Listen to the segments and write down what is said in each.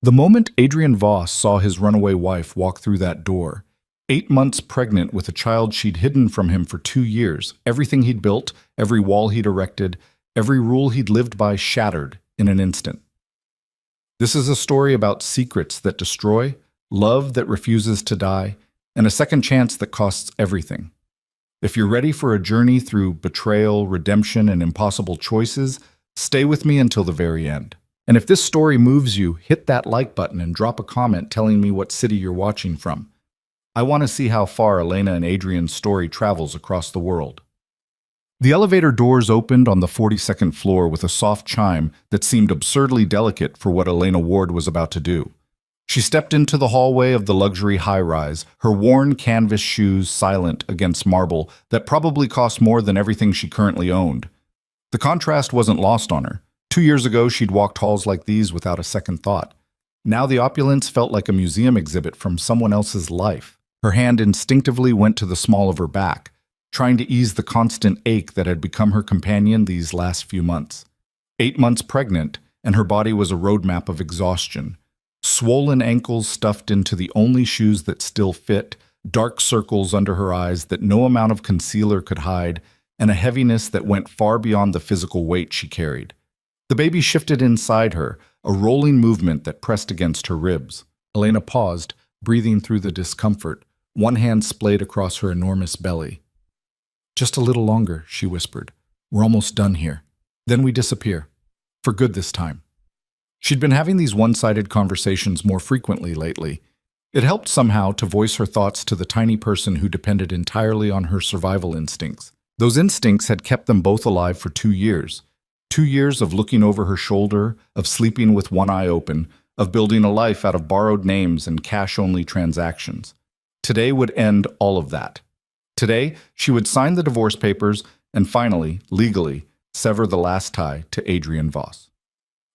The moment Adrian Voss saw his runaway wife walk through that door, 8 months pregnant with a child she'd hidden from him for 2 years, everything he'd built, every wall he'd erected, every rule he'd lived by shattered in an instant. This is a story about secrets that destroy, love that refuses to die, and a second chance that costs everything. If you're ready for a journey through betrayal, redemption, and impossible choices, stay with me until the very end. And if this story moves you, hit that like button and drop a comment telling me what city you're watching from. I want to see how far Elena and Adrian's story travels across the world. The elevator doors opened on the 42nd floor with a soft chime that seemed absurdly delicate for what Elena Ward was about to do. She stepped into the hallway of the luxury high-rise, her worn canvas shoes silent against marble that probably cost more than everything she currently owned. The contrast wasn't lost on her. 2 years ago, she'd walked halls like these without a second thought. Now the opulence felt like a museum exhibit from someone else's life. Her hand instinctively went to the small of her back, trying to ease the constant ache that had become her companion these last few months. 8 months pregnant, and her body was a roadmap of exhaustion. Swollen ankles stuffed into the only shoes that still fit, dark circles under her eyes that no amount of concealer could hide, and a heaviness that went far beyond the physical weight she carried. The baby shifted inside her, a rolling movement that pressed against her ribs. Elena paused, breathing through the discomfort, one hand splayed across her enormous belly. "Just a little longer," she whispered. "We're almost done here. Then we disappear. For good this time." She'd been having these one-sided conversations more frequently lately. It helped somehow to voice her thoughts to the tiny person who depended entirely on her survival instincts. Those instincts had kept them both alive for 2 years. 2 years of looking over her shoulder, of sleeping with one eye open, of building a life out of borrowed names and cash-only transactions. Today would end all of that. Today, she would sign the divorce papers and finally, legally, sever the last tie to Adrian Voss.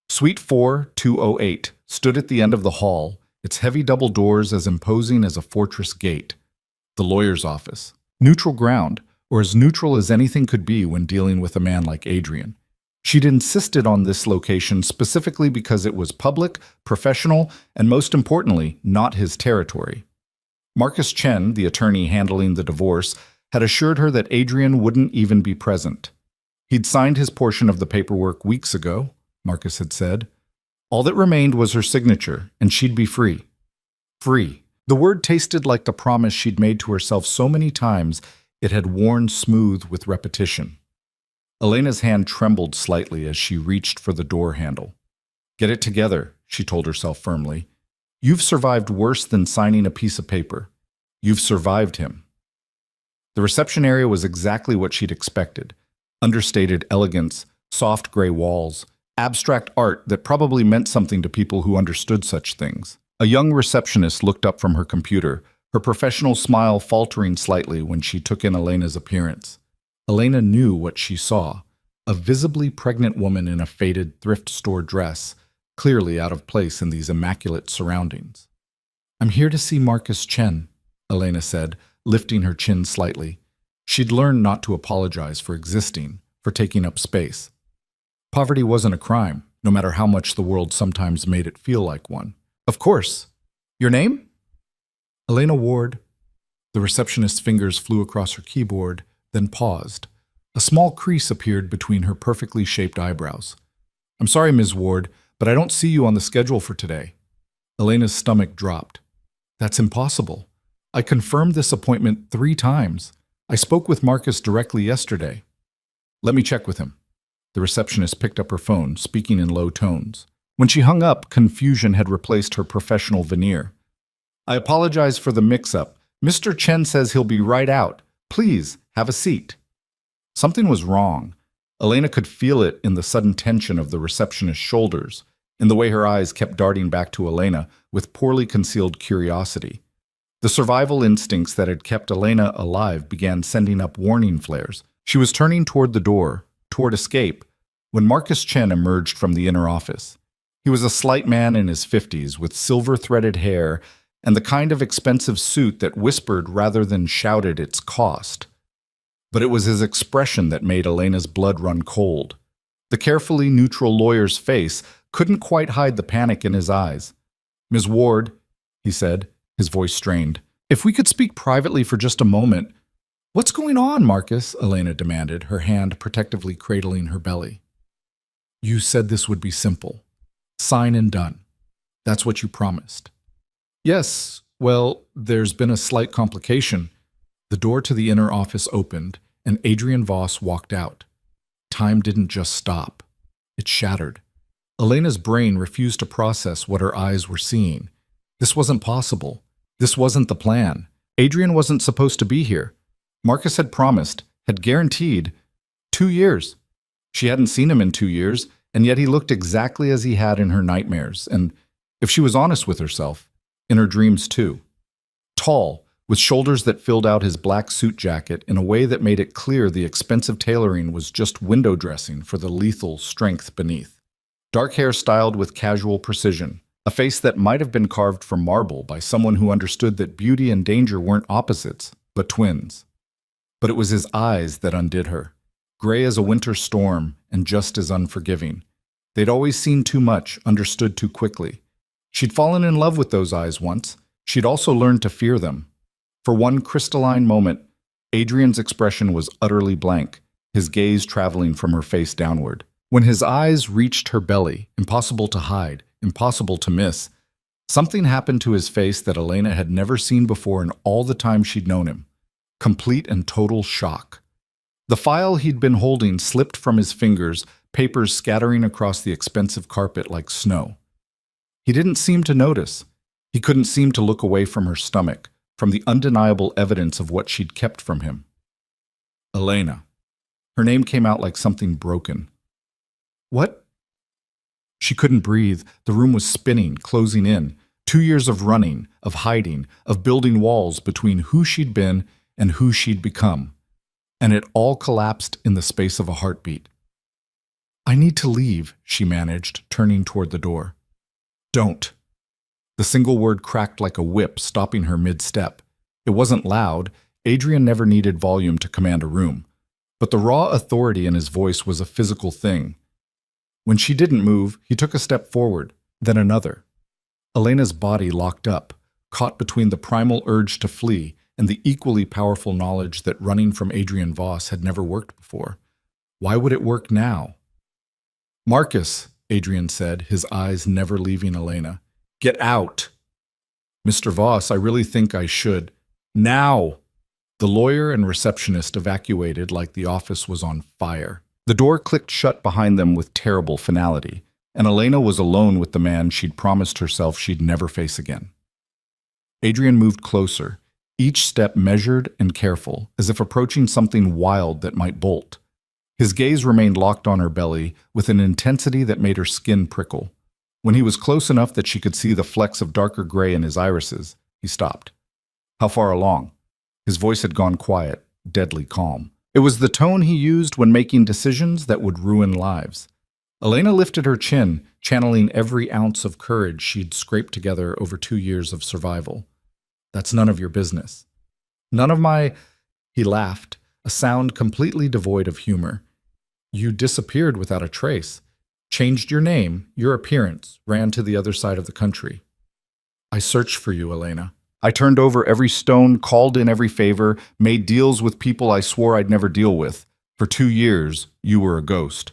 Suite 4208 stood at the end of the hall, its heavy double doors as imposing as a fortress gate. The lawyer's office. Neutral ground, or as neutral as anything could be when dealing with a man like Adrian. She'd insisted on this location specifically because it was public, professional, and most importantly, not his territory. Marcus Chen, the attorney handling the divorce, had assured her that Adrian wouldn't even be present. He'd signed his portion of the paperwork weeks ago, Marcus had said. All that remained was her signature, and she'd be free. Free. The word tasted like the promise she'd made to herself so many times it had worn smooth with repetition. Elena's hand trembled slightly as she reached for the door handle. "Get it together," she told herself firmly. "You've survived worse than signing a piece of paper. You've survived him." The reception area was exactly what she'd expected. Understated elegance, soft gray walls, abstract art that probably meant something to people who understood such things. A young receptionist looked up from her computer, her professional smile faltering slightly when she took in Elena's appearance. Elena knew what she saw, a visibly pregnant woman in a faded thrift store dress, clearly out of place in these immaculate surroundings. "I'm here to see Marcus Chen," Elena said, lifting her chin slightly. She'd learned not to apologize for existing, for taking up space. Poverty wasn't a crime, no matter how much the world sometimes made it feel like one. "Of course. Your name?" "Elena Ward." The receptionist's fingers flew across her keyboard, then paused. A small crease appeared between her perfectly shaped eyebrows. "I'm sorry, Ms. Ward, but I don't see you on the schedule for today." Elena's stomach dropped. "That's impossible. I confirmed this appointment 3 times. I spoke with Marcus directly yesterday." "Let me check with him." The receptionist picked up her phone, speaking in low tones. When she hung up, confusion had replaced her professional veneer. "I apologize for the mix-up. Mr. Chen says he'll be right out. Please, have a seat." Something was wrong. Elena could feel it in the sudden tension of the receptionist's shoulders, in the way her eyes kept darting back to Elena with poorly concealed curiosity. The survival instincts that had kept Elena alive began sending up warning flares. She was turning toward the door, toward escape, when Marcus Chen emerged from the inner office. He was a slight man in his 50s with silver-threaded hair and the kind of expensive suit that whispered rather than shouted its cost. But it was his expression that made Elena's blood run cold. The carefully neutral lawyer's face couldn't quite hide the panic in his eyes. Ms. Ward, he said, his voice strained. If we could speak privately for just a moment. What's going on, Marcus? Elena demanded, her hand protectively cradling her belly. You said this would be simple. Sign and done. That's what you promised. Yes, well, there's been a slight complication. The door to the inner office opened, and Adrian Voss walked out. Time didn't just stop. It shattered. Elena's brain refused to process what her eyes were seeing. This wasn't possible. This wasn't the plan. Adrian wasn't supposed to be here. Marcus had promised, had guaranteed, 2 years. She hadn't seen him in 2 years, and yet he looked exactly as he had in her nightmares, and, if she was honest with herself, in her dreams too. Tall, with shoulders that filled out his black suit jacket in a way that made it clear the expensive tailoring was just window dressing for the lethal strength beneath. Dark hair styled with casual precision, a face that might have been carved from marble by someone who understood that beauty and danger weren't opposites, but twins. But it was his eyes that undid her, gray as a winter storm and just as unforgiving. They'd always seen too much, understood too quickly. She'd fallen in love with those eyes once. She'd also learned to fear them. For one crystalline moment, Adrian's expression was utterly blank, his gaze traveling from her face downward. When his eyes reached her belly, impossible to hide, impossible to miss, something happened to his face that Elena had never seen before in all the time she'd known him. Complete and total shock. The file he'd been holding slipped from his fingers, papers scattering across the expensive carpet like snow. He didn't seem to notice. He couldn't seem to look away from her stomach, from the undeniable evidence of what she'd kept from him. Elena. Her name came out like something broken. What? She couldn't breathe. The room was spinning, closing in. 2 years of running, of hiding, of building walls between who she'd been and who she'd become. And it all collapsed in the space of a heartbeat. I need to leave, she managed, turning toward the door. Don't. The single word cracked like a whip, stopping her mid-step. It wasn't loud. Adrian never needed volume to command a room. But the raw authority in his voice was a physical thing. When she didn't move, he took a step forward, then another. Elena's body locked up, caught between the primal urge to flee and the equally powerful knowledge that running from Adrian Voss had never worked before. Why would it work now? Marcus, Adrian said, his eyes never leaving Elena. Get out! Mr. Voss, I really think I should. Now! The lawyer and receptionist evacuated like the office was on fire. The door clicked shut behind them with terrible finality, and Elena was alone with the man she'd promised herself she'd never face again. Adrian moved closer, each step measured and careful, as if approaching something wild that might bolt. His gaze remained locked on her belly with an intensity that made her skin prickle. When he was close enough that she could see the flecks of darker gray in his irises, he stopped. How far along? His voice had gone quiet, deadly calm. It was the tone he used when making decisions that would ruin lives. Elena lifted her chin, channeling every ounce of courage she'd scraped together over 2 years of survival. That's none of your business. None of my... He laughed, a sound completely devoid of humor. You disappeared without a trace. Changed your name, your appearance, ran to the other side of the country. I searched for you, Elena. I turned over every stone, called in every favor, made deals with people I swore I'd never deal with. For 2 years, you were a ghost.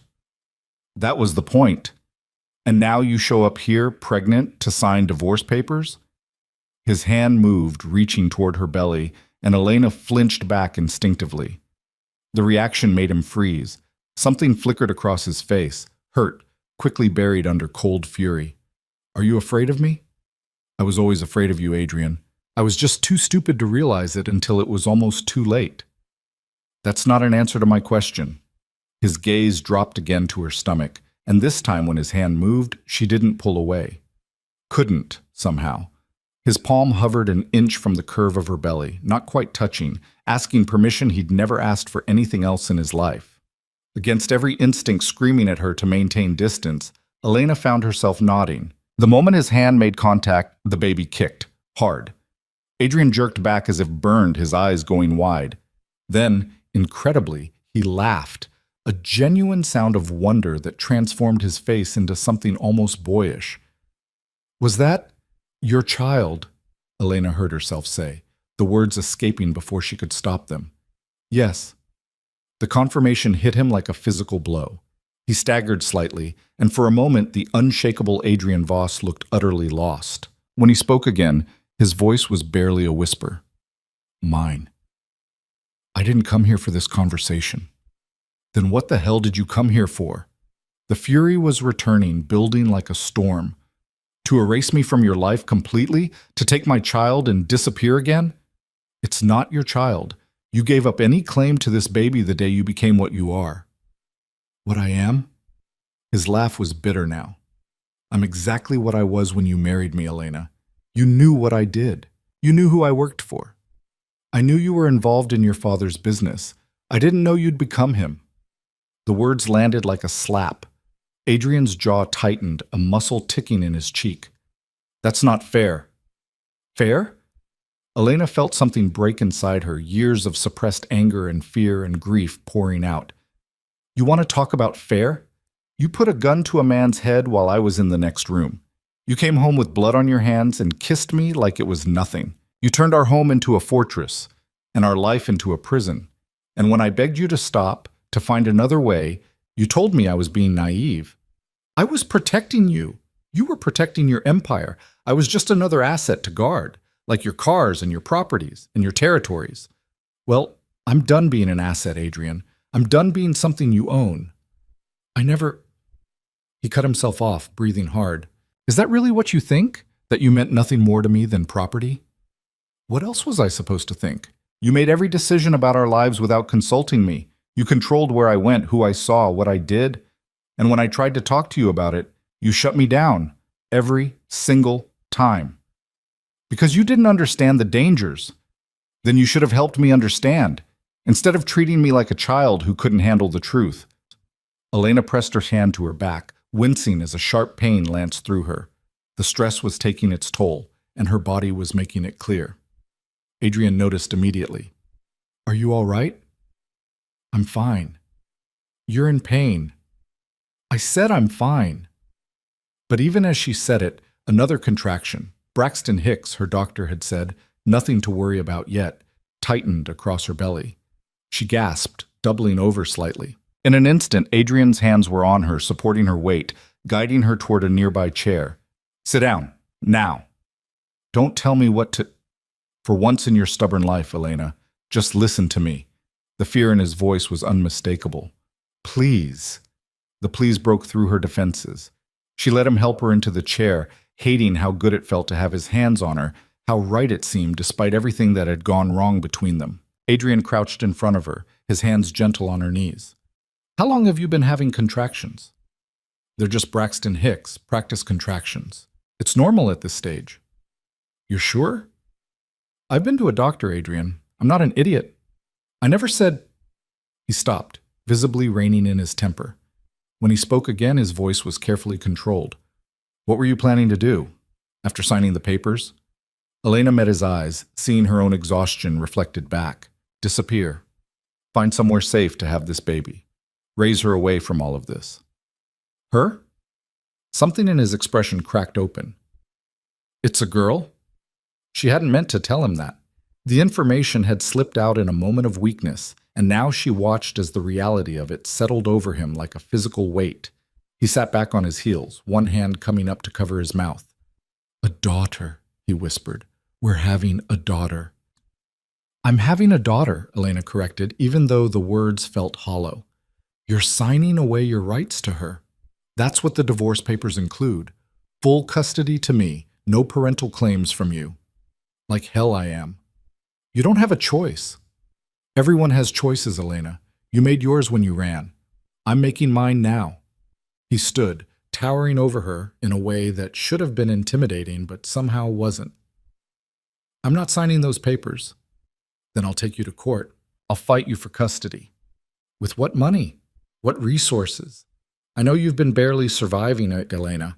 That was the point. And now you show up here, pregnant, to sign divorce papers? His hand moved, reaching toward her belly, and Elena flinched back instinctively. The reaction made him freeze. Something flickered across his face, hurt, quickly buried under cold fury. Are you afraid of me? I was always afraid of you, Adrian. I was just too stupid to realize it until it was almost too late. That's not an answer to my question. His gaze dropped again to her stomach, and this time when his hand moved, she didn't pull away. Couldn't, somehow. His palm hovered an inch from the curve of her belly, not quite touching, asking permission he'd never asked for anything else in his life. Against every instinct screaming at her to maintain distance, Elena found herself nodding. The moment his hand made contact, the baby kicked, hard. Adrian jerked back as if burned, his eyes going wide. Then, incredibly, he laughed, a genuine sound of wonder that transformed his face into something almost boyish. Was that... Your child, Elena heard herself say, the words escaping before she could stop them. Yes. The confirmation hit him like a physical blow. He staggered slightly, and for a moment the unshakable Adrian Voss looked utterly lost. When he spoke again, his voice was barely a whisper. Mine. I didn't come here for this conversation. Then what the hell did you come here for? The fury was returning, building like a storm. To erase me from your life completely? To take my child and disappear again? It's not your child. You gave up any claim to this baby the day you became what you are. What I am? His laugh was bitter now. I'm exactly what I was when you married me, Elena. You knew what I did. You knew who I worked for. I knew you were involved in your father's business. I didn't know you'd become him. The words landed like a slap. Adrian's jaw tightened, a muscle ticking in his cheek. That's not fair. Fair? Elena felt something break inside her, years of suppressed anger and fear and grief pouring out. You want to talk about fair? You put a gun to a man's head while I was in the next room. You came home with blood on your hands and kissed me like it was nothing. You turned our home into a fortress and our life into a prison. And when I begged you to stop, to find another way, you told me I was being naive. I was protecting you. You were protecting your empire. I was just another asset to guard, like your cars and your properties and your territories. Well, I'm done being an asset, Adrian. I'm done being something you own. I never... He cut himself off, breathing hard. Is that really what you think? That you meant nothing more to me than property? What else was I supposed to think? You made every decision about our lives without consulting me. You controlled where I went, who I saw, what I did. And when I tried to talk to you about it, you shut me down. Every single time. Because you didn't understand the dangers. Then you should have helped me understand, instead of treating me like a child who couldn't handle the truth. Elena pressed her hand to her back, wincing as a sharp pain lanced through her. The stress was taking its toll, and her body was making it clear. Adrian noticed immediately. Are you all right? I'm fine. You're in pain. I said I'm fine. But even as she said it, another contraction, Braxton Hicks, her doctor had said, nothing to worry about yet, tightened across her belly. She gasped, doubling over slightly. In an instant, Adrian's hands were on her, supporting her weight, guiding her toward a nearby chair. Sit down, now. Don't tell me what to... For once in your stubborn life, Elena, just listen to me. The fear in his voice was unmistakable. Please. The please broke through her defenses. She let him help her into the chair, hating how good it felt to have his hands on her, how right it seemed despite everything that had gone wrong between them. Adrian crouched in front of her, his hands gentle on her knees. How long have you been having contractions? They're just Braxton Hicks, practice contractions. It's normal at this stage. You're sure? I've been to a doctor, Adrian. I'm not an idiot. I never said... He stopped, visibly reining in his temper. When he spoke again, his voice was carefully controlled. What were you planning to do? After signing the papers? Elena met his eyes, seeing her own exhaustion reflected back. Disappear. Find somewhere safe to have this baby. Raise her away from all of this. Her? Something in his expression cracked open. It's a girl? She hadn't meant to tell him that. The information had slipped out in a moment of weakness, and now she watched as the reality of it settled over him like a physical weight. He sat back on his heels, one hand coming up to cover his mouth. A daughter, he whispered. We're having a daughter. I'm having a daughter, Elena corrected, even though the words felt hollow. You're signing away your rights to her. That's what the divorce papers include. Full custody to me, no parental claims from you. Like hell I am. You don't have a choice. Everyone has choices, Elena. You made yours when you ran. I'm making mine now. He stood, towering over her in a way that should have been intimidating but somehow wasn't. I'm not signing those papers. Then I'll take you to court. I'll fight you for custody. With what money? What resources? I know you've been barely surviving it, Elena.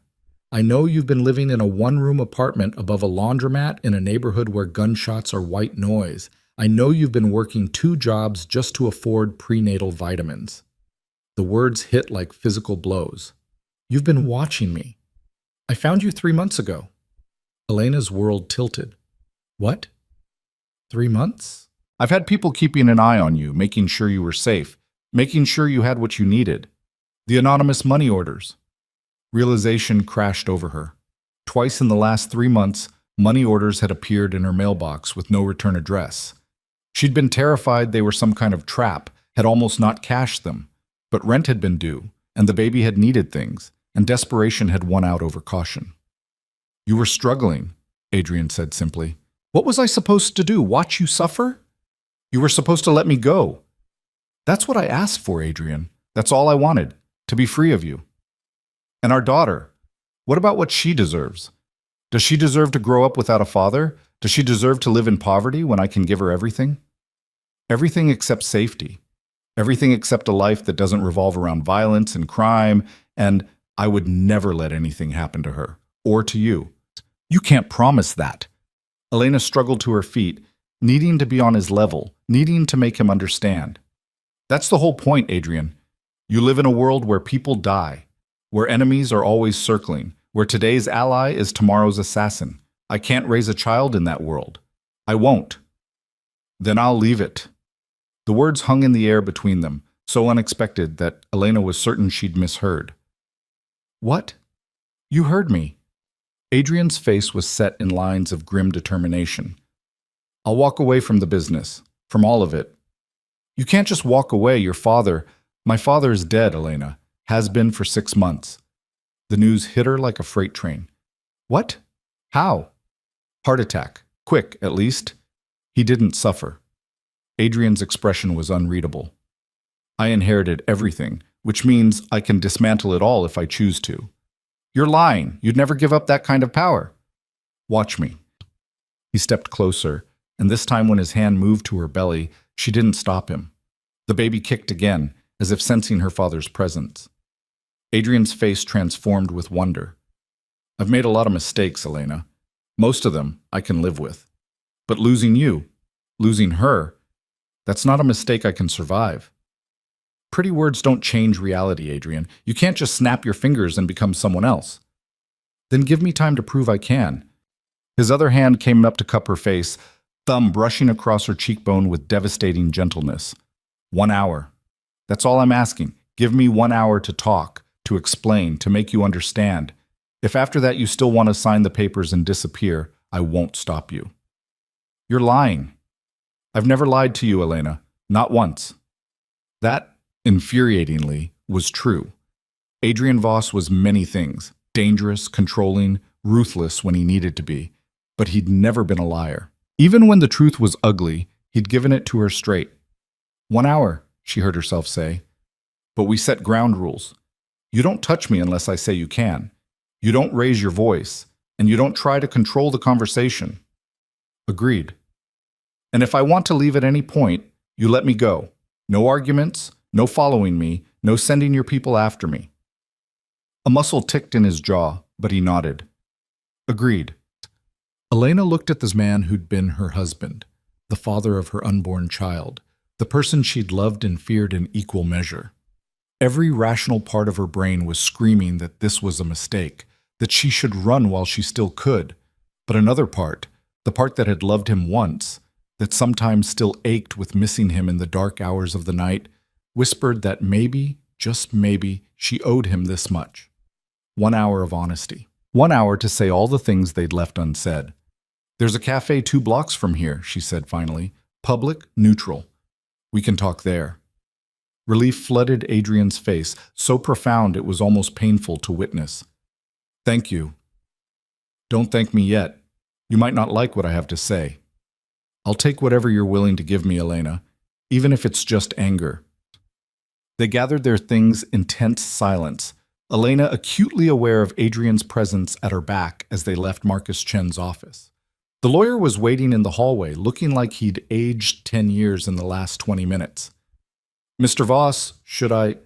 I know you've been living in a one-room apartment above a laundromat in a neighborhood where gunshots are white noise. I know you've been working 2 jobs just to afford prenatal vitamins. The words hit like physical blows. You've been watching me. I found you 3 months ago. Elena's world tilted. What? 3 months? I've had people keeping an eye on you, making sure you were safe, making sure you had what you needed. The anonymous money orders. Realization crashed over her. Twice in the last 3 months, money orders had appeared in her mailbox with no return address. She'd been terrified they were some kind of trap, had almost not cashed them. But rent had been due, and the baby had needed things, and desperation had won out over caution. You were struggling, Adrian said simply. What was I supposed to do, watch you suffer? You were supposed to let me go. That's what I asked for, Adrian. That's all I wanted, to be free of you. And our daughter, what about what she deserves? Does she deserve to grow up without a father? Does she deserve to live in poverty when I can give her everything? Everything except safety. Everything except a life that doesn't revolve around violence and crime, and I would never let anything happen to her, or to you. You can't promise that. Elena struggled to her feet, needing to be on his level, needing to make him understand. That's the whole point, Adrian. You live in a world where people die, where enemies are always circling, where today's ally is tomorrow's assassin. I can't raise a child in that world. I won't. Then I'll leave it. The words hung in the air between them, so unexpected that Elena was certain she'd misheard. What? You heard me. Adrian's face was set in lines of grim determination. I'll walk away from the business, from all of it. You can't just walk away, my father is dead, Elena, has been for 6 months. The news hit her like a freight train. What? How? Heart attack. Quick, at least. He didn't suffer. Adrian's expression was unreadable. I inherited everything, which means I can dismantle it all if I choose to. You're lying. You'd never give up that kind of power. Watch me. He stepped closer, and this time when his hand moved to her belly, she didn't stop him. The baby kicked again, as if sensing her father's presence. Adrian's face transformed with wonder. I've made a lot of mistakes, Elena. Most of them I can live with. But losing you, losing her, that's not a mistake I can survive. Pretty words don't change reality, Adrian. You can't just snap your fingers and become someone else. Then give me time to prove I can. His other hand came up to cup her face, thumb brushing across her cheekbone with devastating gentleness. 1 hour. That's all I'm asking. Give me 1 hour to talk, to explain, to make you understand. If after that you still want to sign the papers and disappear, I won't stop you. You're lying. I've never lied to you, Elena. Not once. That, infuriatingly, was true. Adrian Voss was many things, dangerous, controlling, ruthless when he needed to be, but he'd never been a liar. Even when the truth was ugly, he'd given it to her straight. 1 hour, she heard herself say. But we set ground rules. You don't touch me unless I say you can. You don't raise your voice, and you don't try to control the conversation. Agreed. And if I want to leave at any point, you let me go. No arguments, no following me, no sending your people after me. A muscle ticked in his jaw, but he nodded. Agreed. Elena looked at this man who'd been her husband, the father of her unborn child, the person she'd loved and feared in equal measure. Every rational part of her brain was screaming that this was a mistake, that she should run while she still could. But another part, the part that had loved him once, that sometimes still ached with missing him in the dark hours of the night, whispered that maybe, just maybe, she owed him this much. 1 hour of honesty. 1 hour to say all the things they'd left unsaid. There's a cafe 2 blocks from here, she said finally. Public, neutral. We can talk there. Relief flooded Adrian's face, so profound it was almost painful to witness. Thank you. Don't thank me yet. You might not like what I have to say. I'll take whatever you're willing to give me, Elena, even if it's just anger. They gathered their things in tense silence, Elena acutely aware of Adrian's presence at her back as they left Marcus Chen's office. The lawyer was waiting in the hallway, looking like he'd aged 10 years in the last 20 minutes. Mr. Voss, should I?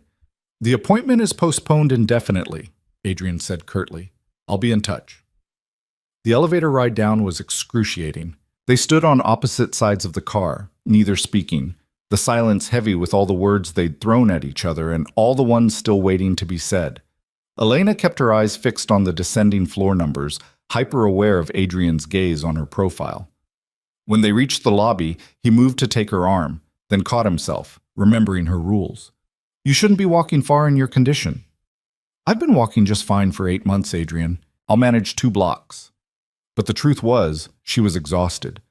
The appointment is postponed indefinitely, Adrian said curtly. I'll be in touch. The elevator ride down was excruciating. They stood on opposite sides of the car, neither speaking, the silence heavy with all the words they'd thrown at each other and all the ones still waiting to be said. Elena kept her eyes fixed on the descending floor numbers, hyper-aware of Adrian's gaze on her profile. When they reached the lobby, he moved to take her arm, then caught himself, remembering her rules. You shouldn't be walking far in your condition. I've been walking just fine for 8 months, Adrian. I'll manage 2 blocks. But the truth was, she was exhausted.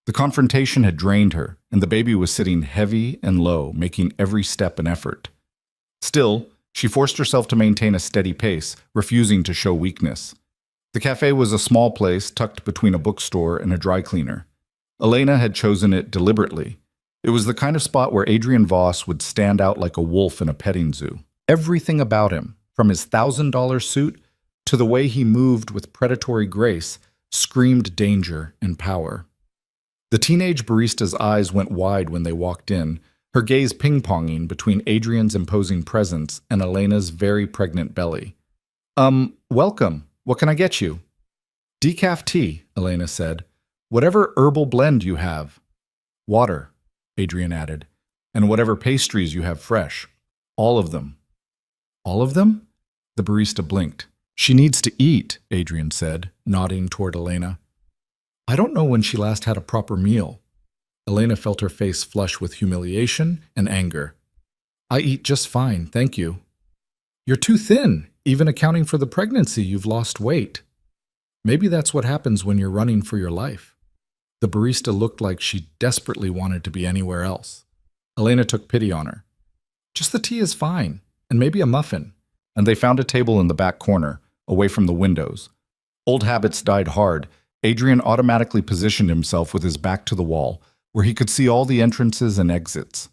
The confrontation had drained her, and the baby was sitting heavy and low, making every step an effort. Still, she forced herself to maintain a steady pace, refusing to show weakness. The cafe was a small place tucked between a bookstore and a dry cleaner. Elena had chosen it deliberately. It was the kind of spot where Adrian Voss would stand out like a wolf in a petting zoo. Everything about him, from his $1,000 suit to the way he moved with predatory grace, screamed danger and power. The teenage barista's eyes went wide when they walked in, her gaze ping-ponging between Adrian's imposing presence and Elena's very pregnant belly. Welcome. What can I get you? Decaf tea, Elena said. Whatever herbal blend you have. Water, Adrian added. And whatever pastries you have fresh. All of them. All of them? The barista blinked. She needs to eat, Adrian said, nodding toward Elena. I don't know when she last had a proper meal. Elena felt her face flush with humiliation and anger. I eat just fine, thank you. You're too thin. Even accounting for the pregnancy, you've lost weight. Maybe that's what happens when you're running for your life. The barista looked like she desperately wanted to be anywhere else. Elena took pity on her. Just the tea is fine, and maybe a muffin. And they found a table in the back corner, away from the windows. Old habits died hard. Adrian automatically positioned himself with his back to the wall, where he could see all the entrances and exits.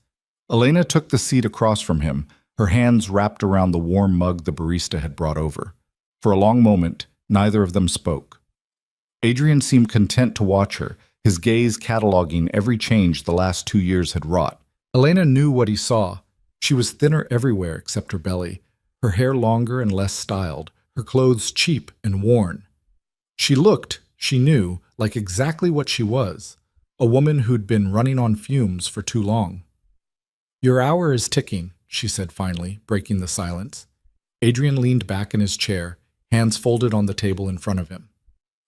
Elena took the seat across from him, her hands wrapped around the warm mug the barista had brought over. For a long moment, neither of them spoke. Adrian seemed content to watch her, his gaze cataloging every change the last 2 years had wrought. Elena knew what he saw. She was thinner everywhere except her belly, her hair longer and less styled, her clothes cheap and worn. She looked, she knew, like exactly what she was, a woman who'd been running on fumes for too long. Your hour is ticking, she said finally, breaking the silence. Adrian leaned back in his chair, hands folded on the table in front of him.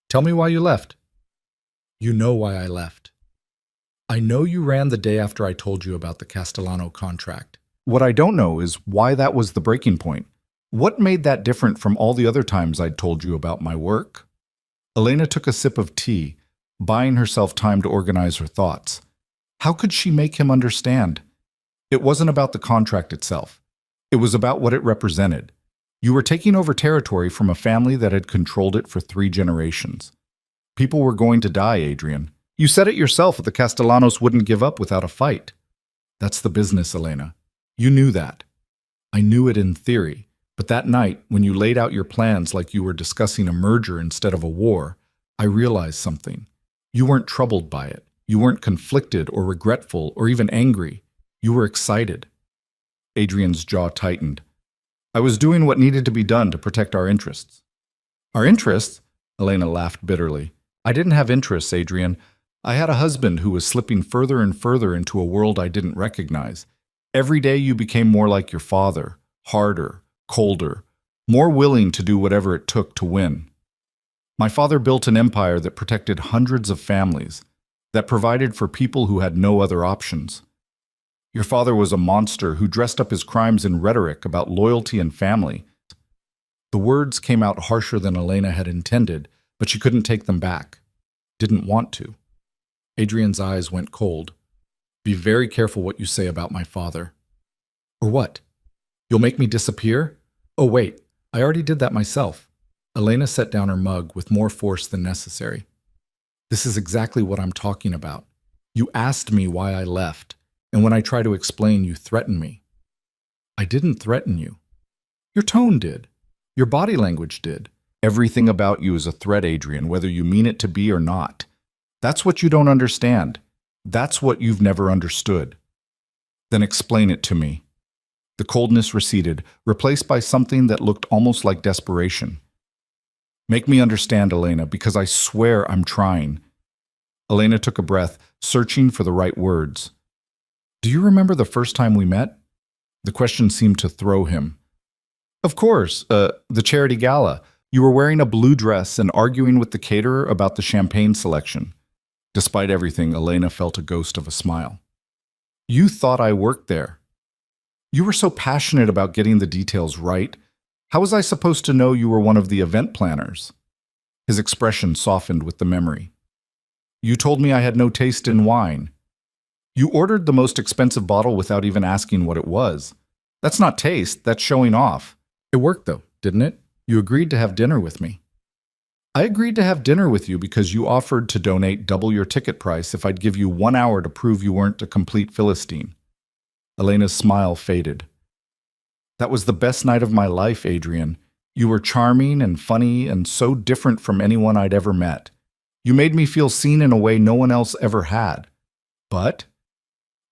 Tell me why you left. You know why I left. I know you ran the day after I told you about the Castellano contract. What I don't know is why that was the breaking point. What made that different from all the other times I'd told you about my work? Elena took a sip of tea, buying herself time to organize her thoughts. How could she make him understand? It wasn't about the contract itself. It was about what it represented. You were taking over territory from a family that had controlled it for 3 generations. People were going to die, Adrian. You said it yourself that the Castellanos wouldn't give up without a fight. That's the business, Elena. You knew that. I knew it in theory, but that night, when you laid out your plans like you were discussing a merger instead of a war, I realized something. You weren't troubled by it. You weren't conflicted or regretful or even angry. You were excited. Adrian's jaw tightened. I was doing what needed to be done to protect our interests. Our interests? Elena laughed bitterly. I didn't have interests, Adrian. I had a husband who was slipping further and further into a world I didn't recognize. Every day you became more like your father, harder, colder, more willing to do whatever it took to win. My father built an empire that protected hundreds of families, that provided for people who had no other options. Your father was a monster who dressed up his crimes in rhetoric about loyalty and family. The words came out harsher than Elena had intended, but she couldn't take them back. Didn't want to. Adrian's eyes went cold. Be very careful what you say about my father. Or what? You'll make me disappear? Oh, wait, I already did that myself. Elena set down her mug with more force than necessary. This is exactly what I'm talking about. You asked me why I left, and when I try to explain, you threaten me. I didn't threaten you. Your tone did. Your body language did. Everything about you is a threat, Adrian, whether you mean it to be or not. That's what you don't understand. That's what you've never understood. Then explain it to me. The coldness receded, replaced by something that looked almost like desperation. Make me understand, Elena, because I swear I'm trying. Elena took a breath, searching for the right words. Do you remember the first time we met? The question seemed to throw him. Of course, the charity gala. You were wearing a blue dress and arguing with the caterer about the champagne selection. Despite everything, Elena felt a ghost of a smile. You thought I worked there. You were so passionate about getting the details right. How was I supposed to know you were one of the event planners? His expression softened with the memory. You told me I had no taste in wine. You ordered the most expensive bottle without even asking what it was. That's not taste, that's showing off. It worked though, didn't it? You agreed to have dinner with me. I agreed to have dinner with you because you offered to donate double your ticket price if I'd give you 1 hour to prove you weren't a complete Philistine. Elena's smile faded. That was the best night of my life, Adrian. You were charming and funny and so different from anyone I'd ever met. You made me feel seen in a way no one else ever had. But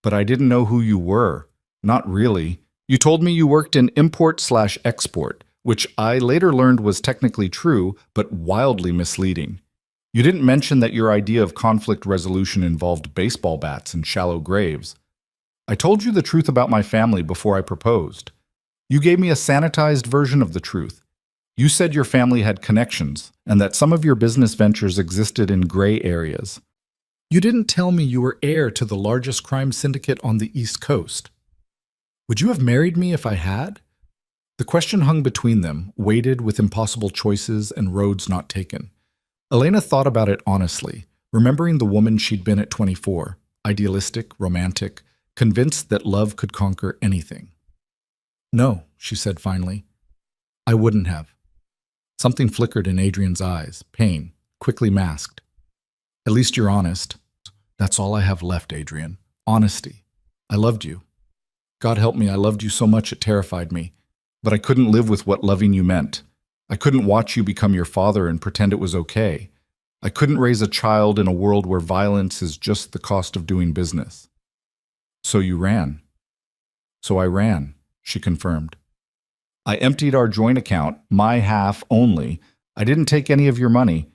I didn't know who you were. Not really. You told me you worked in import/export, which I later learned was technically true, but wildly misleading. You didn't mention that your idea of conflict resolution involved baseball bats and shallow graves. I told you the truth about my family before I proposed. You gave me a sanitized version of the truth. You said your family had connections, and that some of your business ventures existed in gray areas. You didn't tell me you were heir to the largest crime syndicate on the East Coast. Would you have married me if I had? The question hung between them, weighted with impossible choices and roads not taken. Elena thought about it honestly, remembering the woman she'd been at 24, idealistic, romantic, convinced that love could conquer anything. No, she said finally. I wouldn't have. Something flickered in Adrian's eyes, pain, quickly masked. At least you're honest. That's all I have left, Adrian. Honesty. I loved you. God help me, I loved you so much it terrified me. But I couldn't live with what loving you meant. I couldn't watch you become your father and pretend it was okay. I couldn't raise a child in a world where violence is just the cost of doing business. So you ran. So I ran, she confirmed. I emptied our joint account, my half only. I didn't take any of your money,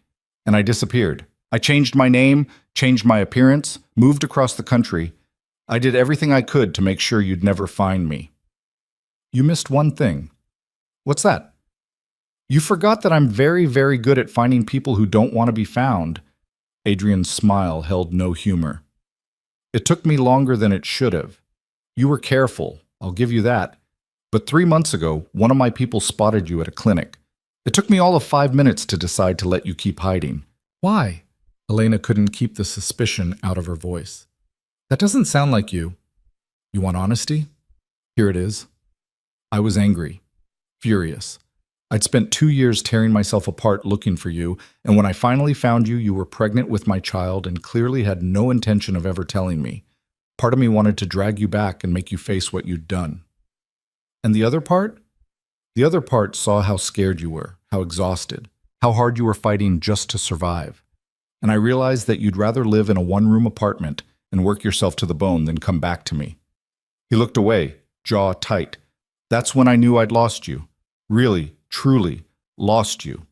and I disappeared. I changed my name, changed my appearance, moved across the country. I did everything I could to make sure you'd never find me. You missed one thing. What's that? You forgot that I'm very, very good at finding people who don't want to be found. Adrian's smile held no humor. It took me longer than it should have. You were careful, I'll give you that. But 3 months ago, one of my people spotted you at a clinic. It took me all of 5 minutes to decide to let you keep hiding. Why? Elena couldn't keep the suspicion out of her voice. That doesn't sound like you. You want honesty? Here it is. I was angry, furious. I'd spent 2 years tearing myself apart looking for you, and when I finally found you, you were pregnant with my child and clearly had no intention of ever telling me. Part of me wanted to drag you back and make you face what you'd done. And the other part? The other part saw how scared you were, how exhausted, how hard you were fighting just to survive. And I realized that you'd rather live in a one-room apartment and work yourself to the bone than come back to me. He looked away, jaw tight. That's when I knew I'd lost you. Really, truly, lost you.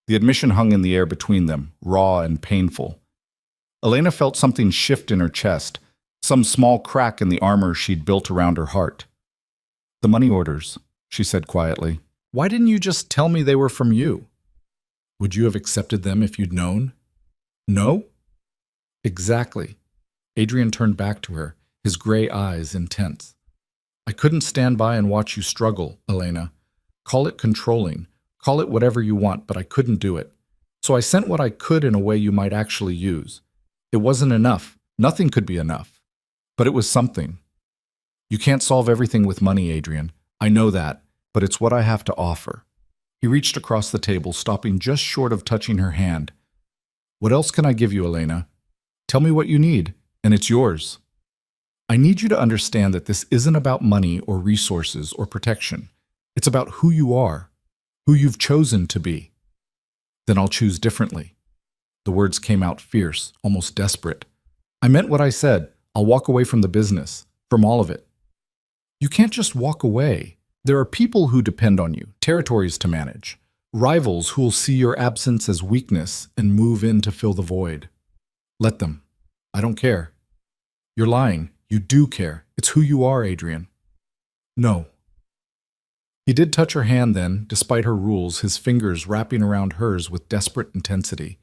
The admission hung in the air between them, raw and painful. Elena felt something shift in her chest, some small crack in the armor she'd built around her heart. The money orders, she said quietly. Why didn't you just tell me they were from you? Would you have accepted them if you'd known? No? Exactly. Adrian turned back to her, his gray eyes intense. I couldn't stand by and watch you struggle, Elena. Call it controlling, call it whatever you want, but I couldn't do it. So I sent what I could in a way you might actually use. It wasn't enough. Nothing could be enough. But it was something. You can't solve everything with money, Adrian. I know that, but it's what I have to offer. He reached across the table, stopping just short of touching her hand. What else can I give you, Elena? Tell me what you need, and it's yours. I need you to understand that this isn't about money or resources or protection. It's about who you are, who you've chosen to be. Then I'll choose differently. The words came out fierce, almost desperate. I meant what I said. I'll walk away from the business, from all of it. You can't just walk away. There are people who depend on you, territories to manage, rivals who will see your absence as weakness and move in to fill the void. Let them. I don't care. You're lying. You do care. It's who you are, Adrian. No. He did touch her hand then, despite her rules, his fingers wrapping around hers with desperate intensity.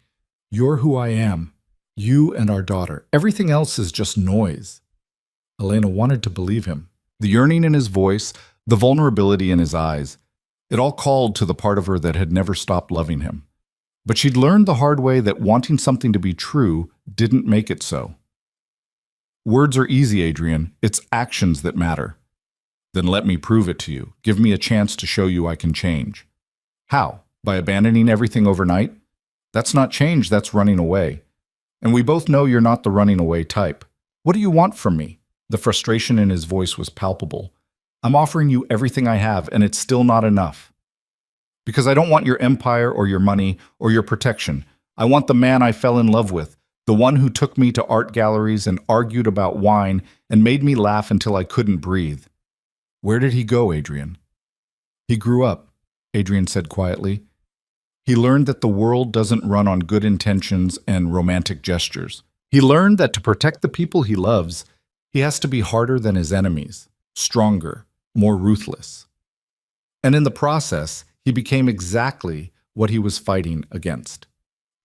You're who I am. You and our daughter. Everything else is just noise. Elena wanted to believe him. The yearning in his voice, the vulnerability in his eyes, it all called to the part of her that had never stopped loving him. But she'd learned the hard way that wanting something to be true didn't make it so. Words are easy, Adrian. It's actions that matter. Then let me prove it to you. Give me a chance to show you I can change. How? By abandoning everything overnight? That's not change, that's running away. And we both know you're not the running away type. What do you want from me? The frustration in his voice was palpable. I'm offering you everything I have, and it's still not enough. Because I don't want your empire or your money or your protection. I want the man I fell in love with, the one who took me to art galleries and argued about wine and made me laugh until I couldn't breathe. Where did he go, Adrian? He grew up, Adrian said quietly. He learned that the world doesn't run on good intentions and romantic gestures. He learned that to protect the people he loves, he has to be harder than his enemies, stronger, more ruthless. And in the process, he became exactly what he was fighting against.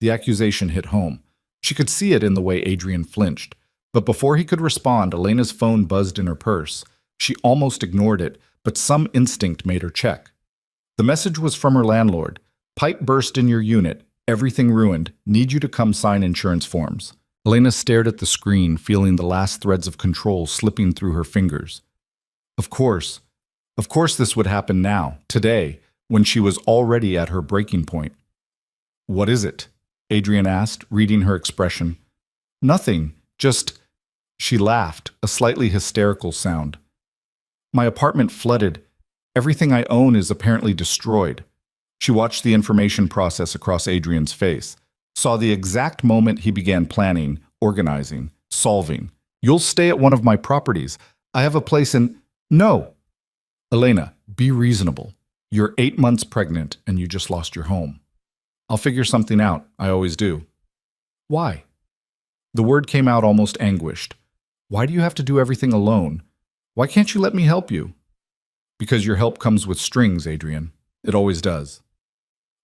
The accusation hit home. She could see it in the way Adrian flinched. But before he could respond, Elena's phone buzzed in her purse. She almost ignored it, but some instinct made her check. The message was from her landlord. Pipe burst in your unit. Everything ruined. Need you to come sign insurance forms. Elena stared at the screen, feeling the last threads of control slipping through her fingers. Of course this would happen now, today, when she was already at her breaking point. What is it? Adrian asked, reading her expression. Nothing, just... She laughed, a slightly hysterical sound. My apartment flooded. Everything I own is apparently destroyed. She watched the information process across Adrian's face, saw the exact moment he began planning, organizing, solving. You'll stay at one of my properties. I have a place in... No! Elena, be reasonable. You're 8 months pregnant and you just lost your home. I'll figure something out. I always do. Why? The word came out almost anguished. Why do you have to do everything alone? Why can't you let me help you? Because your help comes with strings, Adrian. It always does.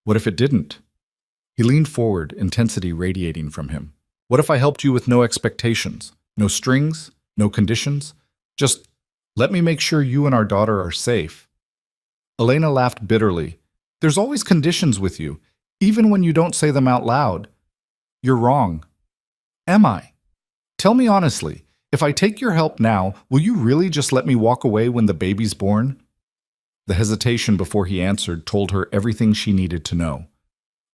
What if it didn't? He leaned forward, intensity radiating from him. What if I helped you with no expectations? No strings? No conditions? Just let me make sure you and our daughter are safe. Elena laughed bitterly. There's always conditions with you, even when you don't say them out loud. You're wrong. Am I? Tell me honestly, if I take your help now, will you really just let me walk away when the baby's born? The hesitation before he answered told her everything she needed to know.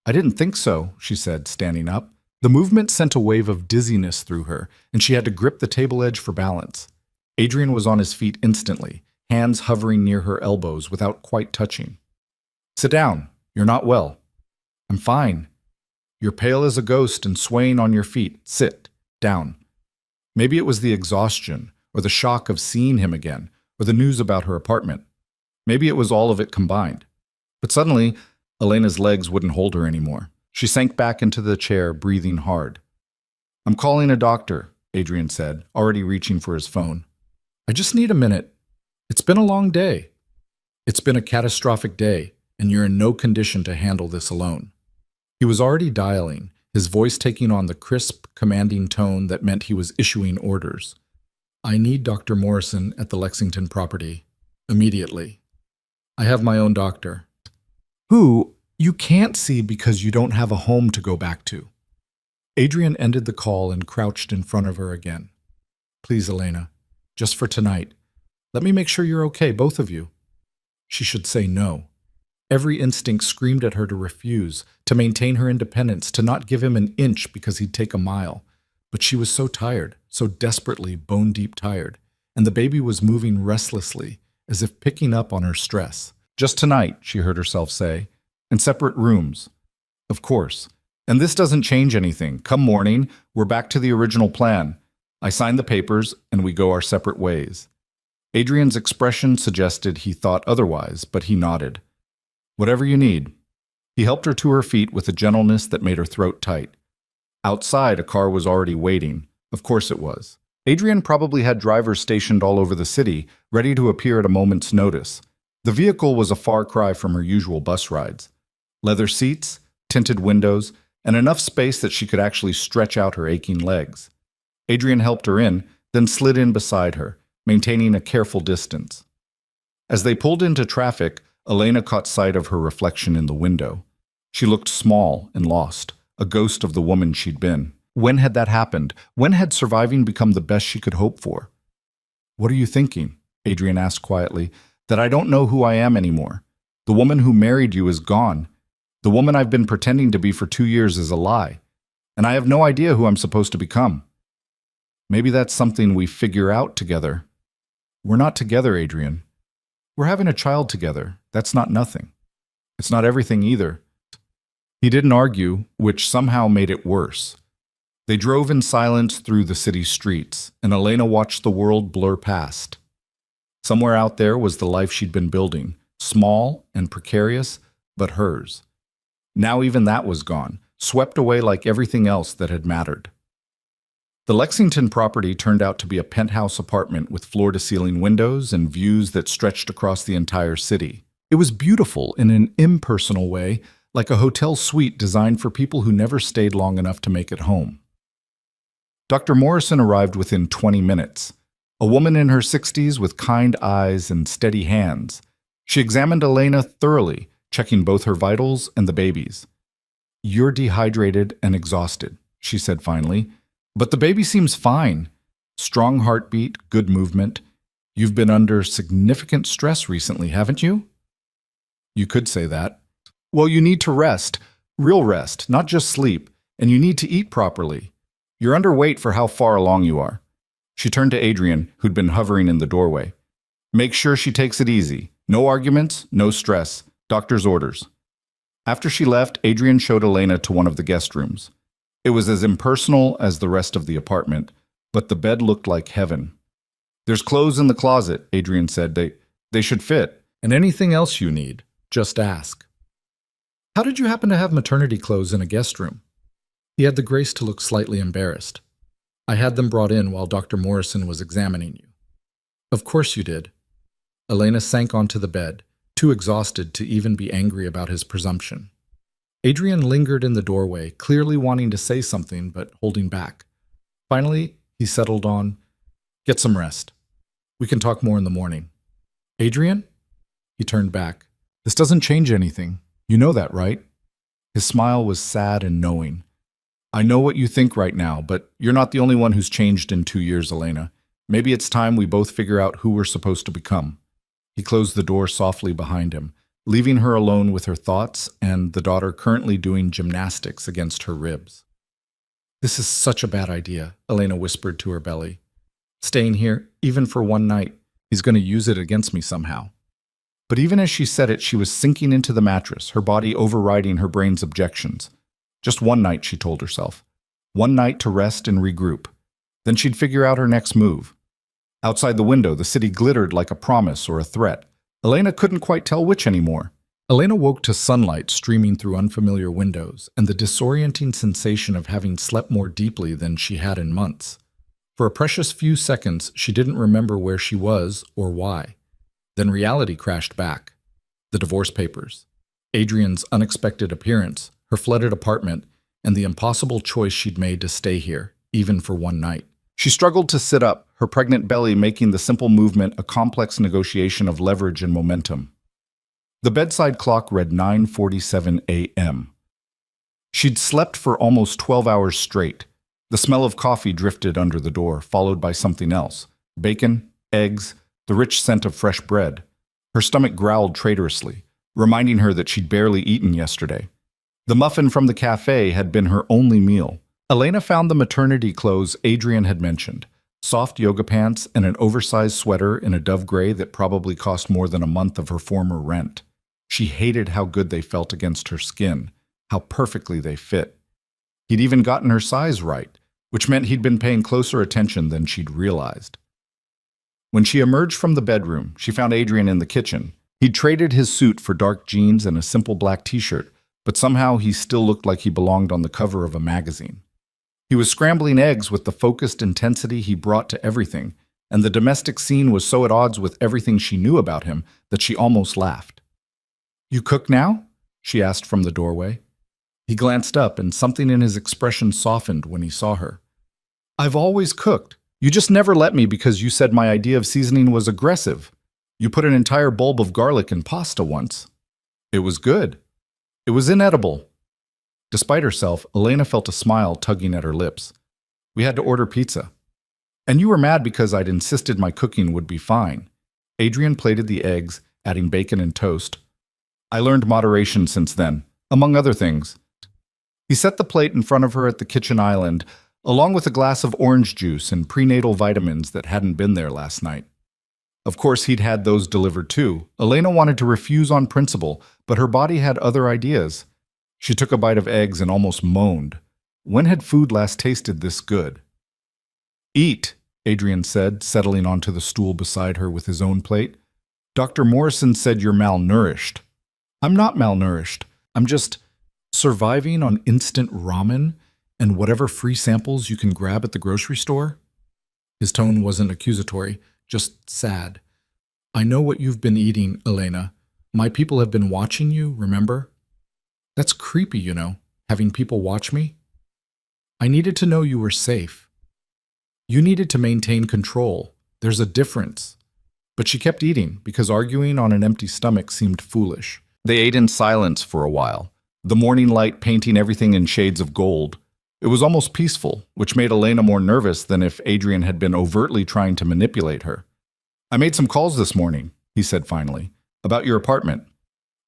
I didn't think so, she said, standing up. The movement sent a wave of dizziness through her, and she had to grip the table edge for balance. Adrian was on his feet instantly, hands hovering near her elbows without quite touching. Sit down. You're not well. I'm fine. You're pale as a ghost and swaying on your feet. Sit. Down. Maybe it was the exhaustion, or the shock of seeing him again, or the news about her apartment. Maybe it was all of it combined. But suddenly, Elena's legs wouldn't hold her anymore. She sank back into the chair, breathing hard. I'm calling a doctor, Adrian said, already reaching for his phone. I just need a minute. It's been a long day. It's been a catastrophic day, and you're in no condition to handle this alone. He was already dialing, his voice taking on the crisp, commanding tone that meant he was issuing orders. I need Dr. Morrison at the Lexington property. Immediately. I have my own doctor. Who you can't see because you don't have a home to go back to. Adrian ended the call and crouched in front of her again. Please, Elena, just for tonight. Let me make sure you're okay, both of you. She should say no. Every instinct screamed at her to refuse, to maintain her independence, to not give him an inch because he'd take a mile. But she was so tired, so desperately bone-deep tired, and the baby was moving restlessly, as if picking up on her stress. Just tonight, she heard herself say, in separate rooms. Of course. And this doesn't change anything. Come morning, we're back to the original plan. I sign the papers, and we go our separate ways. Adrian's expression suggested he thought otherwise, but he nodded. Whatever you need. He helped her to her feet with a gentleness that made her throat tight. Outside, a car was already waiting. Of course it was. Adrian probably had drivers stationed all over the city, ready to appear at a moment's notice. The vehicle was a far cry from her usual bus rides. Leather seats, tinted windows, and enough space that she could actually stretch out her aching legs. Adrian helped her in, then slid in beside her, maintaining a careful distance. As they pulled into traffic, Elena caught sight of her reflection in the window. She looked small and lost, a ghost of the woman she'd been. When had that happened? When had surviving become the best she could hope for? "What are you thinking?" Adrian asked quietly. "That I don't know who I am anymore. The woman who married you is gone. The woman I've been pretending to be for 2 years is a lie. And I have no idea who I'm supposed to become." "Maybe that's something we figure out together." "We're not together, Adrian. We're having a child together. That's not nothing. It's not everything either." He didn't argue, which somehow made it worse. They drove in silence through the city streets, and Elena watched the world blur past. Somewhere out there was the life she'd been building, small and precarious, but hers. Now even that was gone, swept away like everything else that had mattered. The Lexington property turned out to be a penthouse apartment with floor-to-ceiling windows and views that stretched across the entire city. It was beautiful in an impersonal way, like a hotel suite designed for people who never stayed long enough to make it home. Dr. Morrison arrived within 20 minutes. A woman in her 60s with kind eyes and steady hands. She examined Elena thoroughly, checking both her vitals and the baby's. "You're dehydrated and exhausted," she said finally. "But the baby seems fine. Strong heartbeat, good movement. You've been under significant stress recently, haven't you?" "You could say that." "Well, you need to rest. Real rest, not just sleep. And you need to eat properly. You're underweight for how far along you are." She turned to Adrian, who'd been hovering in the doorway. "Make sure she takes it easy. No arguments, no stress. Doctor's orders." After she left, Adrian showed Elena to one of the guest rooms. It was as impersonal as the rest of the apartment, but the bed looked like heaven. "There's clothes in the closet," Adrian said. They should fit. And anything else you need, just ask." "How did you happen to have maternity clothes in a guest room?" He had the grace to look slightly embarrassed. "I had them brought in while Dr. Morrison was examining you." "Of course you did." Elena sank onto the bed, too exhausted to even be angry about his presumption. Adrian lingered in the doorway, clearly wanting to say something but holding back. Finally, he settled on, "Get some rest. We can talk more in the morning." "Adrian?" He turned back. "This doesn't change anything. You know that, right?" His smile was sad and knowing. "I know what you think right now, but you're not the only one who's changed in 2 years, Elena. Maybe it's time we both figure out who we're supposed to become." He closed the door softly behind him, leaving her alone with her thoughts and the daughter currently doing gymnastics against her ribs. "This is such a bad idea," Elena whispered to her belly. "Staying here, even for one night, he's going to use it against me somehow." But even as she said it, she was sinking into the mattress, her body overriding her brain's objections. Just one night, she told herself. One night to rest and regroup. Then she'd figure out her next move. Outside the window, the city glittered like a promise or a threat. Elena couldn't quite tell which anymore. Elena woke to sunlight streaming through unfamiliar windows and the disorienting sensation of having slept more deeply than she had in months. For a precious few seconds, she didn't remember where she was or why. Then reality crashed back. The divorce papers, Adrian's unexpected appearance, her flooded apartment, and the impossible choice she'd made to stay here, even for one night. She struggled to sit up, her pregnant belly making the simple movement a complex negotiation of leverage and momentum. The bedside clock read 9:47 a.m. She'd slept for almost 12 hours straight. The smell of coffee drifted under the door, followed by something else. Bacon, eggs, the rich scent of fresh bread. Her stomach growled traitorously, reminding her that she'd barely eaten yesterday. The muffin from the cafe had been her only meal. Elena found the maternity clothes Adrian had mentioned, soft yoga pants and an oversized sweater in a dove gray that probably cost more than a month of her former rent. She hated how good they felt against her skin, how perfectly they fit. He'd even gotten her size right, which meant he'd been paying closer attention than she'd realized. When she emerged from the bedroom, she found Adrian in the kitchen. He'd traded his suit for dark jeans and a simple black t-shirt, but somehow he still looked like he belonged on the cover of a magazine. He was scrambling eggs with the focused intensity he brought to everything, and the domestic scene was so at odds with everything she knew about him that she almost laughed. "You cook now?" she asked from the doorway. He glanced up, and something in his expression softened when he saw her. "I've always cooked. You just never let me because you said my idea of seasoning was aggressive. You put an entire bulb of garlic in pasta once." "It was good." "It was inedible." Despite herself, Elena felt a smile tugging at her lips. "We had to order pizza." "And you were mad because I'd insisted my cooking would be fine." Adrian plated the eggs, adding bacon and toast. "I learned moderation since then, among other things." He set the plate in front of her at the kitchen island, along with a glass of orange juice and prenatal vitamins that hadn't been there last night. Of course, he'd had those delivered too. Elena wanted to refuse on principle, but her body had other ideas. She took a bite of eggs and almost moaned. When had food last tasted this good? "Eat," Adrian said, settling onto the stool beside her with his own plate. "Dr. Morrison said you're malnourished." "I'm not malnourished. I'm just surviving on instant ramen and whatever free samples you can grab at the grocery store." His tone wasn't accusatory, just sad. "I know what you've been eating, Elena. My people have been watching you, remember? That's creepy, you know, having people watch me. I needed to know you were safe. You needed to maintain control. There's a difference." But she kept eating because arguing on an empty stomach seemed foolish. They ate in silence for a while, the morning light painting everything in shades of gold. It was almost peaceful, which made Elena more nervous than if Adrian had been overtly trying to manipulate her. "I made some calls this morning," he said finally, "about your apartment."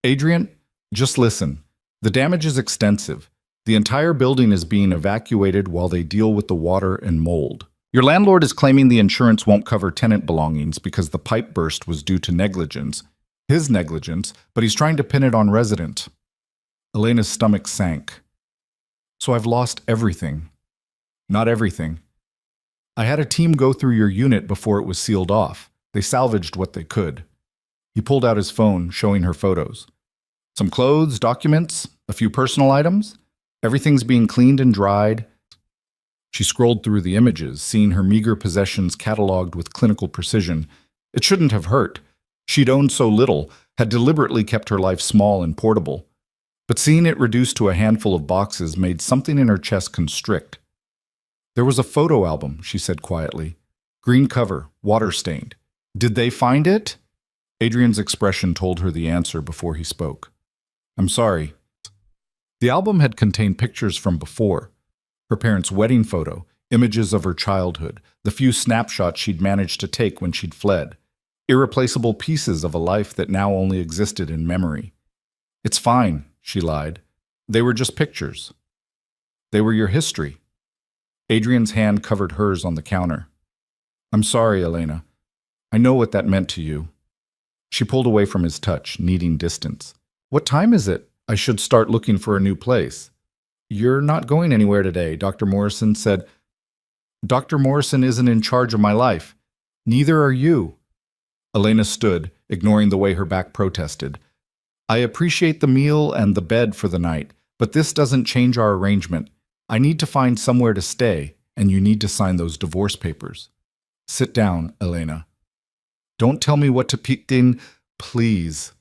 "Adrian, just listen. The damage is extensive. The entire building is being evacuated while they deal with the water and mold. Your landlord is claiming the insurance won't cover tenant belongings because the pipe burst was due to negligence. His negligence, but he's trying to pin it on residents." Elena's stomach sank. "So I've lost everything." "Not everything. I had a team go through your unit before it was sealed off. They salvaged what they could." He pulled out his phone, showing her photos. "Some clothes, documents, a few personal items. Everything's being cleaned and dried." She scrolled through the images, seeing her meager possessions cataloged with clinical precision. It shouldn't have hurt. She'd owned so little, had deliberately kept her life small and portable. But seeing it reduced to a handful of boxes made something in her chest constrict. "There was a photo album," she said quietly. "Green cover, water-stained. Did they find it?" Adrian's expression told her the answer before he spoke. "I'm sorry." The album had contained pictures from before. Her parents' wedding photo, images of her childhood, the few snapshots she'd managed to take when she'd fled. Irreplaceable pieces of a life that now only existed in memory. "It's fine," she lied. "They were just pictures." "They were your history." Adrian's hand covered hers on the counter. "I'm sorry, Elena. I know what that meant to you." She pulled away from his touch, needing distance. "What time is it? I should start looking for a new place." "You're not going anywhere today," Dr. Morrison said. "Dr. Morrison isn't in charge of my life. Neither are you." Elena stood, ignoring the way her back protested. "I appreciate the meal and the bed for the night, but this doesn't change our arrangement. I need to find somewhere to stay, and you need to sign those divorce papers." "Sit down, Elena." "Don't tell me what to pick in, please."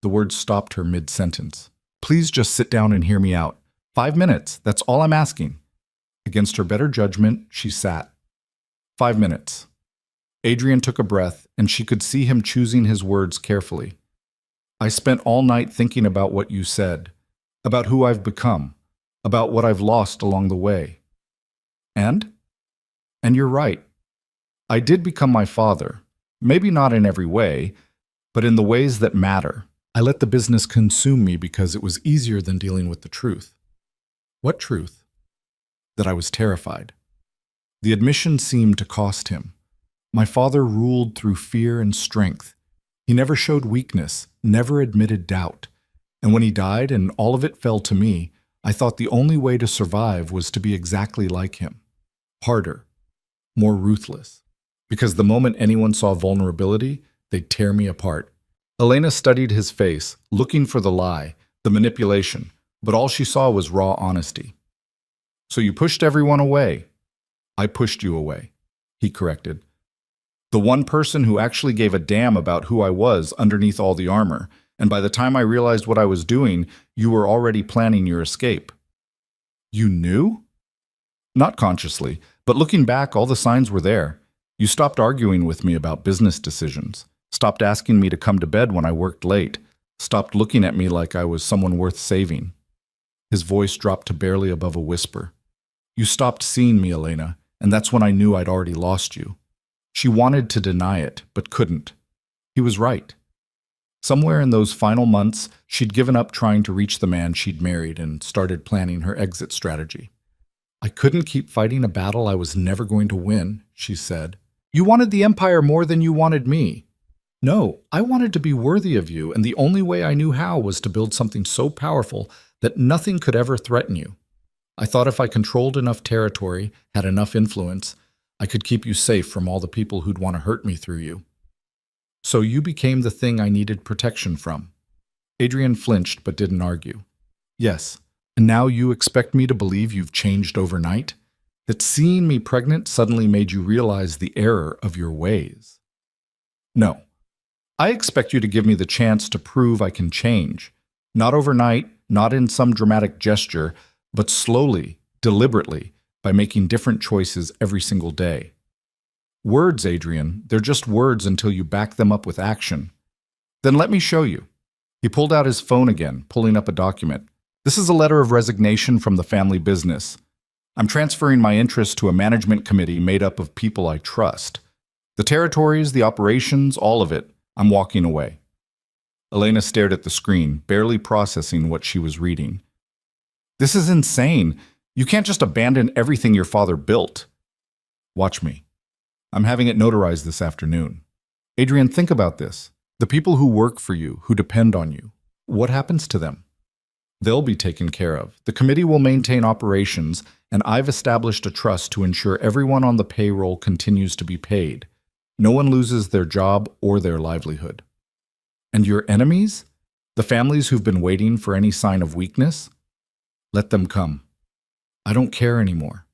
The words stopped her mid-sentence. "Please just sit down and hear me out. 5 minutes, that's all I'm asking." Against her better judgment, she sat. 5 minutes. Adrian took a breath, and she could see him choosing his words carefully. "I spent all night thinking about what you said, about who I've become, about what I've lost along the way. And you're right. I did become my father, maybe not in every way, but in the ways that matter. I let the business consume me because it was easier than dealing with the truth." "What truth?" "That I was terrified." The admission seemed to cost him. "My father ruled through fear and strength. He never showed weakness, never admitted doubt. And when he died and all of it fell to me, I thought the only way to survive was to be exactly like him. Harder, more ruthless. Because the moment anyone saw vulnerability, they'd tear me apart." Elena studied his face, looking for the lie, the manipulation, but all she saw was raw honesty. "So you pushed everyone away." "I pushed you away," he corrected. The one person who actually gave a damn about who I was underneath all the armor, and by the time I realized what I was doing, you were already planning your escape. You knew? Not consciously, but looking back, all the signs were there. You stopped arguing with me about business decisions, stopped asking me to come to bed when I worked late, stopped looking at me like I was someone worth saving. His voice dropped to barely above a whisper. You stopped seeing me, Elena, and that's when I knew I'd already lost you. She wanted to deny it, but couldn't. He was right. Somewhere in those final months, she'd given up trying to reach the man she'd married and started planning her exit strategy. I couldn't keep fighting a battle I was never going to win, she said. You wanted the Empire more than you wanted me. No, I wanted to be worthy of you, and the only way I knew how was to build something so powerful that nothing could ever threaten you. I thought if I controlled enough territory, had enough influence, I could keep you safe from all the people who'd want to hurt me through you. So you became the thing I needed protection from. Adrian flinched but didn't argue. Yes, and now you expect me to believe you've changed overnight? That seeing me pregnant suddenly made you realize the error of your ways? No. I expect you to give me the chance to prove I can change. Not overnight, not in some dramatic gesture, but slowly, deliberately, by making different choices every single day. Words, Adrian, they're just words until you back them up with action. Then let me show you. He pulled out his phone again, pulling up a document. This is a letter of resignation from the family business. I'm transferring my interests to a management committee made up of people I trust. The territories, the operations, all of it. I'm walking away. Elena stared at the screen, barely processing what she was reading. This is insane. You can't just abandon everything your father built. Watch me. I'm having it notarized this afternoon. Adrian, think about this. The people who work for you, who depend on you, what happens to them? They'll be taken care of. The committee will maintain operations, and I've established a trust to ensure everyone on the payroll continues to be paid. No one loses their job or their livelihood. And your enemies? The families who've been waiting for any sign of weakness? Let them come. I don't care anymore.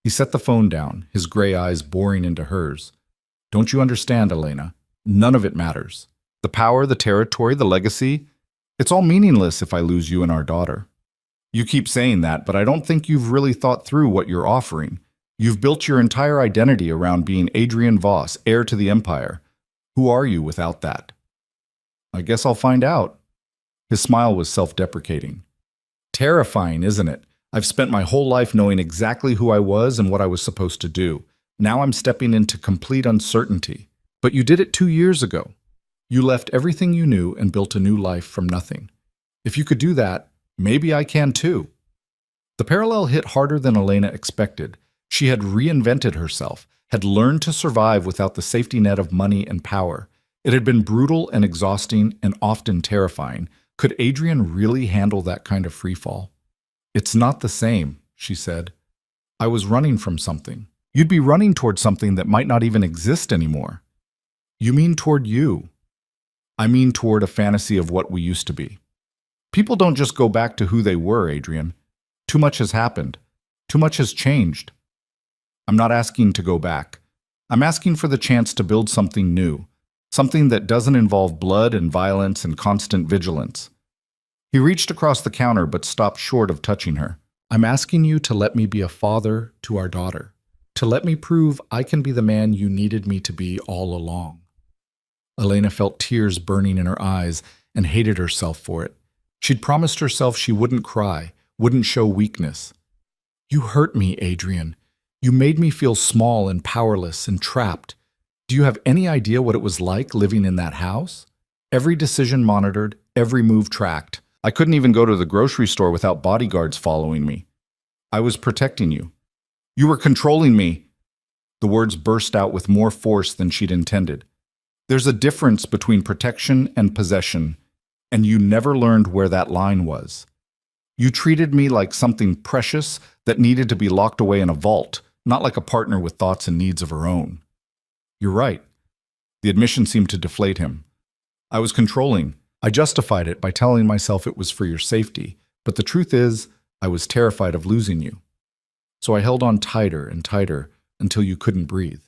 He set the phone down, his gray eyes boring into hers. Don't you understand, Elena? None of it matters. The power, the territory, the legacy, it's all meaningless if I lose you and our daughter. You keep saying that, but I don't think you've really thought through what you're offering. You've built your entire identity around being Adrian Voss, heir to the Empire. Who are you without that? I guess I'll find out. His smile was self-deprecating. Terrifying, isn't it? I've spent my whole life knowing exactly who I was and what I was supposed to do. Now I'm stepping into complete uncertainty. But you did it 2 years ago. You left everything you knew and built a new life from nothing. If you could do that, maybe I can too. The parallel hit harder than Elena expected. She had reinvented herself, had learned to survive without the safety net of money and power. It had been brutal and exhausting and often terrifying. Could Adrian really handle that kind of freefall? It's not the same, she said. I was running from something. You'd be running toward something that might not even exist anymore. You mean toward you. I mean toward a fantasy of what we used to be. People don't just go back to who they were, Adrian. Too much has happened. Too much has changed. I'm not asking to go back. I'm asking for the chance to build something new, something that doesn't involve blood and violence and constant vigilance. He reached across the counter but stopped short of touching her. I'm asking you to let me be a father to our daughter, to let me prove I can be the man you needed me to be all along. Elena felt tears burning in her eyes and hated herself for it. She'd promised herself she wouldn't cry, wouldn't show weakness. You hurt me, Adrian. You made me feel small and powerless and trapped. Do you have any idea what it was like living in that house? Every decision monitored, every move tracked. I couldn't even go to the grocery store without bodyguards following me. I was protecting you. You were controlling me. The words burst out with more force than she'd intended. There's a difference between protection and possession, and you never learned where that line was. You treated me like something precious that needed to be locked away in a vault, not like a partner with thoughts and needs of her own. You're right. The admission seemed to deflate him. I was controlling. I justified it by telling myself it was for your safety, but the truth is, I was terrified of losing you. So I held on tighter and tighter until you couldn't breathe.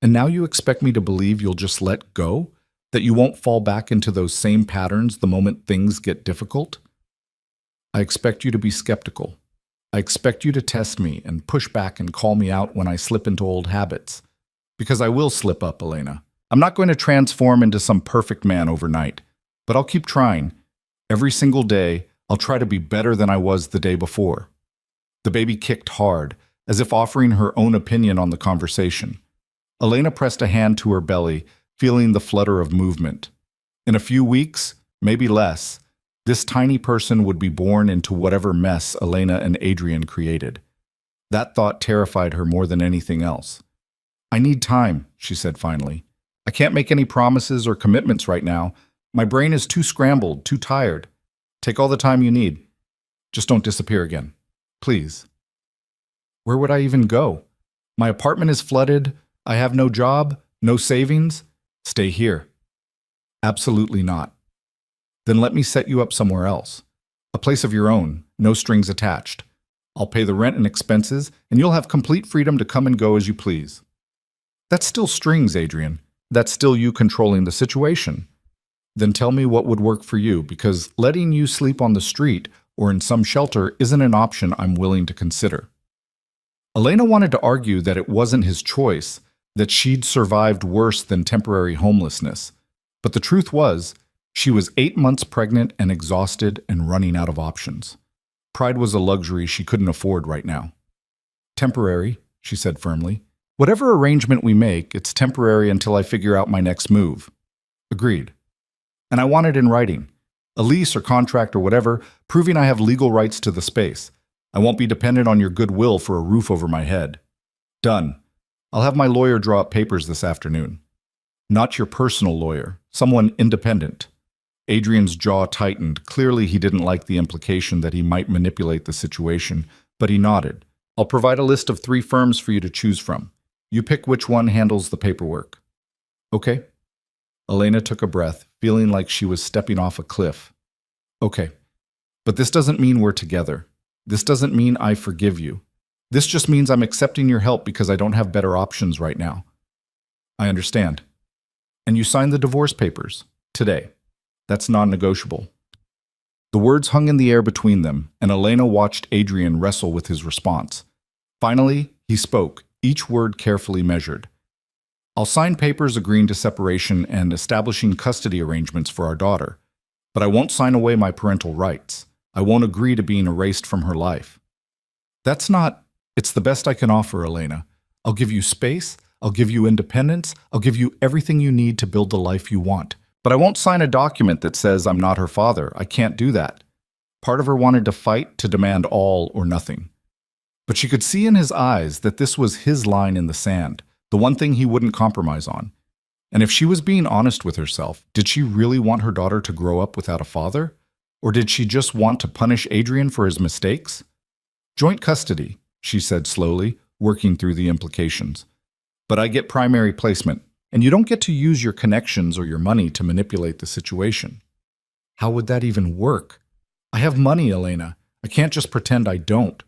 And now you expect me to believe you'll just let go? That you won't fall back into those same patterns the moment things get difficult? I expect you to be skeptical. I expect you to test me and push back and call me out when I slip into old habits. Because I will slip up, Elena. I'm not going to transform into some perfect man overnight, but I'll keep trying. Every single day, I'll try to be better than I was the day before. The baby kicked hard, as if offering her own opinion on the conversation. Elena pressed a hand to her belly, feeling the flutter of movement. In a few weeks, maybe less, this tiny person would be born into whatever mess Elena and Adrian created. That thought terrified her more than anything else. I need time, she said finally. I can't make any promises or commitments right now. My brain is too scrambled, too tired. Take all the time you need. Just don't disappear again. Please. Where would I even go? My apartment is flooded. I have no job, no savings. Stay here. Absolutely not. Then let me set you up somewhere else. A place of your own, no strings attached. I'll pay the rent and expenses, and you'll have complete freedom to come and go as you please. That's still strings, Adrian. That's still you controlling the situation. Then tell me what would work for you, because letting you sleep on the street or in some shelter isn't an option I'm willing to consider. Elena wanted to argue that it wasn't his choice, that she'd survived worse than temporary homelessness. But the truth was, she was 8 months pregnant and exhausted and running out of options. Pride was a luxury she couldn't afford right now. Temporary, she said firmly. Whatever arrangement we make, it's temporary until I figure out my next move. Agreed. And I want it in writing. A lease or contract or whatever, proving I have legal rights to the space. I won't be dependent on your goodwill for a roof over my head. Done. I'll have my lawyer draw up papers this afternoon. Not your personal lawyer, someone independent. Adrian's jaw tightened. Clearly he didn't like the implication that he might manipulate the situation, but he nodded. I'll provide a list of 3 firms for you to choose from. You pick which one handles the paperwork. Okay? Elena took a breath, feeling like she was stepping off a cliff. Okay. But this doesn't mean we're together. This doesn't mean I forgive you. This just means I'm accepting your help because I don't have better options right now. I understand. And you signed the divorce papers. Today. That's non-negotiable. The words hung in the air between them, and Elena watched Adrian wrestle with his response. Finally, he spoke, each word carefully measured. I'll sign papers agreeing to separation and establishing custody arrangements for our daughter, but I won't sign away my parental rights. I won't agree to being erased from her life. That's not... It's the best I can offer, Elena. I'll give you space, I'll give you independence, I'll give you everything you need to build the life you want. But I won't sign a document that says I'm not her father. I can't do that. Part of her wanted to fight, to demand all or nothing. But she could see in his eyes that this was his line in the sand, the one thing he wouldn't compromise on. And if she was being honest with herself, did she really want her daughter to grow up without a father? Or did she just want to punish Adrian for his mistakes? Joint custody, she said slowly, working through the implications. But I get primary placement. And you don't get to use your connections or your money to manipulate the situation. How would that even work? I have money, Elena. I can't just pretend I don't.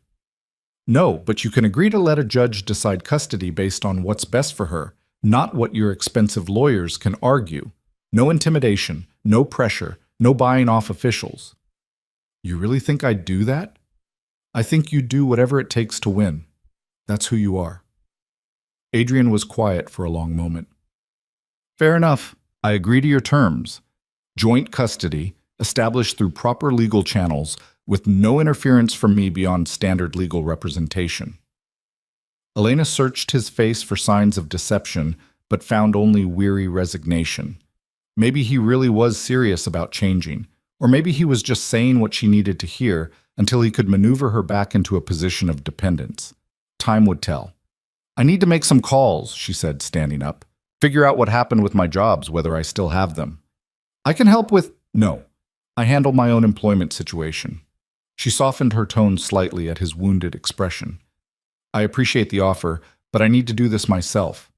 No, but you can agree to let a judge decide custody based on what's best for her, not what your expensive lawyers can argue. No intimidation, no pressure, no buying off officials. You really think I'd do that? I think you'd do whatever it takes to win. That's who you are. Adrian was quiet for a long moment. Fair enough. I agree to your terms. Joint custody, established through proper legal channels, with no interference from me beyond standard legal representation. Elena searched his face for signs of deception, but found only weary resignation. Maybe he really was serious about changing, or maybe he was just saying what she needed to hear until he could maneuver her back into a position of dependence. Time would tell. I need to make some calls, she said, standing up. Figure out what happened with my jobs, whether I still have them. I can help with... No. I handle my own employment situation. She softened her tone slightly at his wounded expression. I appreciate the offer, but I need to do this myself.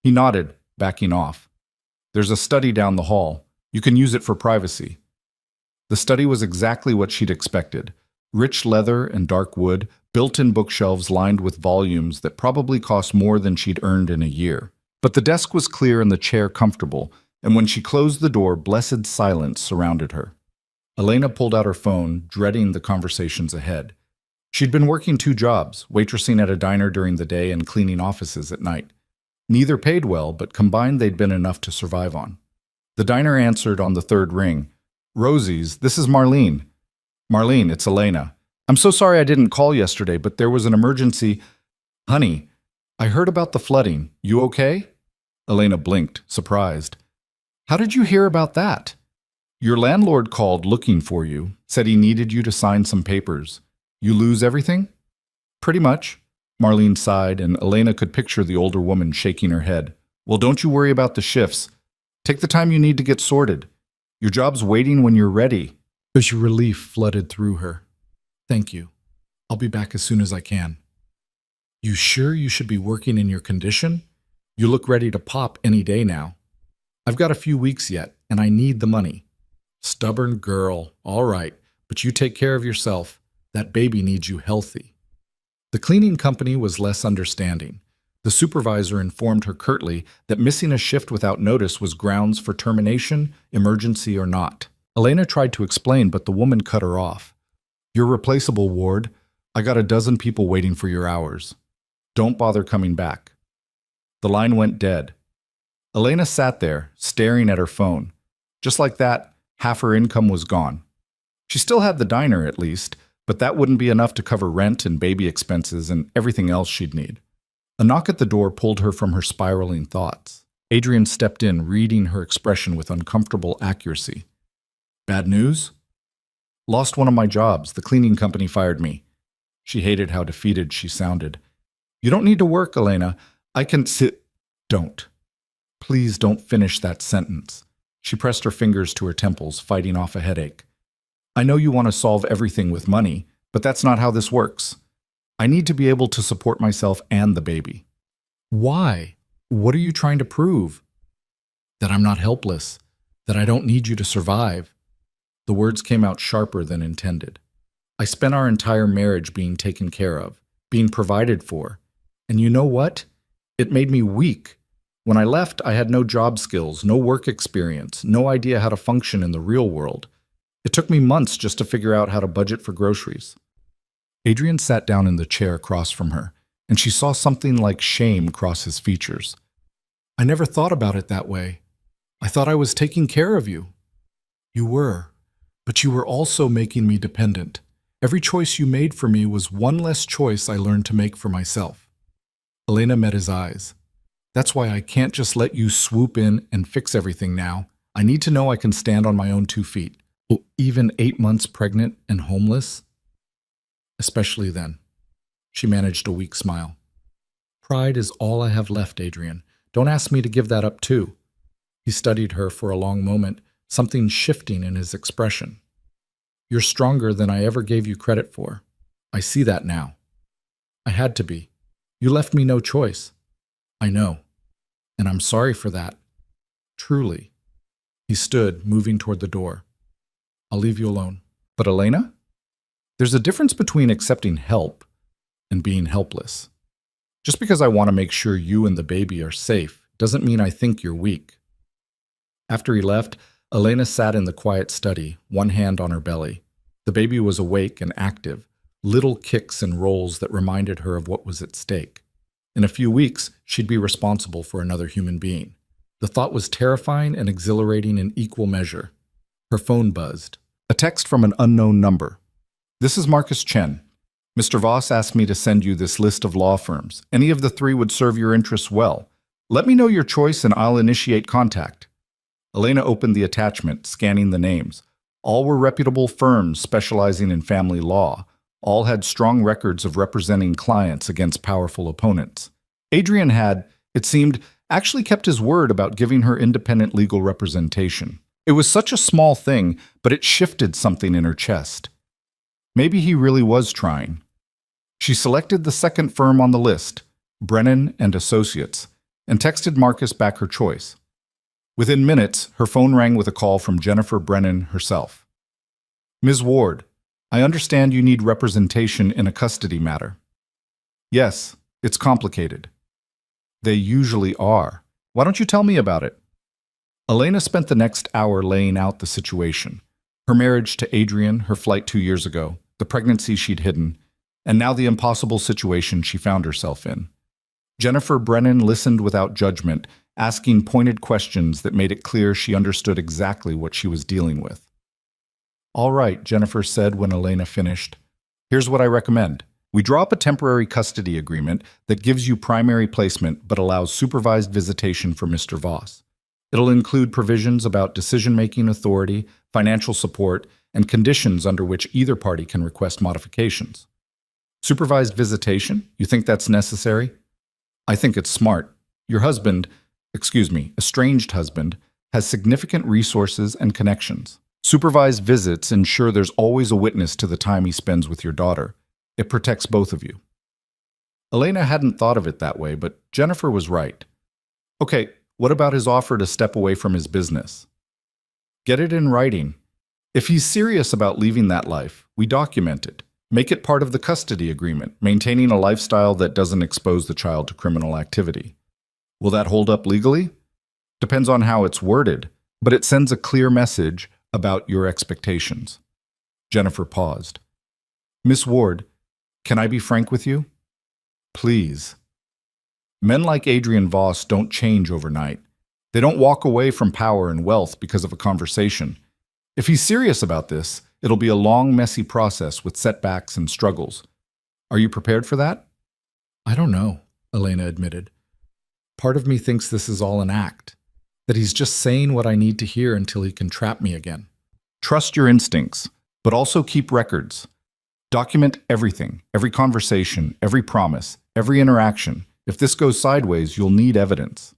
He nodded, backing off. There's a study down the hall. You can use it for privacy. The study was exactly what she'd expected. Rich leather and dark wood, built-in bookshelves lined with volumes that probably cost more than she'd earned in a year. But the desk was clear and the chair comfortable, and when she closed the door, blessed silence surrounded her. Elena pulled out her phone, dreading the conversations ahead. She'd been working 2 jobs, waitressing at a diner during the day and cleaning offices at night. Neither paid well, but combined they'd been enough to survive on. The diner answered on the 3rd ring. "Rosie's, this is Marlene." "Marlene, it's Elena. I'm so sorry I didn't call yesterday, but there was an emergency." "Honey, I heard about the flooding. You okay?" Elena blinked, surprised. "How did you hear about that?" "Your landlord called looking for you, said he needed you to sign some papers. You lose everything?" "Pretty much." Marlene sighed, and Elena could picture the older woman shaking her head. "Well, don't you worry about the shifts. Take the time you need to get sorted. Your job's waiting when you're ready." There's relief flooded through her. "Thank you. I'll be back as soon as I can." "You sure you should be working in your condition? You look ready to pop any day now." "I've got a few weeks yet, and I need the money." "Stubborn girl. All right, but you take care of yourself. That baby needs you healthy." The cleaning company was less understanding. The supervisor informed her curtly that missing a shift without notice was grounds for termination, emergency or not. Elena tried to explain, but the woman cut her off. "You're replaceable, Ward. I got a dozen people waiting for your hours. Don't bother coming back." The line went dead. Elena sat there, staring at her phone. Just like that, half her income was gone. She still had the diner, at least, but that wouldn't be enough to cover rent and baby expenses and everything else she'd need. A knock at the door pulled her from her spiraling thoughts. Adrian stepped in, reading her expression with uncomfortable accuracy. "Bad news?" "Lost one of my jobs. The cleaning company fired me." She hated how defeated she sounded. "You don't need to work, Elena. I can sit." "Don't. Please don't finish that sentence." She pressed her fingers to her temples, fighting off a headache. "I know you want to solve everything with money, but that's not how this works. I need to be able to support myself and the baby." "Why? What are you trying to prove?" "That I'm not helpless. That I don't need you to survive." The words came out sharper than intended. "I spent our entire marriage being taken care of, being provided for. And you know what? It made me weak. When I left, I had no job skills, no work experience, no idea how to function in the real world. It took me months just to figure out how to budget for groceries." Adrian sat down in the chair across from her, and she saw something like shame cross his features. "I never thought about it that way. I thought I was taking care of you." "You were, but you were also making me dependent. Every choice you made for me was one less choice I learned to make for myself." Elena met his eyes. "That's why I can't just let you swoop in and fix everything now. I need to know I can stand on my own 2 feet. Oh, even 8 months pregnant and homeless?" "Especially then." She managed a weak smile. "Pride is all I have left, Adrian. Don't ask me to give that up too." He studied her for a long moment, something shifting in his expression. "You're stronger than I ever gave you credit for. I see that now. I had to be. You left me no choice." "I know. And I'm sorry for that. Truly." He stood, moving toward the door. "I'll leave you alone." "But Elena? There's a difference between accepting help and being helpless. Just because I want to make sure you and the baby are safe doesn't mean I think you're weak." After he left, Elena sat in the quiet study, one hand on her belly. The baby was awake and active, little kicks and rolls that reminded her of what was at stake. In a few weeks, she'd be responsible for another human being. The thought was terrifying and exhilarating in equal measure. Her phone buzzed. A text from an unknown number. "This is Marcus Chen. Mr. Voss asked me to send you this list of law firms. Any of the 3 would serve your interests well. Let me know your choice and I'll initiate contact." Elena opened the attachment, scanning the names. All were reputable firms specializing in family law. All had strong records of representing clients against powerful opponents. Adrian had, it seemed, actually kept his word about giving her independent legal representation. It was such a small thing, but it shifted something in her chest. Maybe he really was trying. She selected the second firm on the list, Brennan and Associates, and texted Marcus back her choice. Within minutes, her phone rang with a call from Jennifer Brennan herself. "Ms. Ward, I understand you need representation in a custody matter." "Yes, it's complicated." "They usually are. Why don't you tell me about it? Elena spent the next hour laying out the situation. Her marriage to Adrian, her flight 2 years ago, the pregnancy she'd hidden, and now the impossible situation she found herself in. Jennifer Brennan listened without judgment, asking pointed questions that made it clear she understood exactly what she was dealing with. "All right," Jennifer said when Elena finished. "Here's what I recommend. We draw up a temporary custody agreement that gives you primary placement but allows supervised visitation for Mr. Voss. It'll include provisions about decision-making authority, financial support, and conditions under which either party can request modifications." Supervised visitation? You think that's necessary? I think it's smart. Your husband, estranged husband, has significant resources and connections. Supervised visits ensure there's always a witness to the time he spends with your daughter. It protects both of you. Elena hadn't thought of it that way, but Jennifer was right. Okay, what about his offer to step away from his business? Get it in writing. If he's serious about leaving that life, we document it. Make it part of the custody agreement, maintaining a lifestyle that doesn't expose the child to criminal activity. Will that hold up legally? Depends on how it's worded, but it sends a clear message about your expectations. Jennifer paused. Miss Ward, can I be frank with you? Please. Men like Adrian Voss don't change overnight. They don't walk away from power and wealth because of a conversation. If he's serious about this, it'll be a long, messy process with setbacks and struggles. Are you prepared for that? I don't know, Elena admitted. Part of me thinks this is all an act, that he's just saying what I need to hear until he can trap me again. Trust your instincts, but also keep records. Document everything, every conversation, every promise, every interaction. If this goes sideways, you'll need evidence.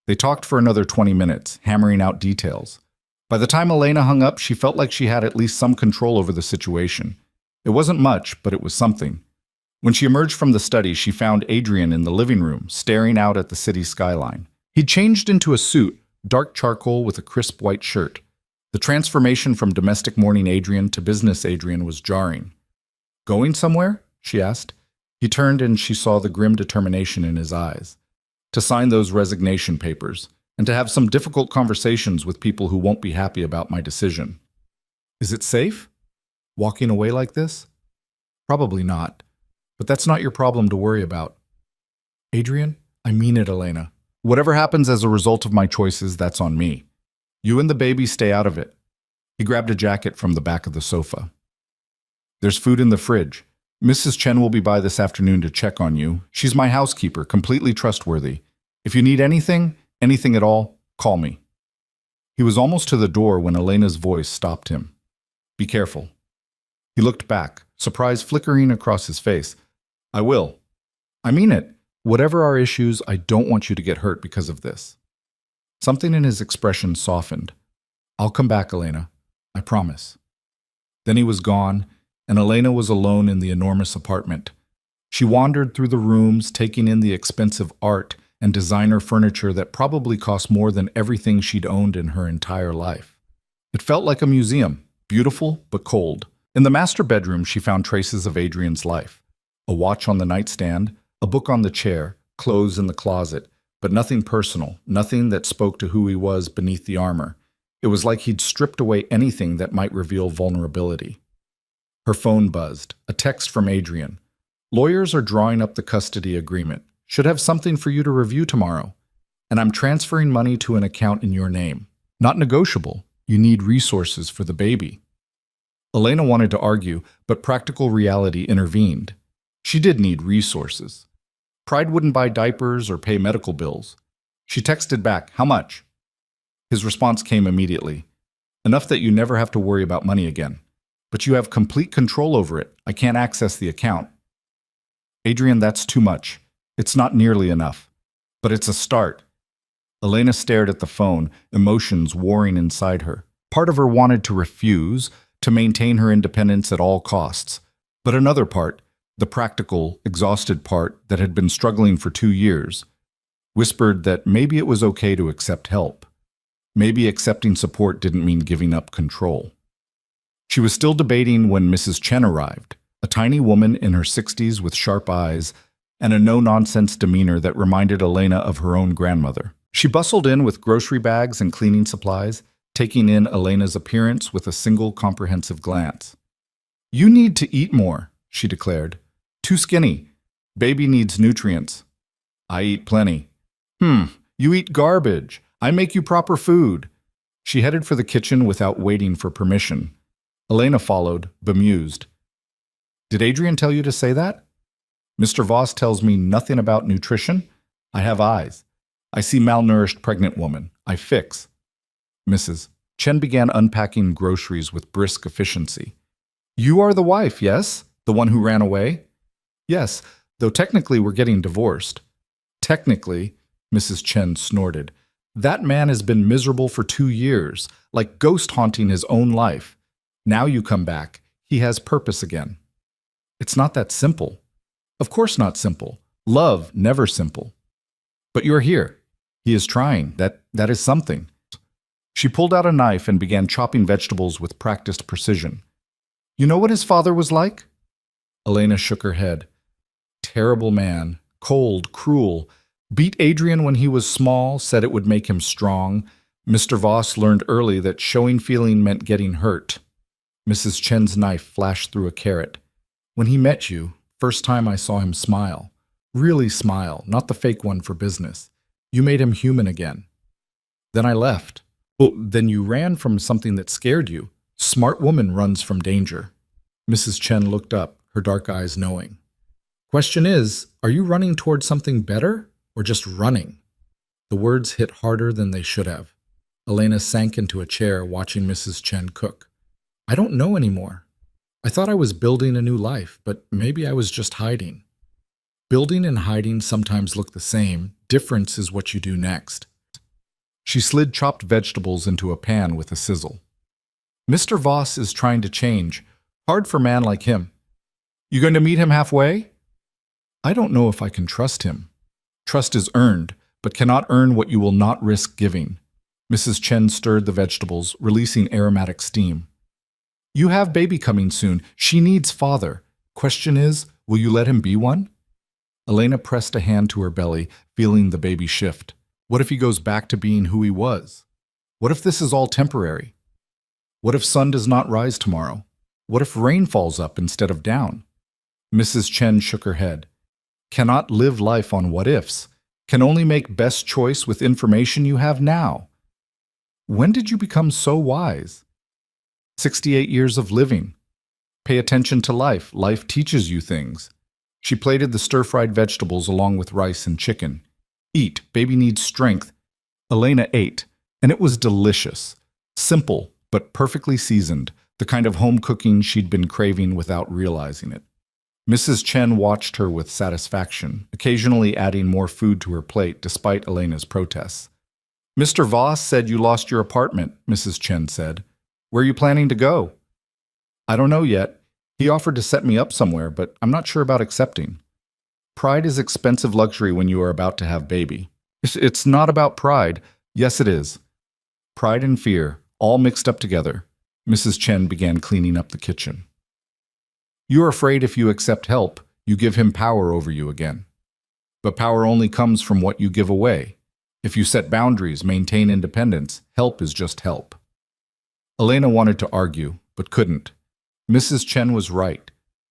They talked for another 20 minutes, hammering out details. By the time Elena hung up, she felt like she had at least some control over the situation. It wasn't much, but it was something. When she emerged from the study, she found Adrian in the living room, staring out at the city skyline. He'd changed into a suit, dark charcoal with a crisp white shirt. The transformation from domestic morning Adrian to business Adrian was jarring. Going somewhere? She asked. He turned and she saw the grim determination in his eyes. To sign those resignation papers, and to have some difficult conversations with people who won't be happy about my decision. Is it safe? Walking away like this? Probably not. But that's not your problem to worry about. Adrian, I mean it, Elena. Whatever happens as a result of my choices, that's on me. You and the baby stay out of it. He grabbed a jacket from the back of the sofa. There's food in the fridge. Mrs. Chen will be by this afternoon to check on you. She's my housekeeper, completely trustworthy. If you need anything at all, call me. He was almost to the door when Elena's voice stopped him. Be careful. He looked back, surprise flickering across his face. I will. I mean it. Whatever our issues, I don't want you to get hurt because of this. Something in his expression softened. I'll come back, Elena. I promise. Then he was gone, and Elena was alone in the enormous apartment. She wandered through the rooms, taking in the expensive art and designer furniture that probably cost more than everything she'd owned in her entire life. It felt like a museum, beautiful but cold. In the master bedroom, she found traces of Adrian's life. A watch on the nightstand, a book on the chair, clothes in the closet, but nothing personal, nothing that spoke to who he was beneath the armor. It was like he'd stripped away anything that might reveal vulnerability. Her phone buzzed, a text from Adrian. Lawyers are drawing up the custody agreement. Should have something for you to review tomorrow. And I'm transferring money to an account in your name. Not negotiable. You need resources for the baby. Elena wanted to argue, but practical reality intervened. She did need resources. Pride wouldn't buy diapers or pay medical bills. She texted back, how much? His response came immediately. Enough that you never have to worry about money again. But you have complete control over it. I can't access the account. Adrian, that's too much. It's not nearly enough. But it's a start. Elena stared at the phone, emotions warring inside her. Part of her wanted to refuse, to maintain her independence at all costs. But another part, the practical, exhausted part that had been struggling for 2 years, whispered that maybe it was okay to accept help. Maybe accepting support didn't mean giving up control. She was still debating when Mrs. Chen arrived, a tiny woman in her 60s with sharp eyes, and a no-nonsense demeanor that reminded Elena of her own grandmother. She bustled in with grocery bags and cleaning supplies, taking in Elena's appearance with a single comprehensive glance. "You need to eat more," she declared. "Too skinny. Baby needs nutrients." "I eat plenty." You eat garbage. I make you proper food." She headed for the kitchen without waiting for permission. Elena followed, bemused. "Did Adrian tell you to say that?" "Mr. Voss tells me nothing about nutrition. I have eyes. I see malnourished pregnant woman. I fix." Mrs. Chen began unpacking groceries with brisk efficiency. "You are the wife, yes? The one who ran away?" "Yes, though technically we're getting divorced." "Technically," Mrs. Chen snorted. "That man has been miserable for 2 years, like ghost haunting his own life. Now you come back. He has purpose again." "It's not that simple." "Of course not simple. Love, never simple." "But you're here. He is trying. That is something." She pulled out a knife and began chopping vegetables with practiced precision. "You know what his father was like?" Elena shook her head. "Terrible man. Cold, cruel. Beat Adrian when he was small, said it would make him strong. Mr. Voss learned early that showing feeling meant getting hurt." Mrs. Chen's knife flashed through a carrot. "When he met you, first time I saw him smile. Really smile, not the fake one for business. You made him human again. Then I left." "Well, then you ran from something that scared you. Smart woman runs from danger." Mrs. Chen looked up, her dark eyes knowing. "Question is, are you running towards something better or just running?" The words hit harder than they should have. Elena sank into a chair watching Mrs. Chen cook. "I don't know anymore. I thought I was building a new life, but maybe I was just hiding." Building and hiding sometimes look the same. Difference is what you do next. She slid chopped vegetables into a pan with a sizzle. "Mr. Voss is trying to change. Hard for a man like him. You going to meet him halfway?" "I don't know if I can trust him." "Trust is earned, but cannot earn what you will not risk giving." Mrs. Chen stirred the vegetables, releasing aromatic steam. "You have baby coming soon. She needs father. Question is, will you let him be one?" Elena pressed a hand to her belly, feeling the baby shift. What if he goes back to being who he was? What if this is all temporary? What if sun does not rise tomorrow? What if rain falls up instead of down? Mrs. Chen shook her head. Cannot live life on what ifs. Can only make best choice with information you have now. When did you become so wise? 68 years of living. Pay attention to life. Life teaches you things. She plated the stir-fried vegetables along with rice and chicken. Eat. Baby needs strength. Elena ate, and it was delicious. Simple, but perfectly seasoned, the kind of home cooking she'd been craving without realizing it. Mrs. Chen watched her with satisfaction, occasionally adding more food to her plate despite Elena's protests. "Mr. Voss said you lost your apartment," Mrs. Chen said. "Where are you planning to go?" "I don't know yet. He offered to set me up somewhere, but I'm not sure about accepting." Pride is expensive luxury when you are about to have baby. It's not about pride. Yes, it is. Pride and fear, all mixed up together. Mrs. Chen began cleaning up the kitchen. You're afraid if you accept help, you give him power over you again. But power only comes from what you give away. If you set boundaries, maintain independence, help is just help. Elena wanted to argue, but couldn't. Mrs. Chen was right.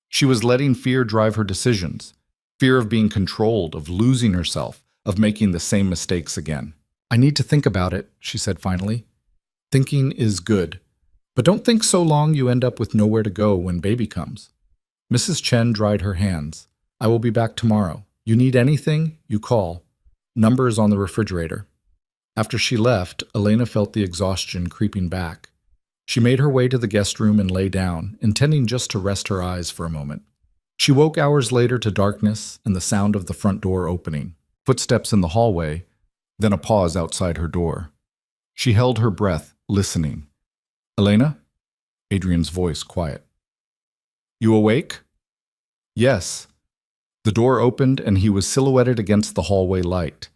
She was letting fear drive her decisions. Fear of being controlled, of losing herself, of making the same mistakes again. "I need to think about it," she said finally. "Thinking is good. But don't think so long you end up with nowhere to go when baby comes." Mrs. Chen dried her hands. "I will be back tomorrow. You need anything, you call. Number is on the refrigerator." After she left, Elena felt the exhaustion creeping back. She made her way to the guest room and lay down, intending just to rest her eyes for a moment. She woke hours later to darkness and the sound of the front door opening, footsteps in the hallway, then a pause outside her door. She held her breath, listening. "Elena?" Adrian's voice quiet. "You awake?" "Yes." The door opened and he was silhouetted against the hallway light.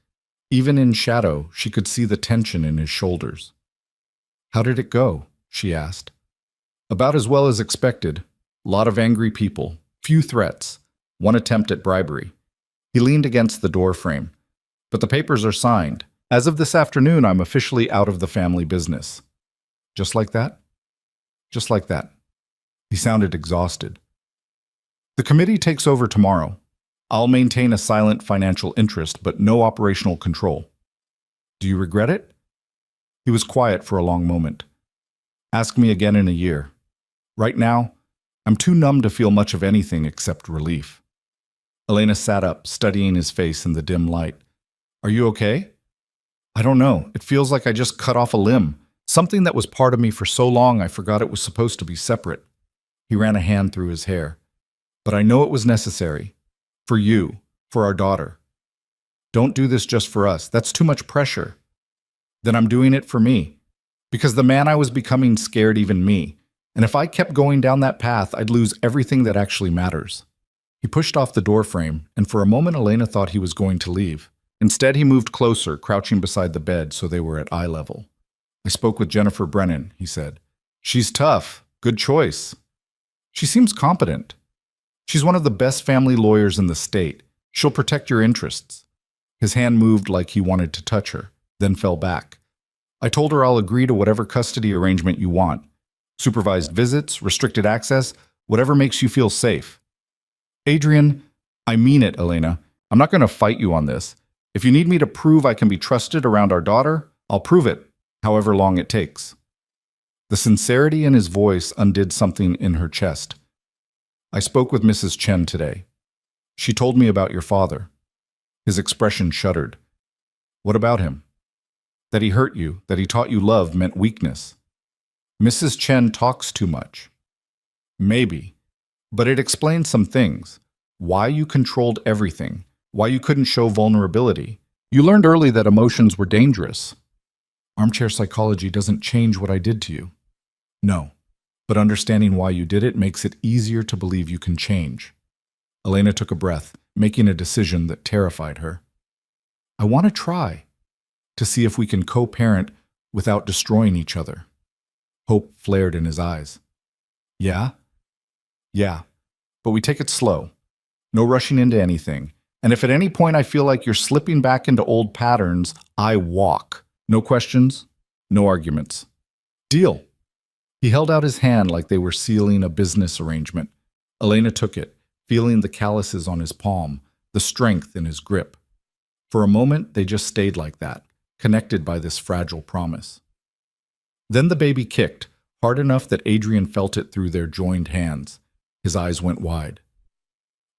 Even in shadow, she could see the tension in his shoulders. "How did it go?" she asked. "About as well as expected. Lot of angry people. Few threats. One attempt at bribery. He leaned against the door frame. But the papers are signed. As of this afternoon, I'm officially out of the family business. Just like that? Just like that. He sounded exhausted. The committee takes over tomorrow. I'll maintain a silent financial interest, but no operational control. Do you regret it? He was quiet for a long moment. Ask me again in a year. Right now, I'm too numb to feel much of anything except relief. Elena sat up, studying his face in the dim light. Are you okay? I don't know. It feels like I just cut off a limb. Something that was part of me for so long I forgot it was supposed to be separate. He ran a hand through his hair. But I know it was necessary. For you, for our daughter. Don't do this just for us. That's too much pressure. Then I'm doing it for me. Because the man I was becoming scared even me. And if I kept going down that path, I'd lose everything that actually matters. He pushed off the door frame, and for a moment Elena thought he was going to leave. Instead, he moved closer, crouching beside the bed so they were at eye level. I spoke with Jennifer Brennan, he said. She's tough. Good choice. She seems competent. She's one of the best family lawyers in the state. She'll protect your interests. His hand moved like he wanted to touch her, then fell back. I told her I'll agree to whatever custody arrangement you want. Supervised visits, restricted access, whatever makes you feel safe. Adrian, I mean it, Elena. I'm not going to fight you on this. If you need me to prove I can be trusted around our daughter, I'll prove it, however long it takes. The sincerity in his voice undid something in her chest. I spoke with Mrs. Chen today. She told me about your father. His expression shuddered. What about him? That he hurt you, that he taught you love meant weakness. Mrs. Chen talks too much. Maybe. But it explains some things. Why you controlled everything. Why you couldn't show vulnerability. You learned early that emotions were dangerous. Armchair psychology doesn't change what I did to you. No. But understanding why you did it makes it easier to believe you can change. Elena took a breath, making a decision that terrified her. I want to try. To see if we can co-parent without destroying each other. Hope flared in his eyes. Yeah? Yeah. But we take it slow. No rushing into anything. And if at any point I feel like you're slipping back into old patterns, I walk. No questions, no arguments. Deal. He held out his hand like they were sealing a business arrangement. Elena took it, feeling the calluses on his palm, the strength in his grip. For a moment, they just stayed like that, connected by this fragile promise. Then the baby kicked, hard enough that Adrian felt it through their joined hands. His eyes went wide.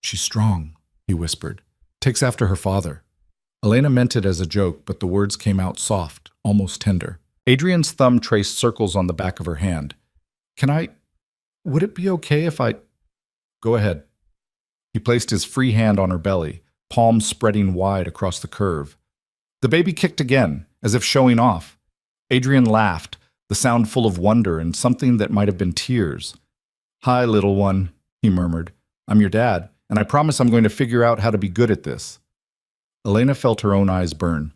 She's strong, he whispered. Takes after her father. Elena meant it as a joke, but the words came out soft, almost tender. Adrian's thumb traced circles on the back of her hand. Would it be okay if I... Go ahead. He placed his free hand on her belly, palms spreading wide across the curve. The baby kicked again, as if showing off. Adrian laughed, the sound full of wonder and something that might have been tears. Hi, little one, he murmured. I'm your dad, and I promise I'm going to figure out how to be good at this. Elena felt her own eyes burn.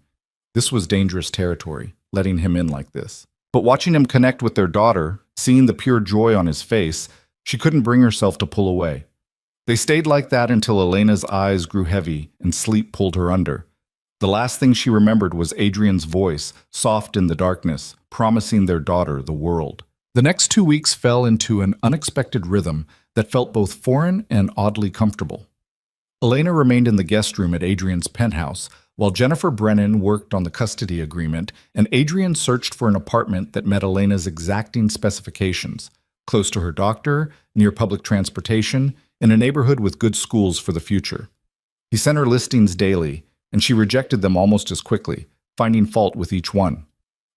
This was dangerous territory, letting him in like this. But watching him connect with their daughter, seeing the pure joy on his face, she couldn't bring herself to pull away. They stayed like that until Elena's eyes grew heavy and sleep pulled her under. The last thing she remembered was Adrian's voice, soft in the darkness, promising their daughter the world. The next 2 weeks fell into an unexpected rhythm that felt both foreign and oddly comfortable. Elena remained in the guest room at Adrian's penthouse, while Jennifer Brennan worked on the custody agreement, and Adrian searched for an apartment that met Elena's exacting specifications, close to her doctor, near public transportation, in a neighborhood with good schools for the future. He sent her listings daily, and she rejected them almost as quickly, finding fault with each one.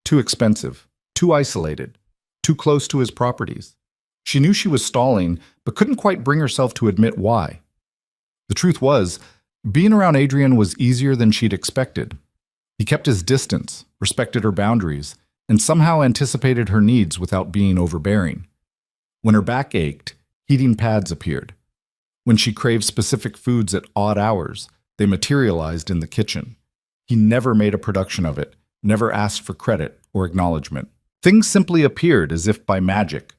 Too expensive, too isolated, too close to his properties. She knew she was stalling, but couldn't quite bring herself to admit why. The truth was, being around Adrian was easier than she'd expected. He kept his distance, respected her boundaries, and somehow anticipated her needs without being overbearing. When her back ached, heating pads appeared. When she craved specific foods at odd hours, they materialized in the kitchen. He never made a production of it, never asked for credit or acknowledgement. Things simply appeared as if by magic.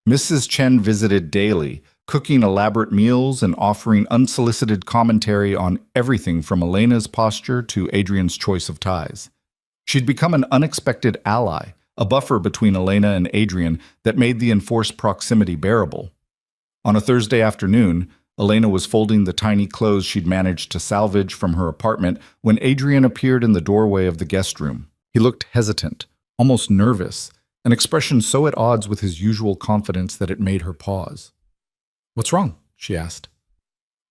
Mrs. Chen visited daily, cooking elaborate meals and offering unsolicited commentary on everything from Elena's posture to Adrian's choice of ties. She'd become an unexpected ally, a buffer between Elena and Adrian that made the enforced proximity bearable. On a Thursday afternoon, Elena was folding the tiny clothes she'd managed to salvage from her apartment when Adrian appeared in the doorway of the guest room. He looked hesitant, almost nervous, an expression so at odds with his usual confidence that it made her pause. "What's wrong?" she asked.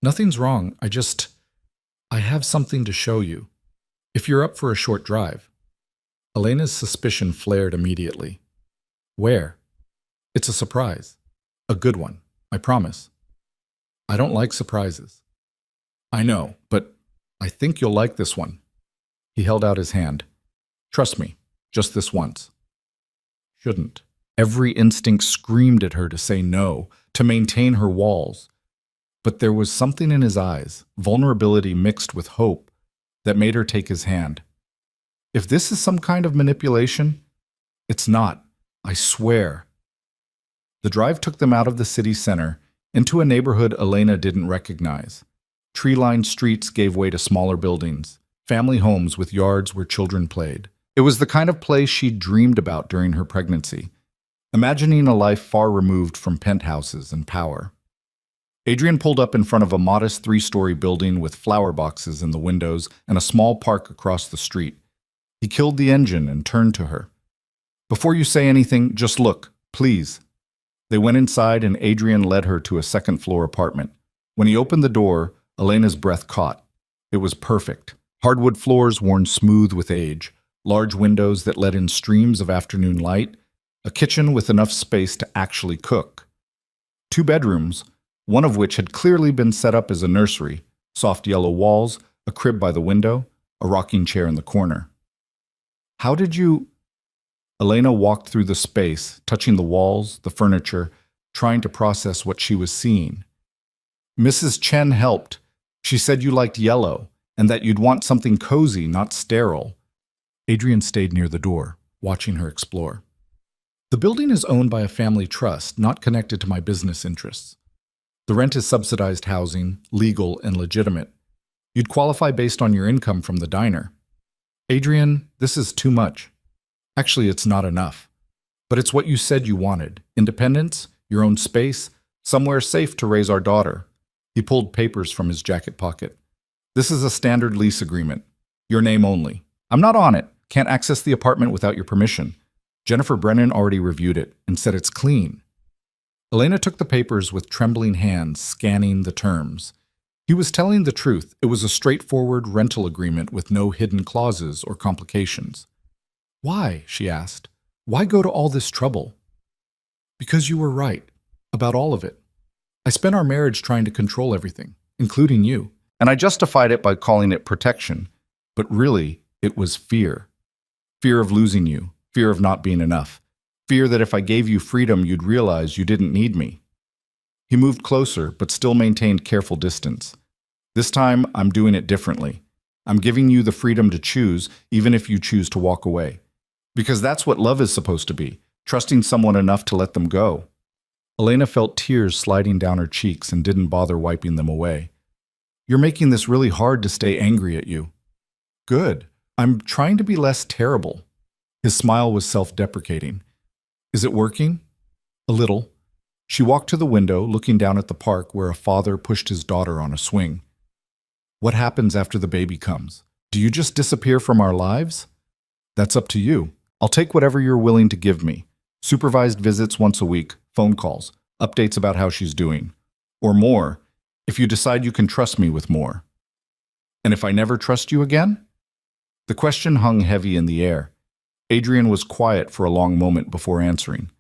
"Nothing's wrong. I have something to show you. If you're up for a short drive." Elena's suspicion flared immediately. "Where?" "It's a surprise. A good one, I promise." "I don't like surprises." "I know, but I think you'll like this one." He held out his hand. "Trust me, just this once." Shouldn't. Every instinct screamed at her to say no, to maintain her walls. But there was something in his eyes, vulnerability mixed with hope, that made her take his hand. "If this is some kind of manipulation, it's not, I swear." The drive took them out of the city center, into a neighborhood Elena didn't recognize. Tree-lined streets gave way to smaller buildings, family homes with yards where children played. It was the kind of place she'd dreamed about during her pregnancy, imagining a life far removed from penthouses and power. Adrian pulled up in front of a modest 3-story building with flower boxes in the windows and a small park across the street. He killed the engine and turned to her. "Before you say anything, just look, please." They went inside and Adrian led her to a second-floor apartment. When he opened the door, Elena's breath caught. It was perfect. Hardwood floors worn smooth with age, large windows that let in streams of afternoon light, a kitchen with enough space to actually cook. 2 bedrooms, one of which had clearly been set up as a nursery, soft yellow walls, a crib by the window, a rocking chair in the corner. "How did you—" Elena walked through the space, touching the walls, the furniture, trying to process what she was seeing. "Mrs. Chen helped. She said you liked yellow, and that you'd want something cozy, not sterile." Adrian stayed near the door, watching her explore. "The building is owned by a family trust, not connected to my business interests. The rent is subsidized housing, legal and legitimate. You'd qualify based on your income from the diner." "Adrian, this is too much." "Actually, it's not enough. But it's what you said you wanted. Independence, your own space, somewhere safe to raise our daughter." He pulled papers from his jacket pocket. "This is a standard lease agreement. Your name only. I'm not on it. Can't access the apartment without your permission. Jennifer Brennan already reviewed it and said it's clean." Elena took the papers with trembling hands, scanning the terms. He was telling the truth. It was a straightforward rental agreement with no hidden clauses or complications. "Why?" she asked. "Why go to all this trouble?" "Because you were right. About all of it. I spent our marriage trying to control everything, including you. And I justified it by calling it protection. But really, it was fear. Fear of losing you. Fear of not being enough. Fear that if I gave you freedom, you'd realize you didn't need me." He moved closer, but still maintained careful distance. "This time, I'm doing it differently. I'm giving you the freedom to choose, even if you choose to walk away. Because that's what love is supposed to be, trusting someone enough to let them go." Elena felt tears sliding down her cheeks and didn't bother wiping them away. "You're making this really hard to stay angry at you." "Good. I'm trying to be less terrible." His smile was self-deprecating. "Is it working?" "A little." She walked to the window, looking down at the park where a father pushed his daughter on a swing. "What happens after the baby comes? Do you just disappear from our lives?" "That's up to you. I'll take whatever you're willing to give me. Supervised visits once a week, phone calls, updates about how she's doing. Or more, if you decide you can trust me with more." "And if I never trust you again?" The question hung heavy in the air. Adrian was quiet for a long moment before answering.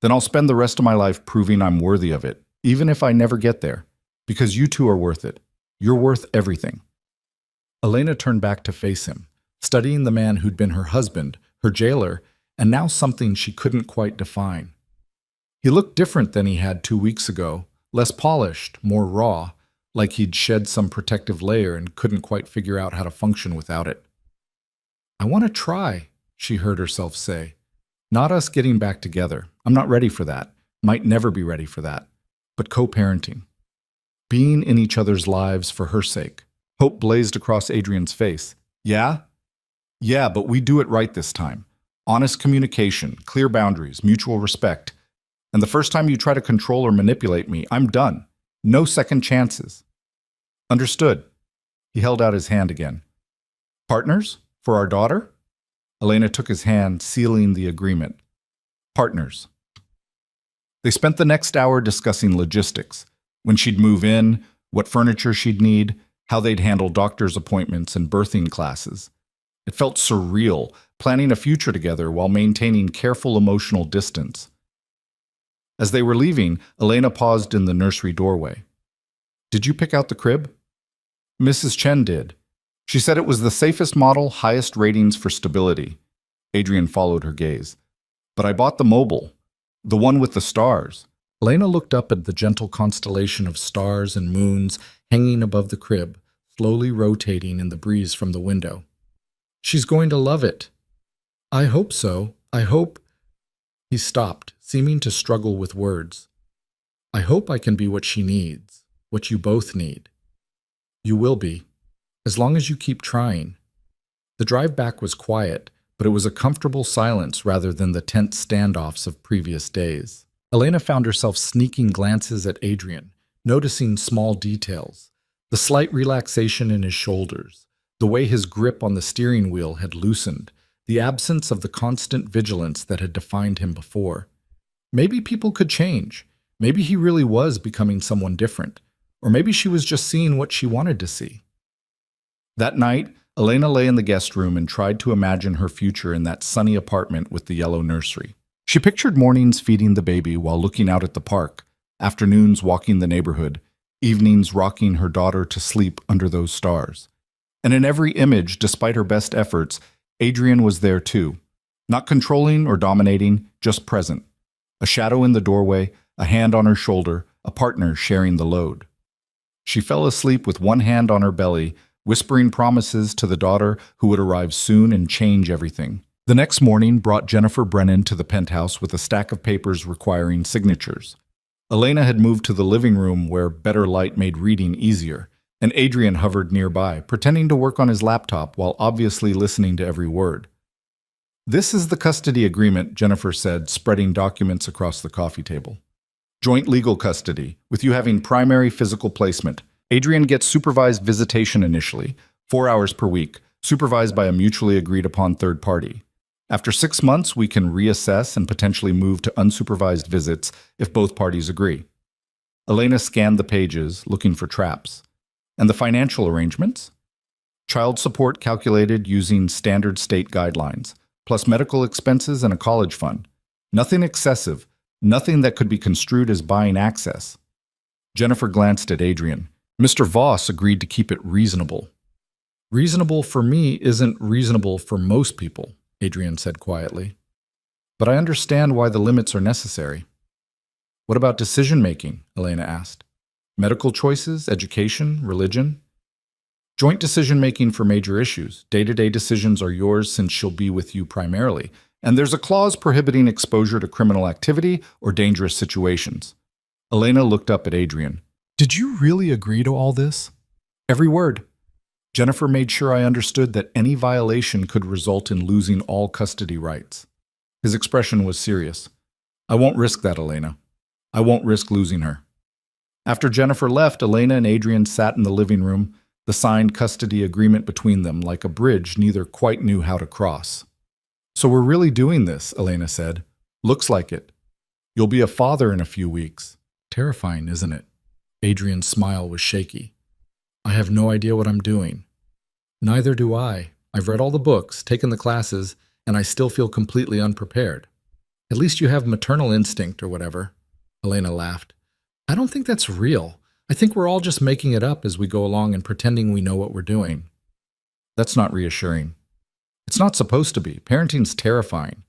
"Then I'll spend the rest of my life proving I'm worthy of it, even if I never get there. Because you two are worth it. You're worth everything." Elena turned back to face him, studying the man who'd been her husband, her jailer, and now something she couldn't quite define. He looked different than he had 2 weeks ago, less polished, more raw, like he'd shed some protective layer and couldn't quite figure out how to function without it. "I want to try," she heard herself say. "Not us getting back together. I'm not ready for that. Might never be ready for that. but co-parenting. Being in each other's lives for her sake. Hope blazed across Adrian's face. Yeah? Yeah, but we do it right this time. Honest communication, clear boundaries, mutual respect. And the first time you try to control or manipulate me, I'm done. No second chances. Understood. He held out his hand again. Partners? For our daughter? Elena took his hand, sealing the agreement. Partners. They spent the next hour discussing logistics. When she'd move in, what furniture she'd need, how they'd handle doctor's appointments and birthing classes. It felt surreal, planning a future together while maintaining careful emotional distance. As they were leaving, Elena paused in the nursery doorway. Did you pick out the crib? Mrs. Chen did. She said it was the safest model, highest ratings for stability. Adrian followed her gaze. But I bought the mobile, the one with the stars. Elena looked up at the gentle constellation of stars and moons hanging above the crib, slowly rotating in the breeze from the window. She's going to love it. I hope so. I hope... He stopped, seeming to struggle with words. I hope I can be what she needs, what you both need. You will be, as long as you keep trying. The drive back was quiet, but it was a comfortable silence rather than the tense standoffs of previous days. Elena found herself sneaking glances at Adrian, noticing small details, the slight relaxation in his shoulders, the way his grip on the steering wheel had loosened, the absence of the constant vigilance that had defined him before. Maybe people could change. Maybe he really was becoming someone different. Or maybe she was just seeing what she wanted to see. That night, Elena lay in the guest room and tried to imagine her future in that sunny apartment with the yellow nursery. She pictured mornings feeding the baby while looking out at the park, afternoons walking the neighborhood, evenings rocking her daughter to sleep under those stars. And in every image, despite her best efforts, Adrian was there too. Not controlling or dominating, just present. A shadow in the doorway, a hand on her shoulder, a partner sharing the load. She fell asleep with one hand on her belly, whispering promises to the daughter who would arrive soon and change everything. The next morning brought Jennifer Brennan to the penthouse with a stack of papers requiring signatures. Elena had moved to the living room where better light made reading easier, and Adrian hovered nearby, pretending to work on his laptop while obviously listening to every word. This is the custody agreement, Jennifer said, spreading documents across the coffee table. Joint legal custody, with you having primary physical placement. Adrian gets supervised visitation initially, 4 hours per week, supervised by a mutually agreed upon third party. After 6 months, we can reassess and potentially move to unsupervised visits if both parties agree. Elena scanned the pages, looking for traps. And the financial arrangements? Child support calculated using standard state guidelines, plus medical expenses and a college fund. Nothing excessive, nothing that could be construed as buying access. Jennifer glanced at Adrian. Mr. Voss agreed to keep it reasonable. Reasonable for me isn't reasonable for most people, Adrian said quietly. But I understand why the limits are necessary. What about decision-making? Elena asked. Medical choices, education, religion? Joint decision-making for major issues. Day-to-day decisions are yours since she'll be with you primarily. And there's a clause prohibiting exposure to criminal activity or dangerous situations. Elena looked up at Adrian. Did you really agree to all this? Every word. Jennifer made sure I understood that any violation could result in losing all custody rights. His expression was serious. I won't risk that, Elena. I won't risk losing her. After Jennifer left, Elena and Adrian sat in the living room, the signed custody agreement between them like a bridge neither quite knew how to cross. So we're really doing this, Elena said. Looks like it. You'll be a father in a few weeks. Terrifying, isn't it? Adrian's smile was shaky. I have no idea what I'm doing. Neither do I. I've read all the books, taken the classes, and I still feel completely unprepared. At least you have maternal instinct or whatever. Elena laughed. I don't think that's real. I think we're all just making it up as we go along and pretending we know what we're doing. That's not reassuring. It's not supposed to be. Parenting's terrifying.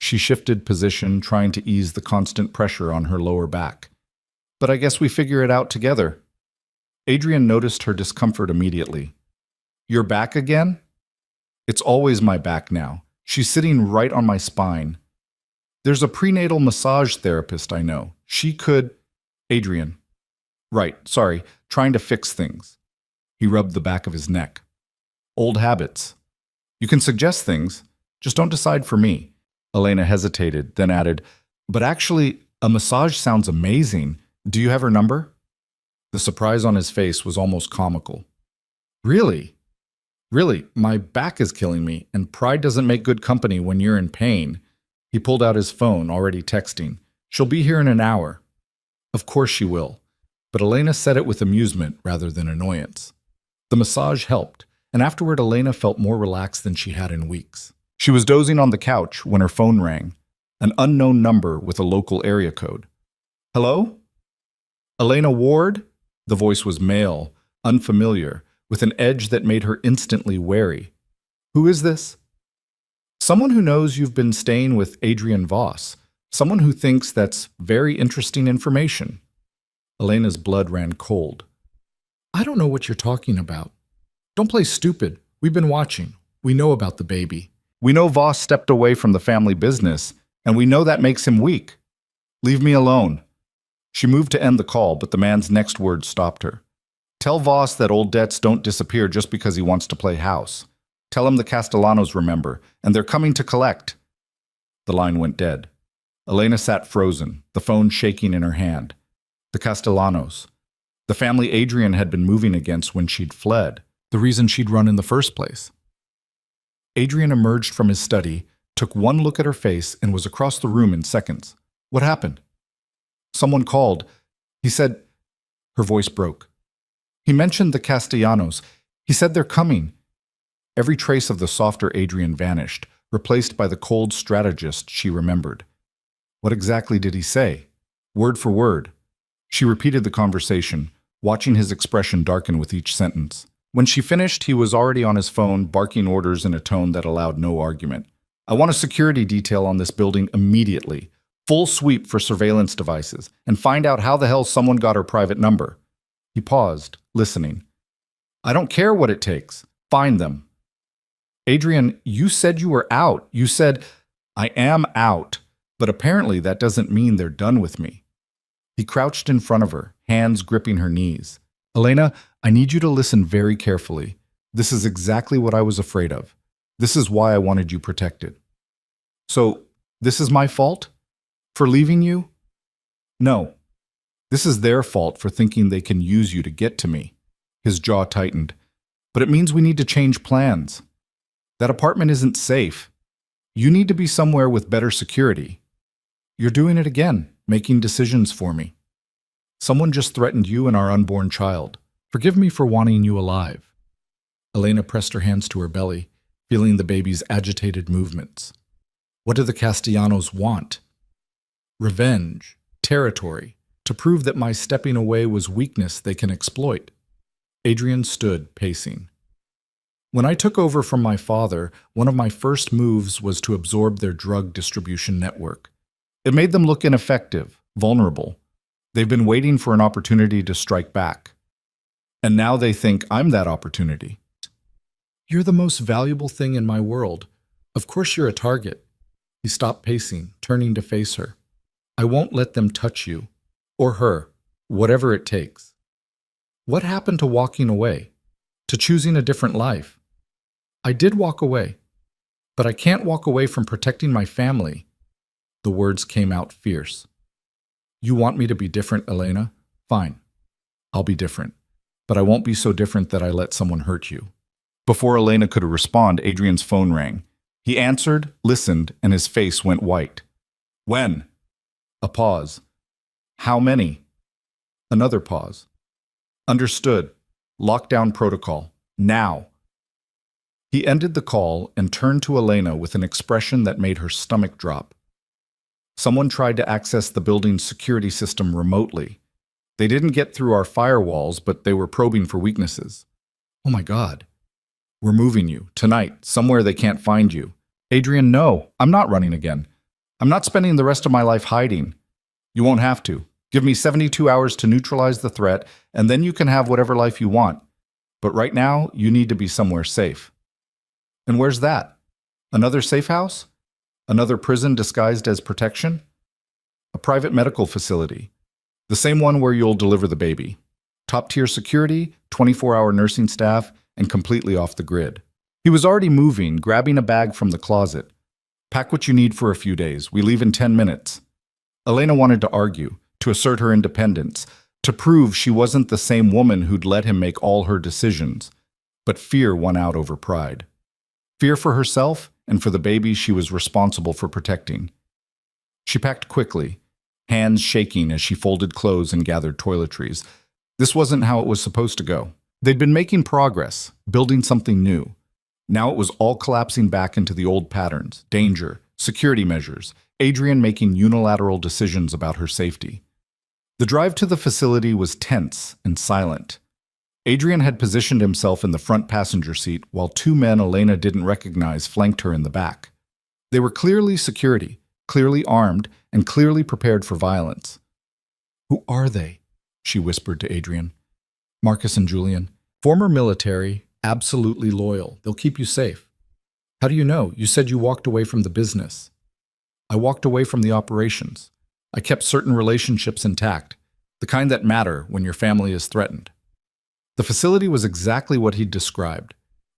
She shifted position, trying to ease the constant pressure on her lower back. But I guess we figure it out together. Adrian noticed her discomfort immediately. Your back again? It's always my back now. She's sitting right on my spine. There's a prenatal massage therapist I know. She could... Adrian. Right, sorry, trying to fix things. He rubbed the back of his neck. Old habits. You can suggest things, just don't decide for me. Elena hesitated, then added, but actually, a massage sounds amazing. Do you have her number? The surprise on his face was almost comical. Really? Really, my back is killing me, and pride doesn't make good company when you're in pain. He pulled out his phone, already texting. She'll be here in an hour. Of course she will. But Elena said it with amusement rather than annoyance. The massage helped, and afterward Elena felt more relaxed than she had in weeks. She was dozing on the couch when her phone rang, an unknown number with a local area code. Hello? Elena Ward? The voice was male, unfamiliar, with an edge that made her instantly wary. Who is this? Someone who knows you've been staying with Adrian Voss. Someone who thinks that's very interesting information. Elena's blood ran cold. I don't know what you're talking about. Don't play stupid. We've been watching. We know about the baby. We know Voss stepped away from the family business, and we know that makes him weak. Leave me alone. She moved to end the call, but the man's next words stopped her. Tell Voss that old debts don't disappear just because he wants to play house. Tell him the Castellanos remember, and they're coming to collect. The line went dead. Elena sat frozen, the phone shaking in her hand. The Castellanos. The family Adrian had been moving against when she'd fled, the reason she'd run in the first place. Adrian emerged from his study, took one look at her face, and was across the room in seconds. What happened? Someone called. He said... Her voice broke. He mentioned the Castellanos. He said they're coming. Every trace of the softer Adrian vanished, replaced by the cold strategist she remembered. What exactly did he say? Word for word. She repeated the conversation, watching his expression darken with each sentence. When she finished, he was already on his phone, barking orders in a tone that allowed no argument. I want a security detail on this building immediately. Full sweep for surveillance devices, and find out how the hell someone got her private number. He paused, listening. I don't care what it takes. Find them. Adrian, you said you were out. You said, I am out, but apparently that doesn't mean they're done with me. He crouched in front of her, hands gripping her knees. Elena, I need you to listen very carefully. This is exactly what I was afraid of. This is why I wanted you protected. So, this is my fault? For leaving you? No. This is their fault for thinking they can use you to get to me. His jaw tightened. But it means we need to change plans. That apartment isn't safe. You need to be somewhere with better security. You're doing it again, making decisions for me. Someone just threatened you and our unborn child. Forgive me for wanting you alive. Elena pressed her hands to her belly, feeling the baby's agitated movements. What do the Castellanos want? Revenge, territory, to prove that my stepping away was weakness they can exploit. Adrian stood, pacing. When I took over from my father, one of my first moves was to absorb their drug distribution network. It made them look ineffective, vulnerable. They've been waiting for an opportunity to strike back. And now they think I'm that opportunity. You're the most valuable thing in my world. Of course you're a target. He stopped pacing, turning to face her. I won't let them touch you. Or her. Whatever it takes. What happened to walking away? To choosing a different life? I did walk away. But I can't walk away from protecting my family. The words came out fierce. You want me to be different, Elena? Fine. I'll be different. But I won't be so different that I let someone hurt you. Before Elena could respond, Adrian's phone rang. He answered, listened, and his face went white. When? A pause. How many? Another pause. Understood. Lockdown protocol. Now. He ended the call and turned to Elena with an expression that made her stomach drop. Someone tried to access the building's security system remotely. They didn't get through our firewalls, but they were probing for weaknesses. Oh my God. We're moving you, tonight, somewhere they can't find you. Adrian, no, I'm not running again. I'm not spending the rest of my life hiding. You won't have to. Give me 72 hours to neutralize the threat, and then you can have whatever life you want. But right now, you need to be somewhere safe. And where's that? Another safe house? Another prison disguised as protection? A private medical facility. The same one where you'll deliver the baby. Top-tier security, 24-hour nursing staff, and completely off the grid. He was already moving, grabbing a bag from the closet. Pack what you need for a few days. We leave in 10 minutes. Elena wanted to argue, to assert her independence, to prove she wasn't the same woman who'd let him make all her decisions. But fear won out over pride. Fear for herself and for the baby she was responsible for protecting. She packed quickly, hands shaking as she folded clothes and gathered toiletries. This wasn't how it was supposed to go. They'd been making progress, building something new. Now it was all collapsing back into the old patterns, danger, security measures, Adrian making unilateral decisions about her safety. The drive to the facility was tense and silent. Adrian had positioned himself in the front passenger seat while two men Elena didn't recognize flanked her in the back. They were clearly security, clearly armed, and clearly prepared for violence. "Who are they?" she whispered to Adrian. "Marcus and Julian. Former military, absolutely loyal. They'll keep you safe." "How do you know? You said you walked away from the business." "I walked away from the operations. I kept certain relationships intact, the kind that matter when your family is threatened." The facility was exactly what he'd described,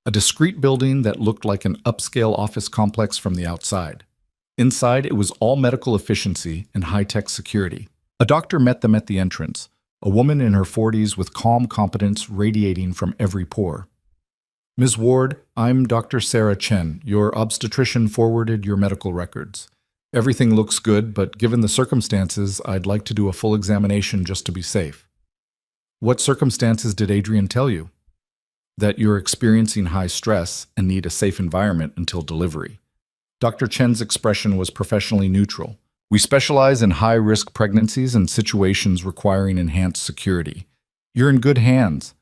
a discreet building that looked like an upscale office complex from the outside. Inside, it was all medical efficiency and high-tech security. A doctor met them at the entrance, a woman in her 40s with calm competence radiating from every pore. "Ms. Ward, I'm Dr. Sarah Chen. Your obstetrician forwarded your medical records. Everything looks good, but given the circumstances, I'd like to do a full examination just to be safe." "What circumstances did Adrian tell you?" "That you're experiencing high stress and need a safe environment until delivery." Dr. Chen's expression was professionally neutral. "We specialize in high-risk pregnancies and situations requiring enhanced security. You're in good hands."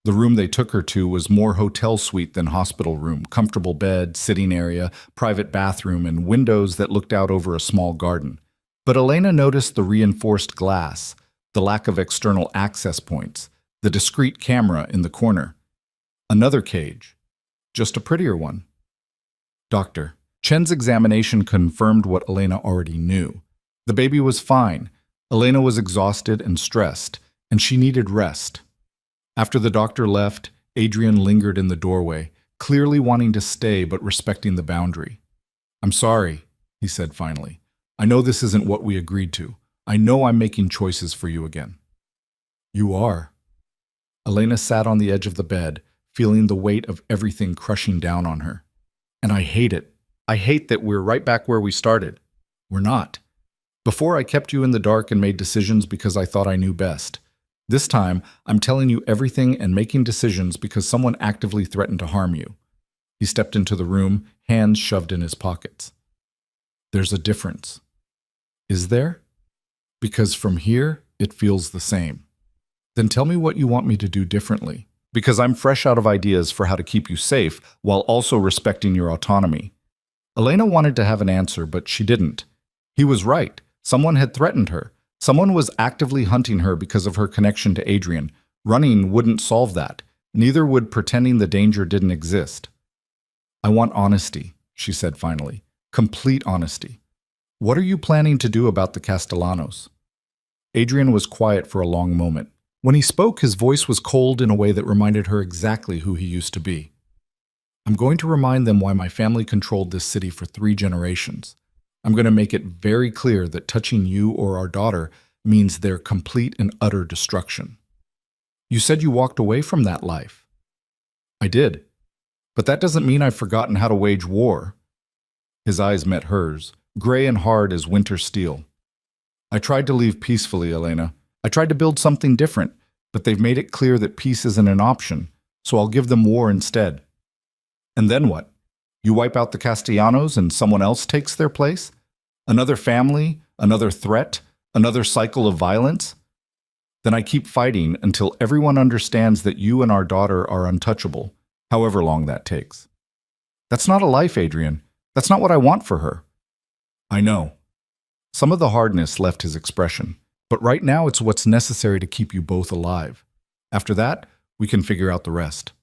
The room they took her to was more hotel suite than hospital room, comfortable bed, sitting area, private bathroom, and windows that looked out over a small garden. But Elena noticed the reinforced glass, the lack of external access points, the discreet camera in the corner. Another cage, just a prettier one. "Doctor." Chen's examination confirmed what Elena already knew. The baby was fine. Elena was exhausted and stressed, and she needed rest. After the doctor left, Adrian lingered in the doorway, clearly wanting to stay but respecting the boundary. "I'm sorry," he said finally. "I know this isn't what we agreed to. I know I'm making choices for you again." "You are." Elena sat on the edge of the bed, feeling the weight of everything crushing down on her. "And I hate it. I hate that we're right back where we started. We're not. Before I kept you in the dark and made decisions because I thought I knew best. This time, I'm telling you everything and making decisions because someone actively threatened to harm you." He stepped into the room, hands shoved in his pockets. "There's a difference." "Is there?" "Because from here, it feels the same." "Then tell me what you want me to do differently. Because I'm fresh out of ideas for how to keep you safe while also respecting your autonomy." Elena wanted to have an answer, but she didn't. He was right. Someone had threatened her. Someone was actively hunting her because of her connection to Adrian. Running wouldn't solve that. Neither would pretending the danger didn't exist. "I want honesty," she said finally. "Complete honesty. What are you planning to do about the Castellanos?" Adrian was quiet for a long moment. When he spoke, his voice was cold in a way that reminded her exactly who he used to be. "I'm going to remind them why my family controlled this city for 3 generations. I'm going to make it very clear that touching you or our daughter means their complete and utter destruction." "You said you walked away from that life." "I did. But that doesn't mean I've forgotten how to wage war." His eyes met hers, gray and hard as winter steel. "I tried to leave peacefully, Elena. I tried to build something different, but they've made it clear that peace isn't an option, so I'll give them war instead." "And then what? You wipe out the Castellanos and someone else takes their place? Another family, another threat, another cycle of violence? Then I keep fighting until everyone understands that you and our daughter are untouchable, however long that takes." "That's not a life, Adrian. That's not what I want for her." "I know." Some of the hardness left his expression, but right now it's what's necessary to keep you both alive. After that, we can figure out the rest.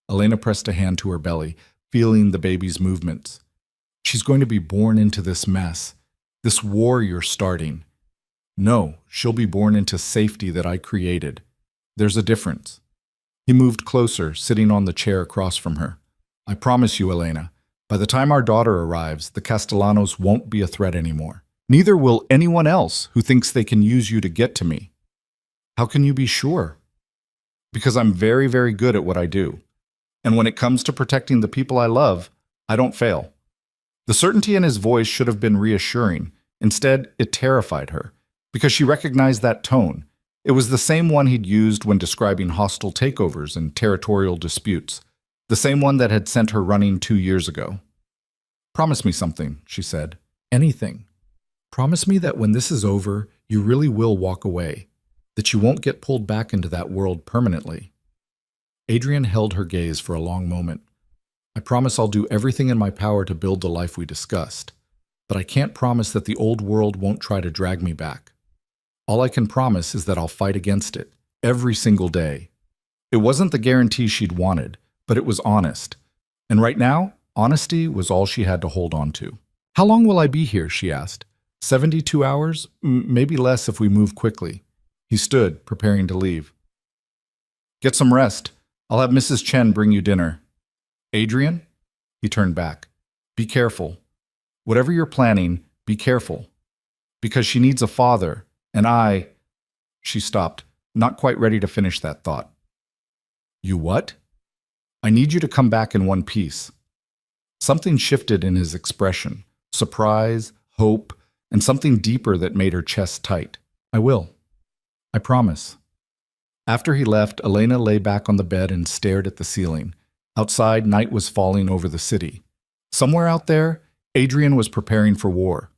Elena pressed a hand to her belly, feeling the baby's movements. "She's going to be born into this mess, this war you're starting. No, she'll be born into safety that I created. There's a difference. He moved closer, sitting on the chair across from her. I promise you, Elena, by the time our daughter arrives, the Castellanos won't be a threat anymore. Neither will anyone else who thinks they can use you to get to me. How can you be sure? Because I'm very, very good at what I do. And when it comes to protecting the people I love, I don't fail. The certainty in his voice should have been reassuring. Instead, it terrified her, because she recognized that tone. It was the same one he'd used when describing hostile takeovers and territorial disputes, the same one that had sent her running 2 years ago. Promise me something, she said. Anything. Promise me that when this is over, you really will walk away, that you won't get pulled back into that world permanently. Adrian held her gaze for a long moment. I promise I'll do everything in my power to build the life we discussed, but I can't promise that the old world won't try to drag me back. All I can promise is that I'll fight against it, every single day. It wasn't the guarantee she'd wanted, but it was honest. And right now, honesty was all she had to hold on to. How long will I be here, she asked. 72 hours? Maybe less if we move quickly. He stood, preparing to leave. Get some rest. I'll have Mrs. Chen bring you dinner. Adrian? He turned back. Be careful. Whatever you're planning, be careful. Because she needs a father, and I... She stopped, not quite ready to finish that thought. You what? I need you to come back in one piece. Something shifted in his expression. Surprise, hope, and something deeper that made her chest tight. I will. I promise. After he left, Elena lay back on the bed and stared at the ceiling. Outside, night was falling over the city. Somewhere out there, Adrian was preparing for war.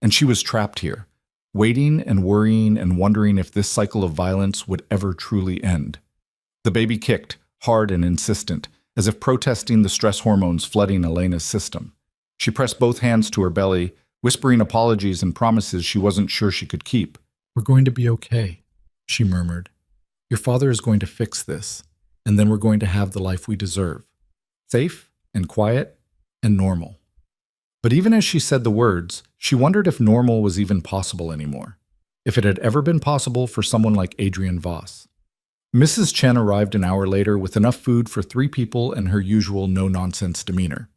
And she was trapped here, waiting and worrying and wondering if this cycle of violence would ever truly end. The baby kicked, hard and insistent, as if protesting the stress hormones flooding Elena's system. She pressed both hands to her belly, whispering apologies and promises she wasn't sure she could keep. We're going to be okay, she murmured. Your father is going to fix this, and then we're going to have the life we deserve. Safe and quiet and normal. But even as she said the words, she wondered if normal was even possible anymore. If it had ever been possible for someone like Adrian Voss. Mrs. Chen arrived an hour later with enough food for 3 people and her usual no-nonsense demeanor.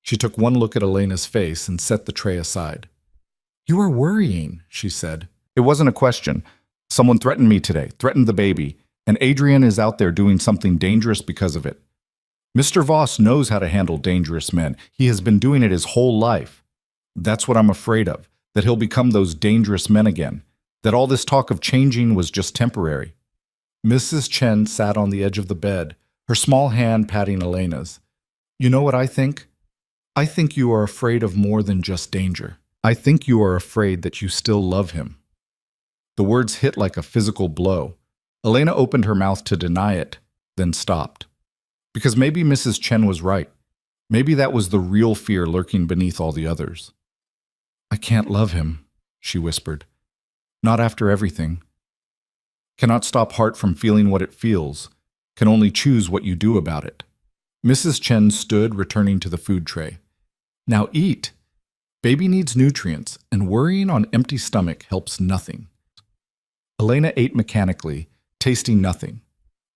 She took one look at Elena's face and set the tray aside. You are worrying, she said. It wasn't a question. Someone threatened me today, threatened the baby, and Adrian is out there doing something dangerous because of it. Mr. Voss knows how to handle dangerous men. He has been doing it his whole life. That's what I'm afraid of, that he'll become those dangerous men again, that all this talk of changing was just temporary. Mrs. Chen sat on the edge of the bed, her small hand patting Elena's. You know what I think? I think you are afraid of more than just danger. I think you are afraid that you still love him. The words hit like a physical blow. Elena opened her mouth to deny it, then stopped. Because maybe Mrs. Chen was right. Maybe that was the real fear lurking beneath all the others. I can't love him, she whispered. Not after everything. Cannot stop heart from feeling what it feels. Can only choose what you do about it. Mrs. Chen stood, returning to the food tray. Now eat. Baby needs nutrients, and worrying on empty stomach helps nothing. Elena ate mechanically, tasting nothing.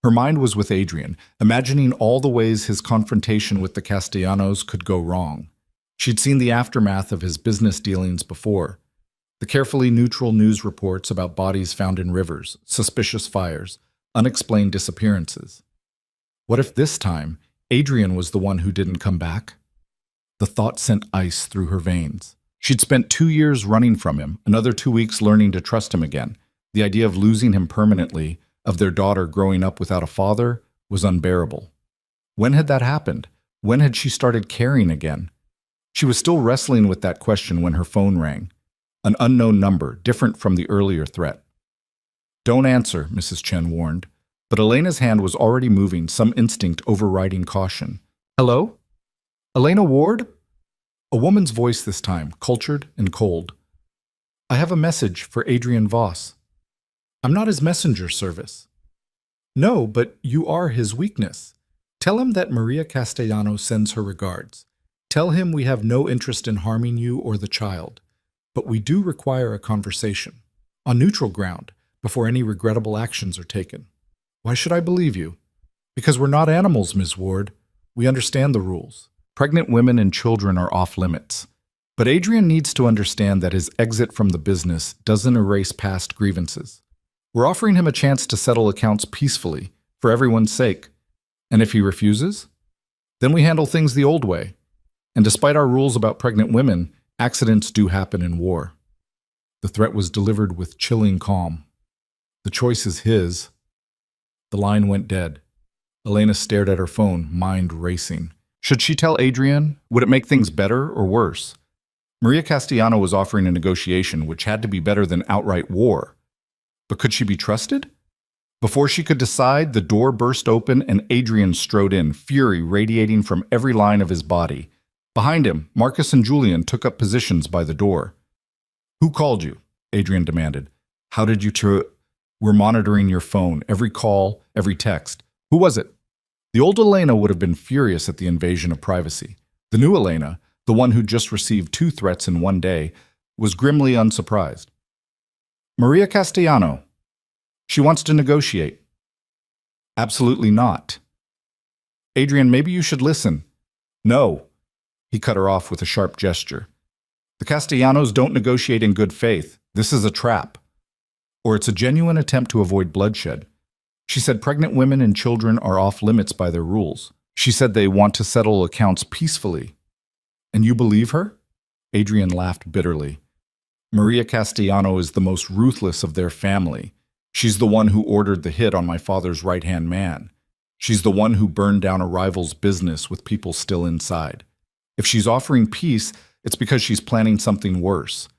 Her mind was with Adrian, imagining all the ways his confrontation with the Castellanos could go wrong. She'd seen the aftermath of his business dealings before. The carefully neutral news reports about bodies found in rivers, suspicious fires, unexplained disappearances. What if this time, Adrian was the one who didn't come back? The thought sent ice through her veins. She'd spent 2 years running from him, another 2 weeks learning to trust him again. The idea of losing him permanently, of their daughter growing up without a father, was unbearable. When had that happened? When had she started caring again? She was still wrestling with that question when her phone rang. An unknown number, different from the earlier threat. Don't answer, Mrs. Chen warned. But Elena's hand was already moving, some instinct overriding caution. Hello? Elena Ward? A woman's voice this time, cultured and cold. I have a message for Adrian Voss. I'm not his messenger service. No, but you are his weakness. Tell him that Maria Castellano sends her regards. Tell him we have no interest in harming you or the child, but we do require a conversation. on neutral ground, before any regrettable actions are taken. Why should I believe you? Because we're not animals, Ms. Ward. We understand the rules. Pregnant women and children are off limits. But Adrian needs to understand that his exit from the business doesn't erase past grievances. We're offering him a chance to settle accounts peacefully, for everyone's sake. And if he refuses, then we handle things the old way. And despite our rules about pregnant women, accidents do happen in war. The threat was delivered with chilling calm. The choice is his. The line went dead. Elena stared at her phone, mind racing. Should she tell Adrian? Would it make things better or worse? Maria Castellano was offering a negotiation which had to be better than outright war. But could she be trusted? Before she could decide, the door burst open and Adrian strode in, fury radiating from every line of his body. Behind him, Marcus and Julian took up positions by the door. Who called you? Adrian demanded. How did you We're monitoring your phone, every call, every text. Who was it? The old Elena would have been furious at the invasion of privacy. The new Elena, the one who just received 2 threats in one day, was grimly unsurprised. Maria Castellano. She wants to negotiate. Absolutely not. Adrian, maybe you should listen. No. He cut her off with a sharp gesture. The Castellanos don't negotiate in good faith. This is a trap. Or it's a genuine attempt to avoid bloodshed. She said pregnant women and children are off limits by their rules. She said they want to settle accounts peacefully. And you believe her? Adrian laughed bitterly. Maria Castellano is the most ruthless of their family. She's the one who ordered the hit on my father's right-hand man. She's the one who burned down a rival's business with people still inside. If she's offering peace, it's because she's planning something worse.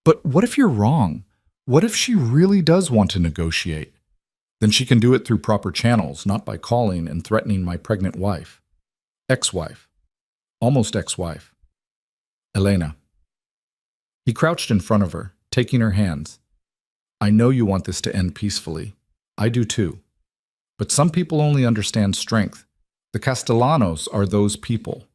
But what if you're wrong? What if she really does want to negotiate? Then she can do it through proper channels, not by calling and threatening my pregnant wife. Ex-wife. Almost ex-wife. Elena. He crouched in front of her, taking her hands. I know you want this to end peacefully. I do too. But some people only understand strength. The Castellanos are those people.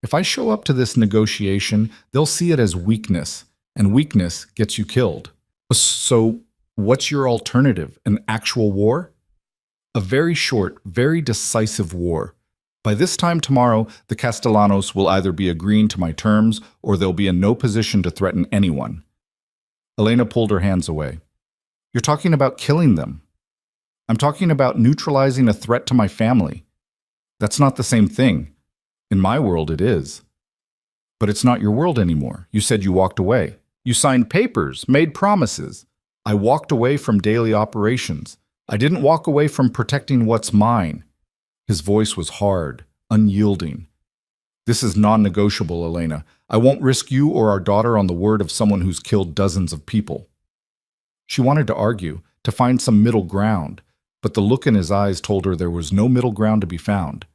If I show up to this negotiation, they'll see it as weakness, and weakness gets you killed. So, what's your alternative? An actual war? A very short, very decisive war. By this time tomorrow, the Castellanos will either be agreeing to my terms or they'll be in no position to threaten anyone. Elena pulled her hands away. You're talking about killing them. I'm talking about neutralizing a threat to my family. That's not the same thing. In my world, it is. But it's not your world anymore. You said you walked away. You signed papers, made promises. I walked away from daily operations. I didn't walk away from protecting what's mine. His voice was hard, unyielding. This is non-negotiable, Elena. I won't risk you or our daughter on the word of someone who's killed dozens of people. She wanted to argue, to find some middle ground, but the look in his eyes told her there was no middle ground to be found.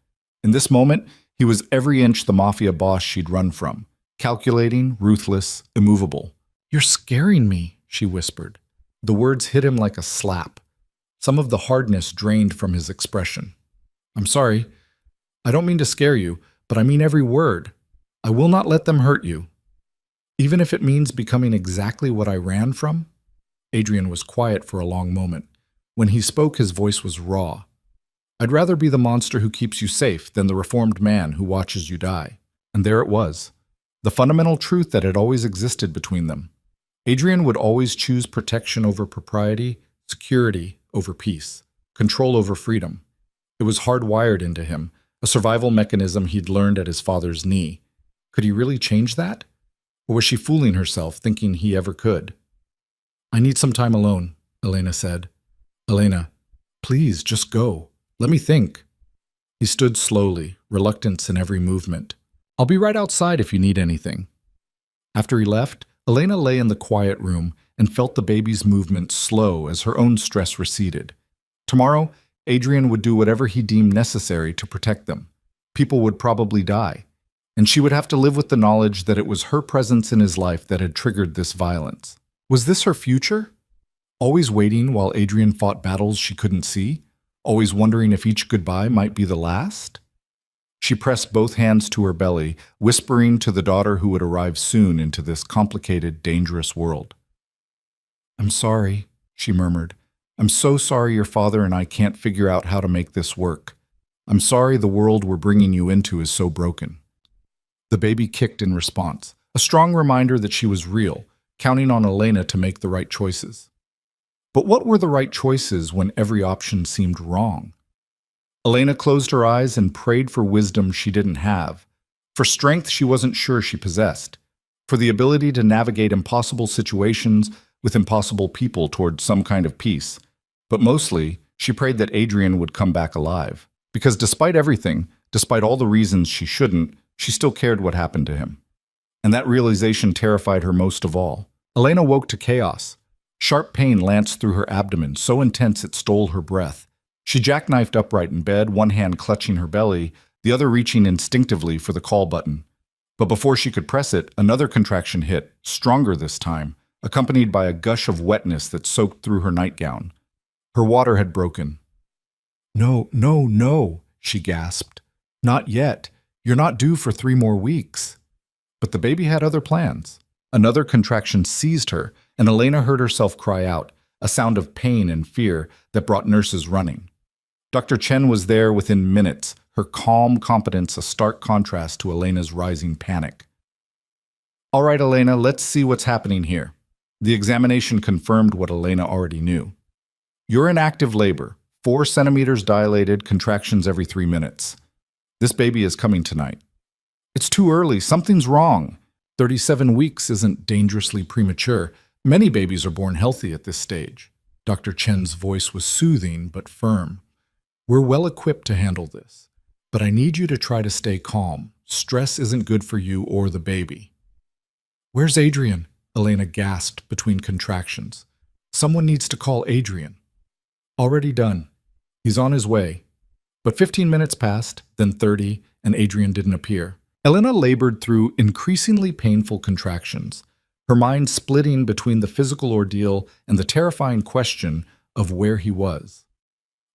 In this moment, he was every inch the Mafia boss she'd run from, calculating, ruthless, immovable. You're scaring me, she whispered. The words hit him like a slap. Some of the hardness drained from his expression. I'm sorry. I don't mean to scare you, but I mean every word. I will not let them hurt you. Even if it means becoming exactly what I ran from? Adrian was quiet for a long moment. When he spoke, his voice was raw. I'd rather be the monster who keeps you safe than the reformed man who watches you die. And there it was. The fundamental truth that had always existed between them. Adrian would always choose protection over propriety, security over peace, control over freedom. It was hardwired into him, a survival mechanism he'd learned at his father's knee. Could he really change that? Or was she fooling herself, thinking he ever could? I need some time alone, Elena said. Elena, please, just go. Let me think. He stood slowly, reluctance in every movement. I'll be right outside if you need anything. After he left, Elena lay in the quiet room and felt the baby's movements slow as her own stress receded. Tomorrow, Adrian would do whatever he deemed necessary to protect them. People would probably die, and she would have to live with the knowledge that it was her presence in his life that had triggered this violence. Was this her future? Always waiting while Adrian fought battles she couldn't see? Always wondering if each goodbye might be the last? She pressed both hands to her belly, whispering to the daughter who would arrive soon into this complicated, dangerous world. I'm sorry, she murmured. "I'm so sorry your father and I can't figure out how to make this work. I'm sorry the world we're bringing you into is so broken." The baby kicked in response, a strong reminder that she was real, counting on Elena to make the right choices. But what were the right choices when every option seemed wrong? Elena closed her eyes and prayed for wisdom she didn't have, for strength she wasn't sure she possessed, for the ability to navigate impossible situations with impossible people toward some kind of peace. But mostly, she prayed that Adrian would come back alive. Because despite everything, despite all the reasons she shouldn't, she still cared what happened to him. And that realization terrified her most of all. Elena woke to chaos. Sharp pain lanced through her abdomen, so intense it stole her breath. She jackknifed upright in bed, one hand clutching her belly, the other reaching instinctively for the call button. But before she could press it, another contraction hit, stronger this time, accompanied by a gush of wetness that soaked through her nightgown. Her water had broken. "No, no, no," she gasped. "Not yet. You're not due for 3 more weeks." But the baby had other plans. Another contraction seized her, and Elena heard herself cry out, a sound of pain and fear that brought nurses running. Dr. Chen was there within minutes, her calm competence a stark contrast to Elena's rising panic. "All right, Elena, let's see what's happening here." The examination confirmed what Elena already knew. "You're in active labor, 4 centimeters dilated, contractions every 3 minutes. This baby is coming tonight." "It's too early, something's wrong." 37 weeks isn't dangerously premature. Many babies are born healthy at this stage. Dr. Chen's voice was soothing but firm. "We're well equipped to handle this, but I need you to try to stay calm. Stress isn't good for you or the baby." "Where's Adrian?" Elena gasped between contractions. "Someone needs to call Adrian." "Already done. He's on his way." But 15 minutes passed, then 30, and Adrian didn't appear. Elena labored through increasingly painful contractions, her mind splitting between the physical ordeal and the terrifying question of where he was.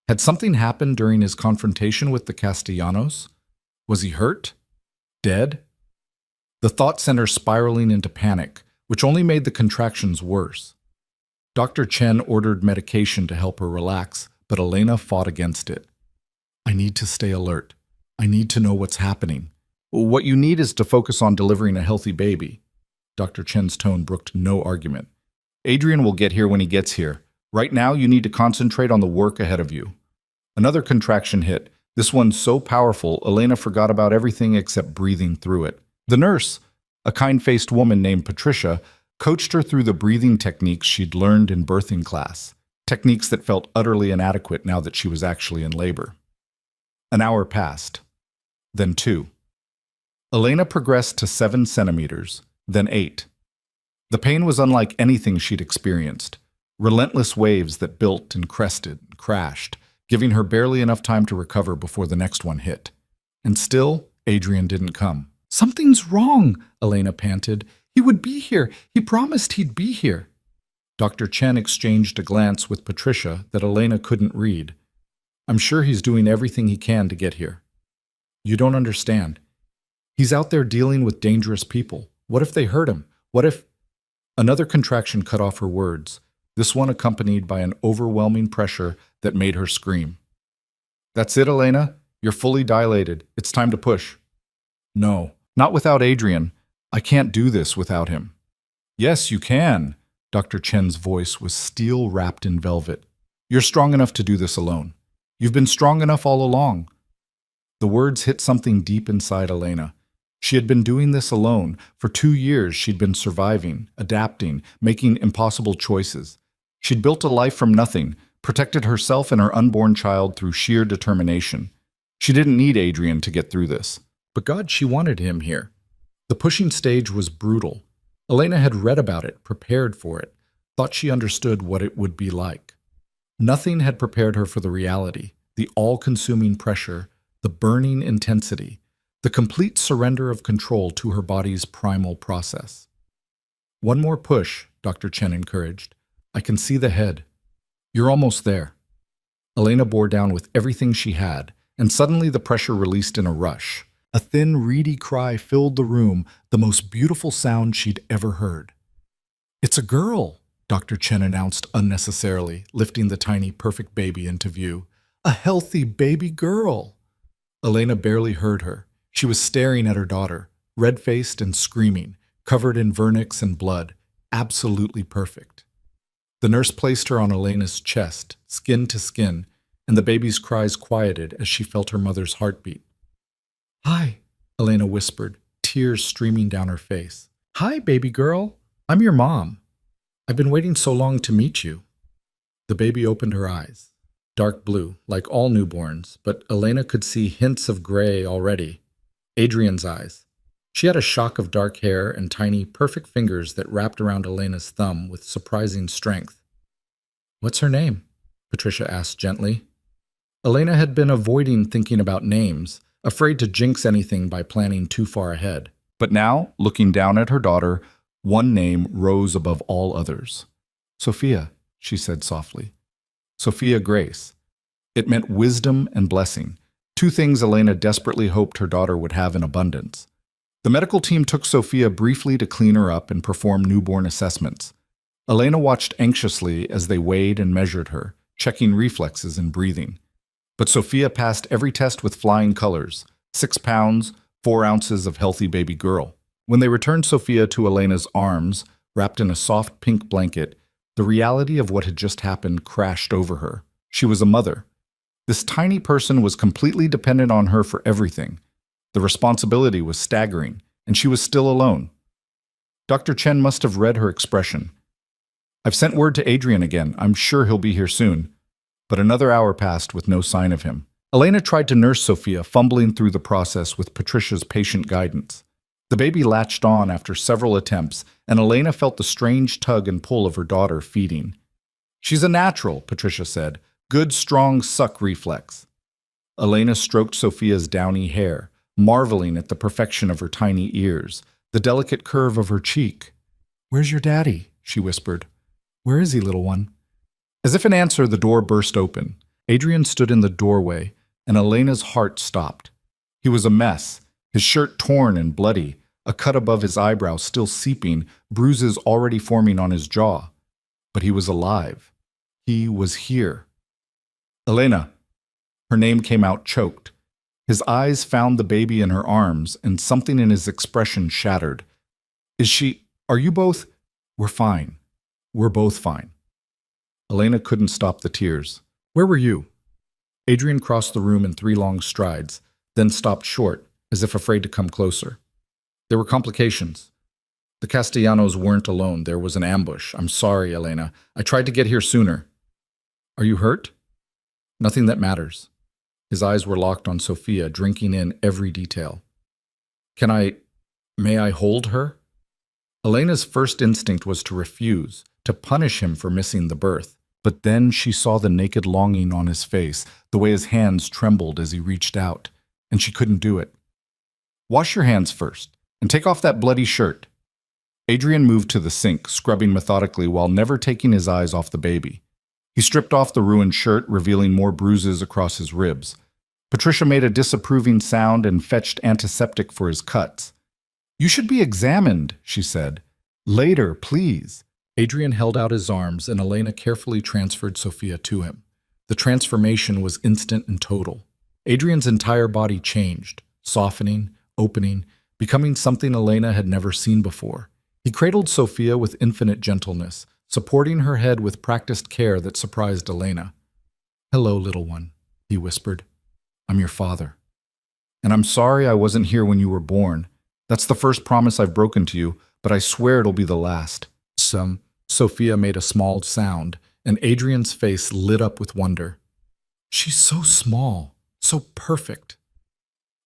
Had something happened during his confrontation with the Castellanos? Was he hurt? Dead? The thought sent her spiraling into panic, which only made the contractions worse. Dr. Chen ordered medication to help her relax, but Elena fought against it. "I need to stay alert. I need to know what's happening." "What you need is to focus on delivering a healthy baby." Dr. Chen's tone brooked no argument. "Adrian will get here when he gets here. Right now, you need to concentrate on the work ahead of you." Another contraction hit, this one so powerful, Elena forgot about everything except breathing through it. The nurse, a kind-faced woman named Patricia, coached her through the breathing techniques she'd learned in birthing class, techniques that felt utterly inadequate now that she was actually in labor. An hour passed, then 2. Elena progressed to 7 centimeters, then 8. The pain was unlike anything she'd experienced, relentless waves that built and crested and crashed, giving her barely enough time to recover before the next one hit. And still, Adrian didn't come. "Something's wrong," Elena panted. "He would be here. He promised he'd be here." Dr. Chen exchanged a glance with Patricia that Elena couldn't read. "I'm sure he's doing everything he can to get here." "You don't understand. He's out there dealing with dangerous people. What if they hurt him? What if—" Another contraction cut off her words, this one accompanied by an overwhelming pressure that made her scream. "That's it, Elena. You're fully dilated. It's time to push." "No, not without Adrian. I can't do this without him." "Yes, you can." Dr. Chen's voice was steel wrapped in velvet. "You're strong enough to do this alone. You've been strong enough all along." The words hit something deep inside Elena. She had been doing this alone. For 2 years, she'd been surviving, adapting, making impossible choices. She'd built a life from nothing, protected herself and her unborn child through sheer determination. She didn't need Adrian to get through this. But God, she wanted him here. The pushing stage was brutal. Elena had read about it, prepared for it, thought she understood what it would be like. Nothing had prepared her for the reality, the all-consuming pressure, the burning intensity, the complete surrender of control to her body's primal process. "One more push," Dr. Chen encouraged. "I can see the head. You're almost there." Elena bore down with everything she had, and suddenly the pressure released in a rush. A thin, reedy cry filled the room, the most beautiful sound she'd ever heard. "It's a girl!" Dr. Chen announced unnecessarily, lifting the tiny, perfect baby into view. A healthy baby girl! Elena barely heard her. She was staring at her daughter, red-faced and screaming, covered in vernix and blood, absolutely perfect. The nurse placed her on Elena's chest, skin to skin, and the baby's cries quieted as she felt her mother's heartbeat. Hi, Elena whispered, tears streaming down her face. Hi, baby girl. I'm your mom. I've been waiting so long to meet you. The baby opened her eyes, dark blue, like all newborns, but Elena could see hints of gray already. Adrian's eyes. She had a shock of dark hair and tiny, perfect fingers that wrapped around Elena's thumb with surprising strength. What's her name? Patricia asked gently. Elena had been avoiding thinking about names, afraid to jinx anything by planning too far ahead. But now, looking down at her daughter, one name rose above all others. Sophia, she said softly. Sophia Grace. It meant wisdom and blessing, two things Elena desperately hoped her daughter would have in abundance. The medical team took Sophia briefly to clean her up and perform newborn assessments. Elena watched anxiously as they weighed and measured her, checking reflexes and breathing. But Sophia passed every test with flying colors, 6 pounds, 4 ounces of healthy baby girl. When they returned Sophia to Elena's arms, wrapped in a soft pink blanket, the reality of what had just happened crashed over her. She was a mother. This tiny person was completely dependent on her for everything. The responsibility was staggering, and she was still alone. Dr. Chen must have read her expression. I've sent word to Adrian again. I'm sure he'll be here soon. But another hour passed with no sign of him. Elena tried to nurse Sophia, fumbling through the process with Patricia's patient guidance. The baby latched on after several attempts, and Elena felt the strange tug and pull of her daughter feeding. She's a natural, Patricia said. Good, strong suck reflex. Elena stroked Sophia's downy hair, marveling at the perfection of her tiny ears, the delicate curve of her cheek. Where's your daddy? She whispered. Where is he, little one? As if in answer, the door burst open. Adrian stood in the doorway, and Elena's heart stopped. He was a mess, his shirt torn and bloody, a cut above his eyebrow still seeping, bruises already forming on his jaw. But he was alive. He was here. Elena. Her name came out choked. His eyes found the baby in her arms, and something in his expression shattered. Are you both? We're fine. We're both fine. Elena couldn't stop the tears. Where were you? Adrian crossed the room in 3 long strides, then stopped short, as if afraid to come closer. There were complications. The Castellanos weren't alone. There was an ambush. I'm sorry, Elena. I tried to get here sooner. Are you hurt? Nothing that matters. His eyes were locked on Sophia, drinking in every detail. May I hold her? Elena's first instinct was to refuse, to punish him for missing the birth. But then she saw the naked longing on his face, the way his hands trembled as he reached out, and she couldn't do it. Wash your hands first, and take off that bloody shirt. Adrian moved to the sink, scrubbing methodically while never taking his eyes off the baby. He stripped off the ruined shirt, revealing more bruises across his ribs. Patricia made a disapproving sound and fetched antiseptic for his cuts. You should be examined, she said. Later, please. Adrian held out his arms, and Elena carefully transferred Sophia to him. The transformation was instant and total. Adrian's entire body changed, softening, opening, becoming something Elena had never seen before. He cradled Sophia with infinite gentleness, supporting her head with practiced care that surprised Elena. Hello, little one, he whispered. I'm your father. And I'm sorry I wasn't here when you were born. That's the first promise I've broken to you, but I swear it'll be the last. Sophia made a small sound, and Adrian's face lit up with wonder. She's so small, so perfect.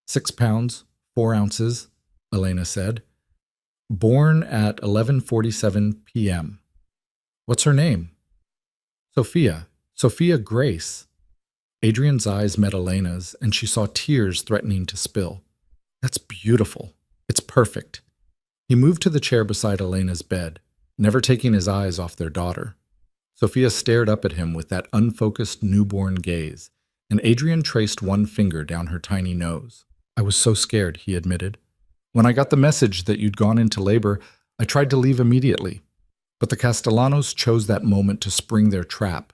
6 pounds, 4 ounces, Elena said. Born at 11:47 p.m. What's her name? Sophia Grace. Adrian's eyes met Elena's, and she saw tears threatening to spill. That's beautiful. It's perfect. He moved to the chair beside Elena's bed, never taking his eyes off their daughter. Sophia stared up at him with that unfocused newborn gaze, and Adrian traced one finger down her tiny nose. I was so scared, he admitted. When I got the message that you'd gone into labor, I tried to leave immediately. But the Castellanos chose that moment to spring their trap.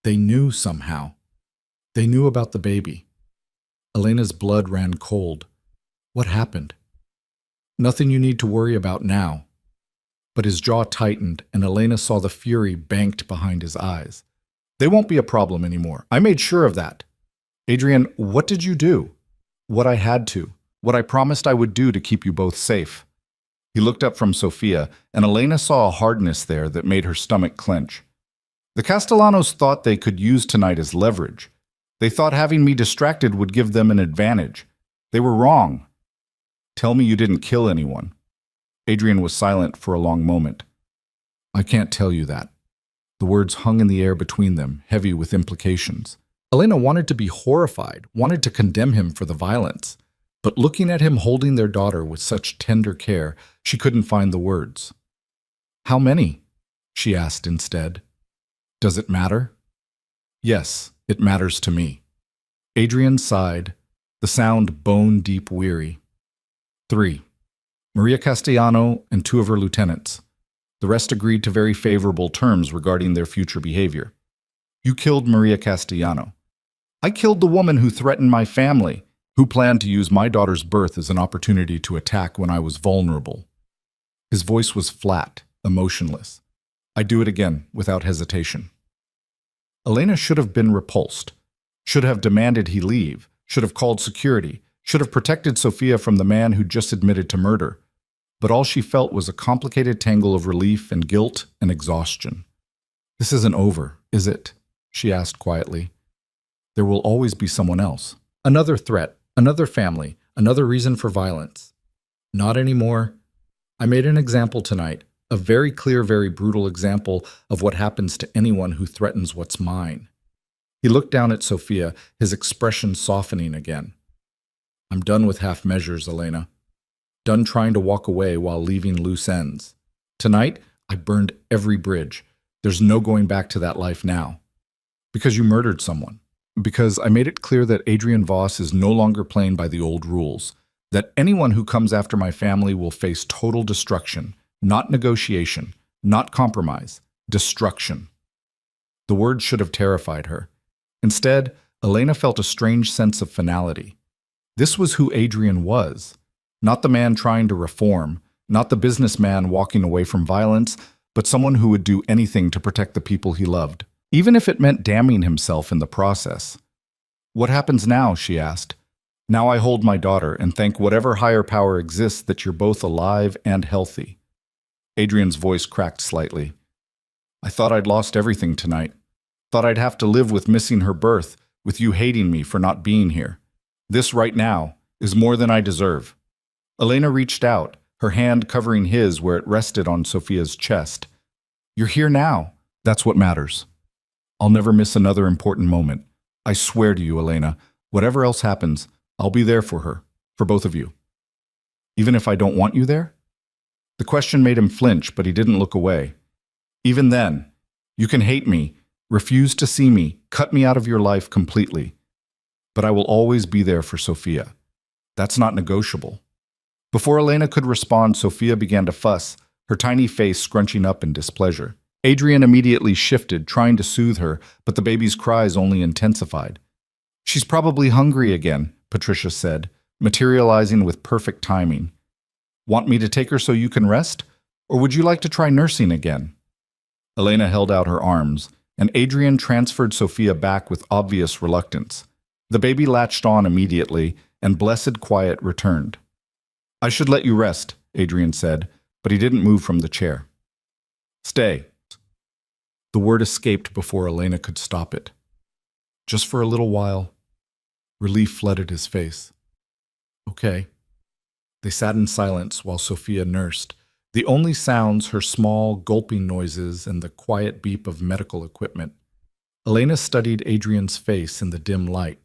They knew somehow. They knew about the baby. Elena's blood ran cold. What happened? Nothing you need to worry about now. But his jaw tightened, and Elena saw the fury banked behind his eyes. They won't be a problem anymore. I made sure of that. Adrian, what did you do? What I had to. What I promised I would do to keep you both safe. He looked up from Sofia, and Elena saw a hardness there that made her stomach clench. The Castellanos thought they could use tonight as leverage. They thought having me distracted would give them an advantage. They were wrong. Tell me you didn't kill anyone. Adrian was silent for a long moment. I can't tell you that. The words hung in the air between them, heavy with implications. Elena wanted to be horrified, wanted to condemn him for the violence. But looking at him holding their daughter with such tender care, she couldn't find the words. How many? She asked instead. Does it matter? Yes, it matters to me. Adrian sighed, the sound bone-deep weary. 3. Maria Castellano and 2 of her lieutenants. The rest agreed to very favorable terms regarding their future behavior. You killed Maria Castellano. I killed the woman who threatened my family, who planned to use my daughter's birth as an opportunity to attack when I was vulnerable. His voice was flat, emotionless. I'd do it again, without hesitation. Elena should have been repulsed, should have demanded he leave, should have called security, should have protected Sofia from the man who just admitted to murder. But all she felt was a complicated tangle of relief and guilt and exhaustion. This isn't over, is it? She asked quietly. There will always be someone else. Another threat, another family, another reason for violence. Not anymore. I made an example tonight, a very clear, very brutal example of what happens to anyone who threatens what's mine. He looked down at Sofia, his expression softening again. I'm done with half measures, Elena. Done trying to walk away while leaving loose ends. Tonight, I burned every bridge. There's no going back to that life now. Because you murdered someone. Because I made it clear that Adrian Voss is no longer playing by the old rules. That anyone who comes after my family will face total destruction. Not negotiation. Not compromise. Destruction. The word should have terrified her. Instead, Elena felt a strange sense of finality. This was who Adrian was. Not the man trying to reform, not the businessman walking away from violence, but someone who would do anything to protect the people he loved, even if it meant damning himself in the process. What happens now? She asked. Now I hold my daughter and thank whatever higher power exists that you're both alive and healthy. Adrian's voice cracked slightly. I thought I'd lost everything tonight. Thought I'd have to live with missing her birth, with you hating me for not being here. This right now is more than I deserve. Elena reached out, her hand covering his where it rested on Sofia's chest. You're here now. That's what matters. I'll never miss another important moment. I swear to you, Elena, whatever else happens, I'll be there for her, for both of you. Even if I don't want you there? The question made him flinch, but he didn't look away. Even then, you can hate me, refuse to see me, cut me out of your life completely. But I will always be there for Sofia. That's not negotiable. Before Elena could respond, Sofia began to fuss, her tiny face scrunching up in displeasure. Adrian immediately shifted, trying to soothe her, but the baby's cries only intensified. She's probably hungry again, Patricia said, materializing with perfect timing. Want me to take her so you can rest? Or would you like to try nursing again? Elena held out her arms, and Adrian transferred Sofia back with obvious reluctance. The baby latched on immediately, and blessed quiet returned. I should let you rest, Adrian said, but he didn't move from the chair. Stay. The word escaped before Elena could stop it. Just for a little while. Relief flooded his face. Okay. They sat in silence while Sofia nursed, the only sounds her small, gulping noises and the quiet beep of medical equipment. Elena studied Adrian's face in the dim light,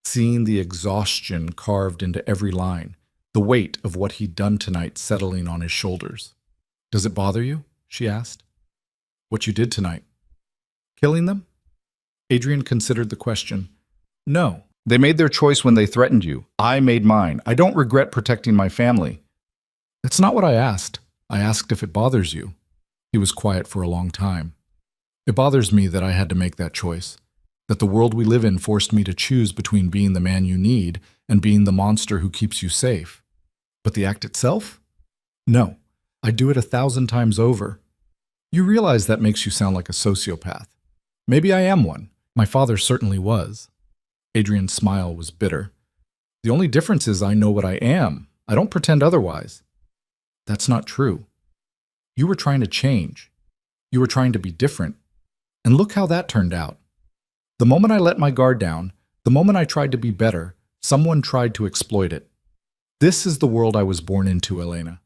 seeing the exhaustion carved into every line, the weight of what he'd done tonight settling on his shoulders. Does it bother you? She asked. What you did tonight? Killing them? Adrian considered the question. No. They made their choice when they threatened you. I made mine. I don't regret protecting my family. That's not what I asked. I asked if it bothers you. He was quiet for a long time. It bothers me that I had to make that choice, that the world we live in forced me to choose between being the man you need and being the monster who keeps you safe. But the act itself? No, I'd do it 1,000 times over. You realize that makes you sound like a sociopath. Maybe I am one. My father certainly was. Adrian's smile was bitter. The only difference is I know what I am. I don't pretend otherwise. That's not true. You were trying to change. You were trying to be different. And look how that turned out. The moment I let my guard down, the moment I tried to be better, someone tried to exploit it. This is the world I was born into, Elena.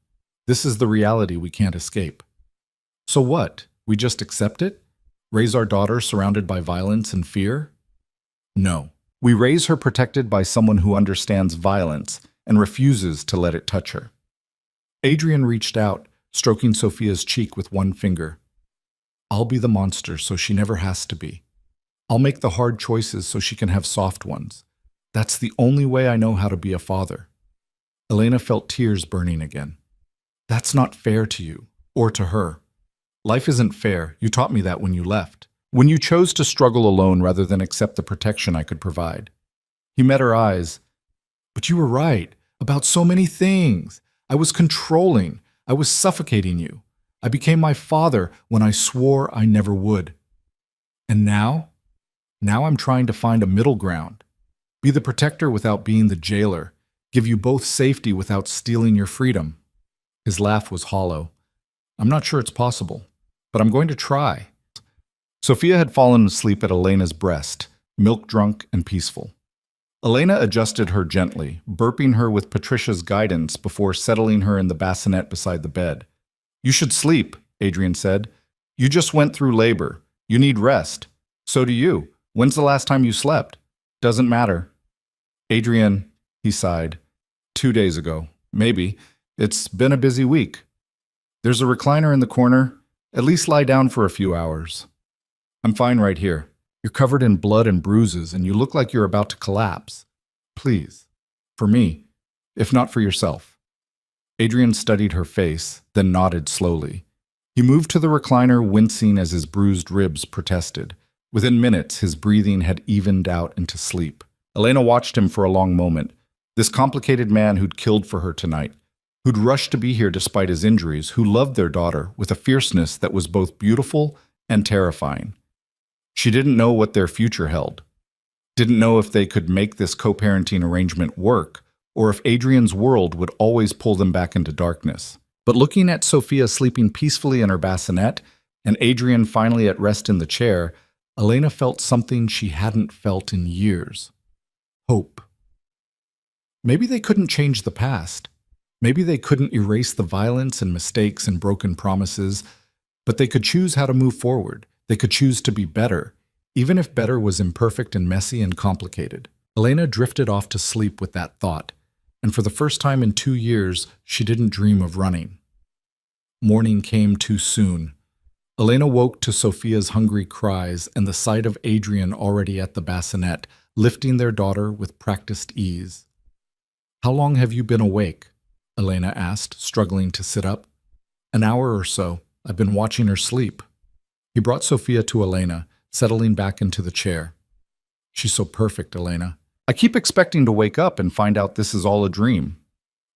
This is the reality we can't escape. So what? We just accept it? Raise our daughter surrounded by violence and fear? No. We raise her protected by someone who understands violence and refuses to let it touch her. Adrian reached out, stroking Sophia's cheek with one finger. I'll be the monster so she never has to be. I'll make the hard choices so she can have soft ones. That's the only way I know how to be a father. Elena felt tears burning again. That's not fair to you, or to her. Life isn't fair. You taught me that when you left. When you chose to struggle alone rather than accept the protection I could provide. He met her eyes. But you were right, about so many things. I was controlling. I was suffocating you. I became my father when I swore I never would. And now? Now I'm trying to find a middle ground. Be the protector without being the jailer. Give you both safety without stealing your freedom. His laugh was hollow. I'm not sure it's possible, but I'm going to try. Sophia had fallen asleep at Elena's breast, milk-drunk and peaceful. Elena adjusted her gently, burping her with Patricia's guidance before settling her in the bassinet beside the bed. You should sleep, Adrian said. You just went through labor. You need rest. So do you. When's the last time you slept? Doesn't matter. Adrian, he sighed. 2 days ago. Maybe. It's been a busy week. There's a recliner in the corner. At least lie down for a few hours. I'm fine right here. You're covered in blood and bruises, and you look like you're about to collapse. Please. For me, if not for yourself. Adrian studied her face, then nodded slowly. He moved to the recliner, wincing as his bruised ribs protested. Within minutes, his breathing had evened out into sleep. Elena watched him for a long moment. This complicated man who'd killed for her tonight, who'd rushed to be here despite his injuries, who loved their daughter with a fierceness that was both beautiful and terrifying. She didn't know what their future held. Didn't know if they could make this co-parenting arrangement work, or if Adrian's world would always pull them back into darkness. But looking at Sophia sleeping peacefully in her bassinet, and Adrian finally at rest in the chair, Elena felt something she hadn't felt in years. Hope. Maybe they couldn't change the past. Maybe they couldn't erase the violence and mistakes and broken promises, but they could choose how to move forward. They could choose to be better, even if better was imperfect and messy and complicated. Elena drifted off to sleep with that thought, and for the first time in 2 years, she didn't dream of running. Morning came too soon. Elena woke to Sophia's hungry cries and the sight of Adrian already at the bassinet, lifting their daughter with practiced ease. How long have you been awake? Elena asked, struggling to sit up. An hour or so. I've been watching her sleep. He brought Sophia to Elena, settling back into the chair. She's so perfect, Elena. I keep expecting to wake up and find out this is all a dream.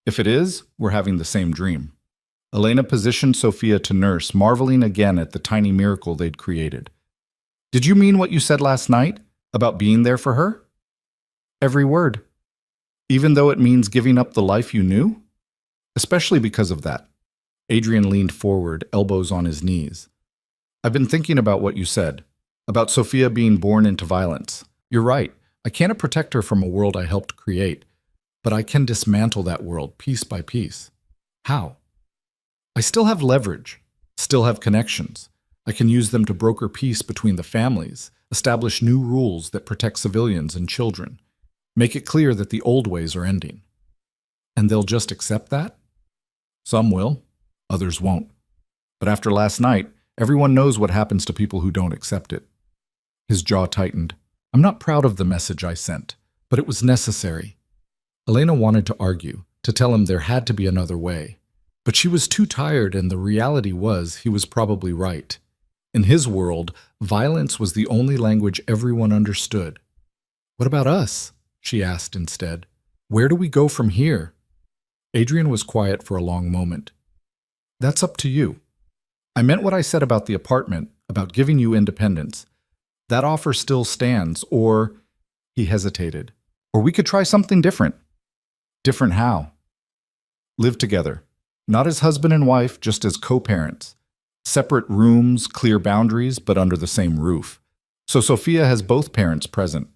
If it is, we're having the same dream. Elena positioned Sophia to nurse, marveling again at the tiny miracle they'd created. Did you mean what you said last night about being there for her? Every word. Even though it means giving up the life you knew? Especially because of that. Adrian leaned forward, elbows on his knees. I've been thinking about what you said, about Sophia being born into violence. You're right. I can't protect her from a world I helped create, but I can dismantle that world piece by piece. How? I still have leverage, still have connections. I can use them to broker peace between the families, establish new rules that protect civilians and children, make it clear that the old ways are ending. And they'll just accept that? Some will, others won't. But after last night, everyone knows what happens to people who don't accept it. His jaw tightened. I'm not proud of the message I sent, but it was necessary. Elena wanted to argue, to tell him there had to be another way. But she was too tired, and the reality was he was probably right. In his world, violence was the only language everyone understood. "What about us?" she asked instead. "Where do we go from here?" Adrian was quiet for a long moment. "That's up to you. I meant what I said about the apartment, about giving you independence. That offer still stands, or—" he hesitated. "Or we could try something different." "Different how?" "Live together. Not as husband and wife, just as co-parents. Separate rooms, clear boundaries, but under the same roof. So Sophia has both parents present."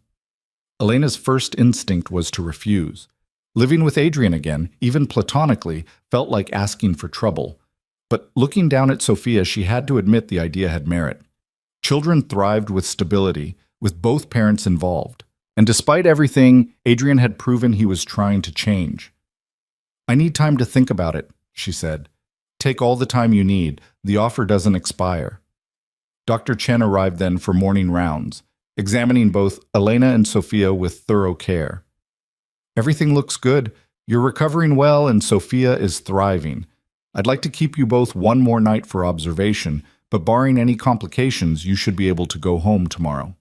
Elena's first instinct was to refuse. Living with Adrian again, even platonically, felt like asking for trouble. But looking down at Sophia, she had to admit the idea had merit. Children thrived with stability, with both parents involved. And despite everything, Adrian had proven he was trying to change. "I need time to think about it," she said. "Take all the time you need. The offer doesn't expire." Dr. Chen arrived then for morning rounds, examining both Elena and Sophia with thorough care. "Everything looks good. You're recovering well, and Sophia is thriving. I'd like to keep you both one more night for observation, but barring any complications, you should be able to go home tomorrow."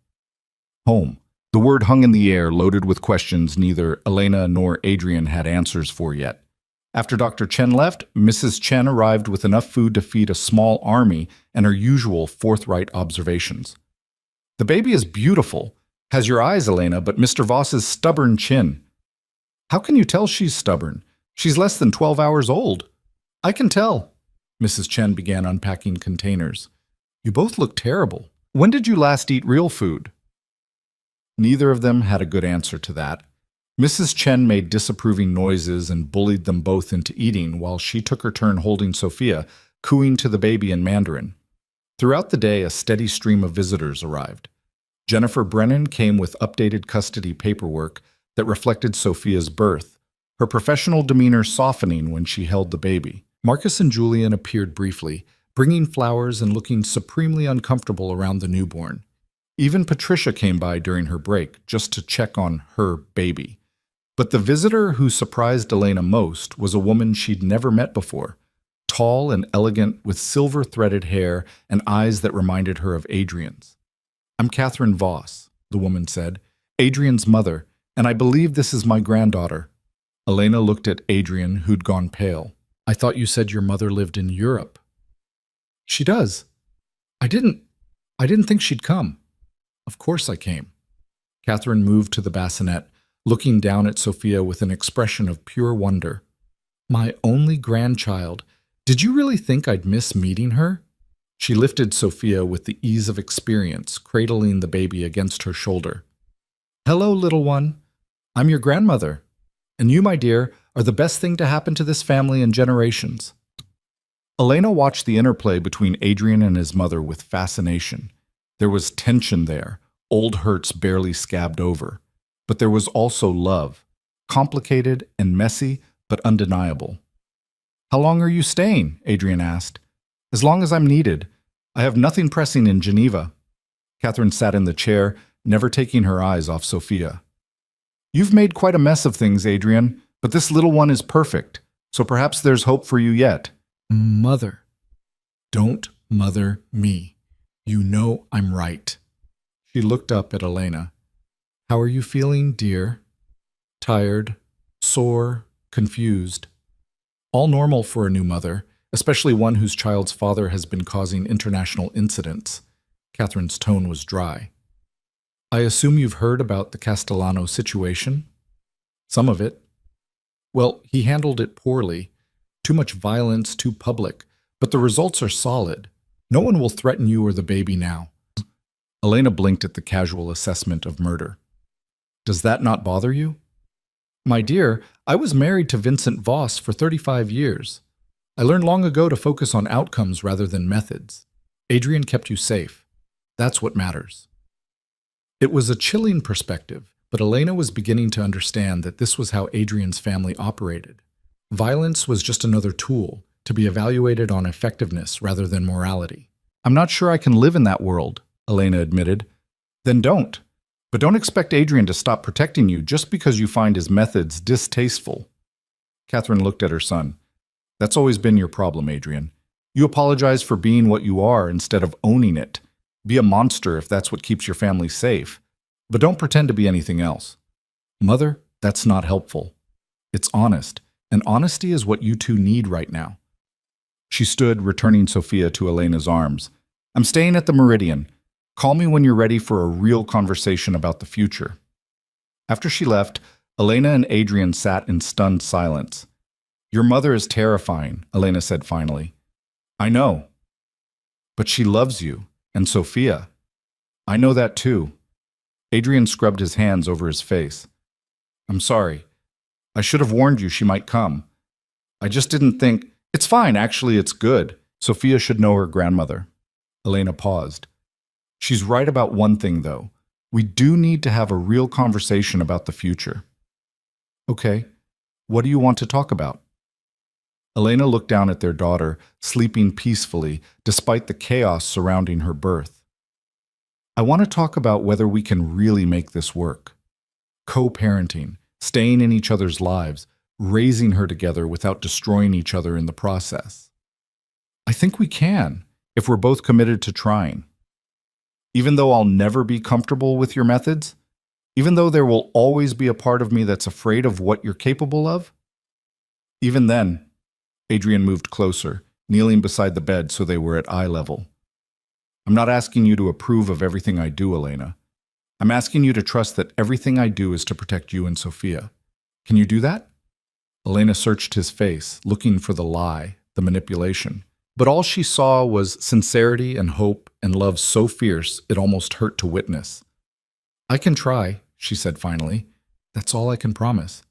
Home. The word hung in the air, loaded with questions neither Elena nor Adrian had answers for yet. After Dr. Chen left, Mrs. Chen arrived with enough food to feed a small army and her usual forthright observations. "The baby is beautiful. Has your eyes, Elena, but Mr. Voss's stubborn chin." "How can you tell she's stubborn? She's less than 12 hours old." "I can tell." Mrs. Chen began unpacking containers. "You both look terrible. When did you last eat real food?" Neither of them had a good answer to that. Mrs. Chen made disapproving noises and bullied them both into eating while she took her turn holding Sophia, cooing to the baby in Mandarin. Throughout the day, a steady stream of visitors arrived. Jennifer Brennan came with updated custody paperwork that reflected Sophia's birth, her professional demeanor softening when she held the baby. Marcus and Julian appeared briefly, bringing flowers and looking supremely uncomfortable around the newborn. Even Patricia came by during her break, just to check on her baby. But the visitor who surprised Elena most was a woman she'd never met before, tall and elegant with silver-threaded hair and eyes that reminded her of Adrian's. "I'm Catherine Voss," the woman said, "Adrian's mother, and I believe this is my granddaughter." Elena looked at Adrian, who'd gone pale. "I thought you said your mother lived in Europe." "She does. I didn't think she'd come." "Of course I came." Catherine moved to the bassinet, looking down at Sophia with an expression of pure wonder. "My only grandchild. Did you really think I'd miss meeting her?" She lifted Sophia with the ease of experience, cradling the baby against her shoulder. "Hello, little one. I'm your grandmother. And you, my dear, are the best thing to happen to this family in generations." Elena watched the interplay between Adrian and his mother with fascination. There was tension there, old hurts barely scabbed over. But there was also love, complicated and messy, but undeniable. "How long are you staying?" Adrian asked. "As long as I'm needed. I have nothing pressing in Geneva." Catherine sat in the chair, never taking her eyes off Sophia. "You've made quite a mess of things, Adrian, but this little one is perfect, so perhaps there's hope for you yet." "Mother. Don't mother me. You know I'm right." She looked up at Elena. "How are you feeling, dear?" "Tired, sore, confused. All normal for a new mother, especially one whose child's father has been causing international incidents." Catherine's tone was dry. "I assume you've heard about the Castellano situation?" "Some of it." "Well, he handled it poorly. Too much violence, too public. But the results are solid. No one will threaten you or the baby now." Elena blinked at the casual assessment of murder. "Does that not bother you?" "My dear, I was married to Vincent Voss for 35 years. I learned long ago to focus on outcomes rather than methods. Adrian kept you safe. That's what matters." It was a chilling perspective, but Elena was beginning to understand that this was how Adrian's family operated. Violence was just another tool, to be evaluated on effectiveness rather than morality. "I'm not sure I can live in that world," Elena admitted. "Then don't. But don't expect Adrian to stop protecting you just because you find his methods distasteful." Catherine looked at her son. That's always been your problem, Adrian. You apologize for being what you are instead of owning it. Be a monster if that's what keeps your family safe. But don't pretend to be anything else. Mother, that's not helpful. It's honest, and honesty is what you two need right now. She stood, returning Sophia to Elena's arms. I'm staying at the Meridian. Call me when you're ready for a real conversation about the future. After she left, Elena and Adrian sat in stunned silence. Your mother is terrifying, Elena said finally. I know. But she loves you, and Sophia. I know that too. Adrian scrubbed his hands over his face. I'm sorry. I should have warned you she might come. I just didn't think... It's fine, actually, it's good. Sophia should know her grandmother. Elena paused. She's right about one thing, though. We do need to have a real conversation about the future. Okay, what do you want to talk about? Elena looked down at their daughter, sleeping peacefully, despite the chaos surrounding her birth. I want to talk about whether we can really make this work. Co-parenting, staying in each other's lives, raising her together without destroying each other in the process. I think we can, if we're both committed to trying. Even though I'll never be comfortable with your methods, even though there will always be a part of me that's afraid of what you're capable of, even then, Adrian moved closer, kneeling beside the bed so they were at eye level. I'm not asking you to approve of everything I do, Elena. I'm asking you to trust that everything I do is to protect you and Sophia. Can you do that? Elena searched his face, looking for the lie, the manipulation. But all she saw was sincerity and hope and love so fierce it almost hurt to witness. I can try, she said finally. That's all I can promise.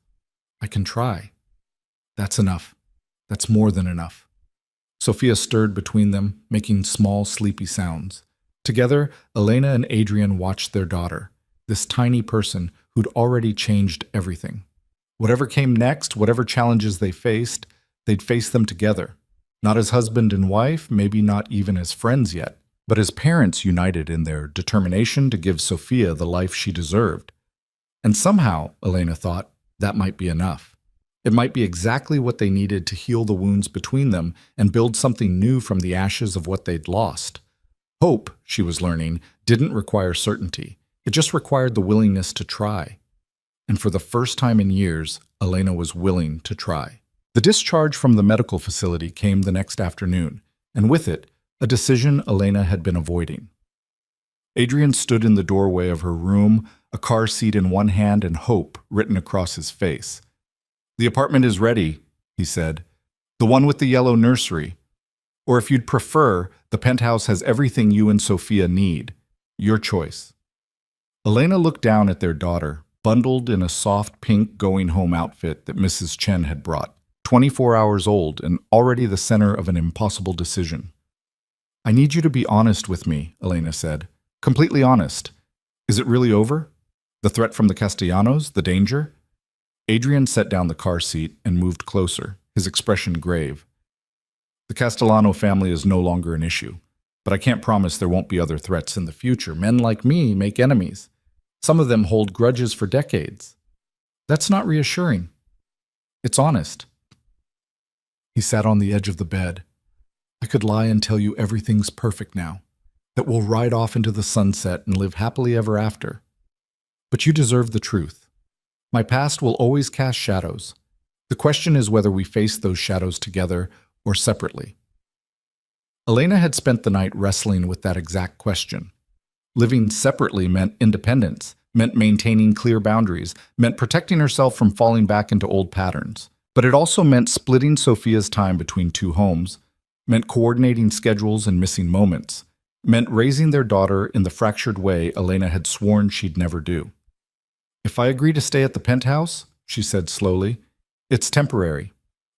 I can try. That's enough. That's more than enough. Sophia stirred between them, making small, sleepy sounds. Together, Elena and Adrian watched their daughter, this tiny person who'd already changed everything. Whatever came next, whatever challenges they faced, they'd face them together. Not as husband and wife, maybe not even as friends yet, but as parents united in their determination to give Sophia the life she deserved. And somehow, Elena thought, that might be enough. It might be exactly what they needed to heal the wounds between them and build something new from the ashes of what they'd lost. Hope, she was learning, didn't require certainty. It just required the willingness to try. And for the first time in years, Elena was willing to try. The discharge from the medical facility came the next afternoon, and with it, a decision Elena had been avoiding. Adrian stood in the doorway of her room, a car seat in one hand and hope written across his face. The apartment is ready, he said. The one with the yellow nursery. Or if you'd prefer, the penthouse has everything you and Sophia need. Your choice. Elena looked down at their daughter, bundled in a soft pink going-home outfit that Mrs. Chen had brought, 24 hours old and already the center of an impossible decision. I need you to be honest with me, Elena said. Completely honest. Is it really over? The threat from the Castellanos? The danger? Adrian set down the car seat and moved closer, his expression grave. The Castellano family is no longer an issue, but I can't promise there won't be other threats in the future. Men like me make enemies. Some of them hold grudges for decades. That's not reassuring. It's honest. He sat on the edge of the bed. I could lie and tell you everything's perfect now, that we'll ride off into the sunset and live happily ever after. But you deserve the truth. My past will always cast shadows. The question is whether we face those shadows together or separately. Elena had spent the night wrestling with that exact question. Living separately meant independence, meant maintaining clear boundaries, meant protecting herself from falling back into old patterns. But it also meant splitting Sophia's time between two homes, meant coordinating schedules and missing moments, meant raising their daughter in the fractured way Elena had sworn she'd never do. If I agree to stay at the penthouse, she said slowly, it's temporary,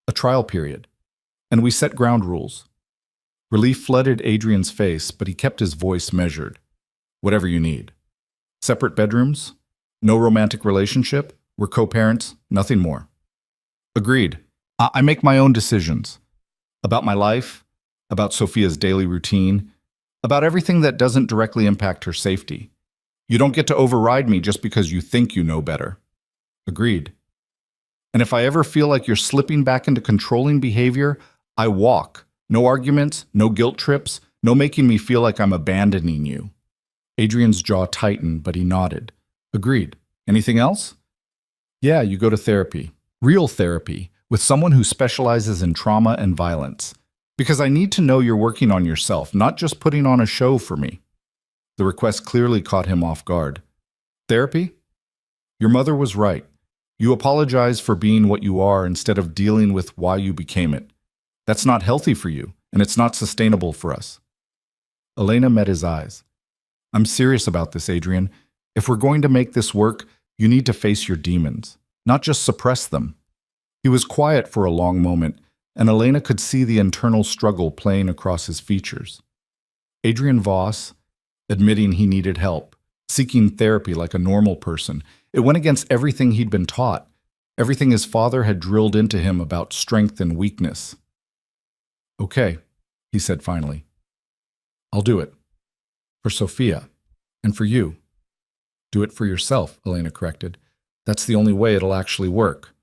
a trial period, and we set ground rules. Relief flooded Adrian's face, but he kept his voice measured. Whatever you need. Separate bedrooms, no romantic relationship, we're co-parents, nothing more. Agreed. I make my own decisions. About my life, about Sophia's daily routine, about everything that doesn't directly impact her safety. You don't get to override me just because you think you know better. Agreed. And if I ever feel like you're slipping back into controlling behavior, I walk. No arguments, no guilt trips, no making me feel like I'm abandoning you." Adrian's jaw tightened, but he nodded. "Agreed. Anything else?" "Yeah, you go to therapy. Real therapy, with someone who specializes in trauma and violence. Because I need to know you're working on yourself, not just putting on a show for me." The request clearly caught him off guard. "Therapy? Your mother was right. You apologize for being what you are instead of dealing with why you became it. That's not healthy for you, and it's not sustainable for us." Elena met his eyes. "I'm serious about this, Adrian. If we're going to make this work, you need to face your demons, not just suppress them." He was quiet for a long moment, and Elena could see the internal struggle playing across his features. Adrian Voss, admitting he needed help, seeking therapy like a normal person, it went against everything he'd been taught, everything his father had drilled into him about strength and weakness. "Okay," he said finally. "I'll do it. For Sophia. And for you." "Do it for yourself," Elena corrected. "That's the only way it'll actually work."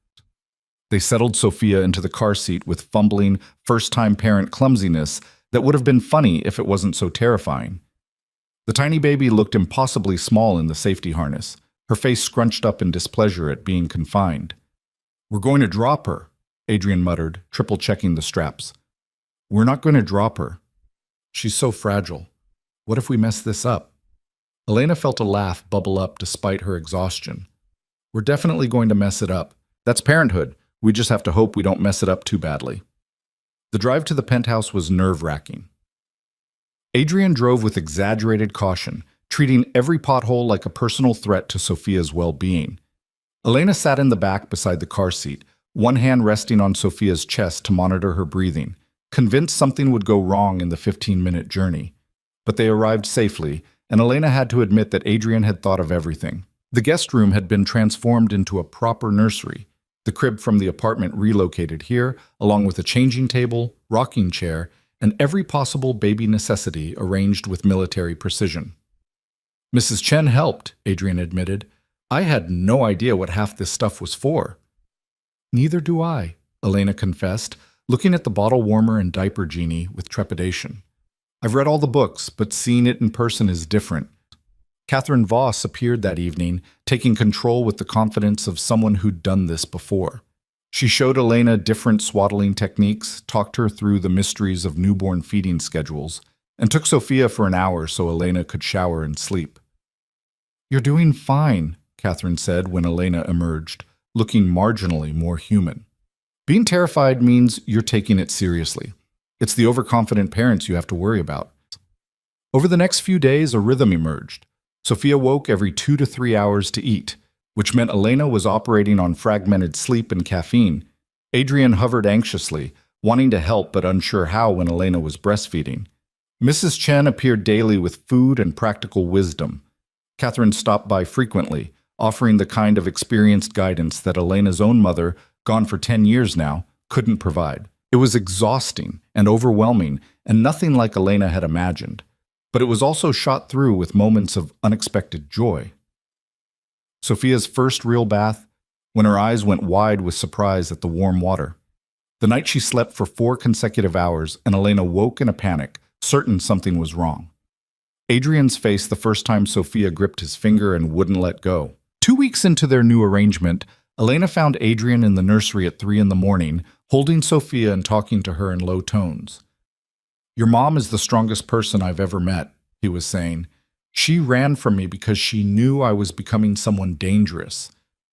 They settled Sophia into the car seat with fumbling, first-time parent clumsiness that would have been funny if it wasn't so terrifying. The tiny baby looked impossibly small in the safety harness, her face scrunched up in displeasure at being confined. "We're going to drop her," Adrian muttered, triple-checking the straps. "We're not going to drop her. She's so fragile. What if we mess this up?" Elena felt a laugh bubble up despite her exhaustion. "We're definitely going to mess it up. That's parenthood. We just have to hope we don't mess it up too badly." The drive to the penthouse was nerve-wracking. Adrian drove with exaggerated caution, treating every pothole like a personal threat to Sophia's well-being. Elena sat in the back beside the car seat, one hand resting on Sophia's chest to monitor her breathing, convinced something would go wrong in the 15-minute journey. But they arrived safely, and Elena had to admit that Adrian had thought of everything. The guest room had been transformed into a proper nursery, the crib from the apartment relocated here, along with a changing table, rocking chair, and every possible baby necessity arranged with military precision. "Mrs. Chen helped," Adrian admitted. "I had no idea what half this stuff was for." "Neither do I," Elena confessed, looking at the bottle warmer and diaper genie with trepidation. "I've read all the books, but seeing it in person is different." Catherine Voss appeared that evening, taking control with the confidence of someone who'd done this before. She showed Elena different swaddling techniques, talked her through the mysteries of newborn feeding schedules, and took Sophia for an hour so Elena could shower and sleep. "You're doing fine," Catherine said when Elena emerged, looking marginally more human. "Being terrified means you're taking it seriously. It's the overconfident parents you have to worry about." Over the next few days, a rhythm emerged. Sophia woke every 2 to 3 hours to eat, which meant Elena was operating on fragmented sleep and caffeine. Adrian hovered anxiously, wanting to help but unsure how when Elena was breastfeeding. Mrs. Chen appeared daily with food and practical wisdom. Catherine stopped by frequently, offering the kind of experienced guidance that Elena's own mother, gone for 10 years now, couldn't provide. It was exhausting and overwhelming, and nothing like Elena had imagined. But it was also shot through with moments of unexpected joy. Sophia's first real bath, when her eyes went wide with surprise at the warm water. The night she slept for 4 consecutive hours, and Elena woke in a panic, certain something was wrong. Adrian's face the first time Sophia gripped his finger and wouldn't let go. 2 weeks into their new arrangement, Elena found Adrian in the nursery at 3 in the morning, holding Sophia and talking to her in low tones. "Your mom is the strongest person I've ever met," he was saying. "She ran from me because she knew I was becoming someone dangerous.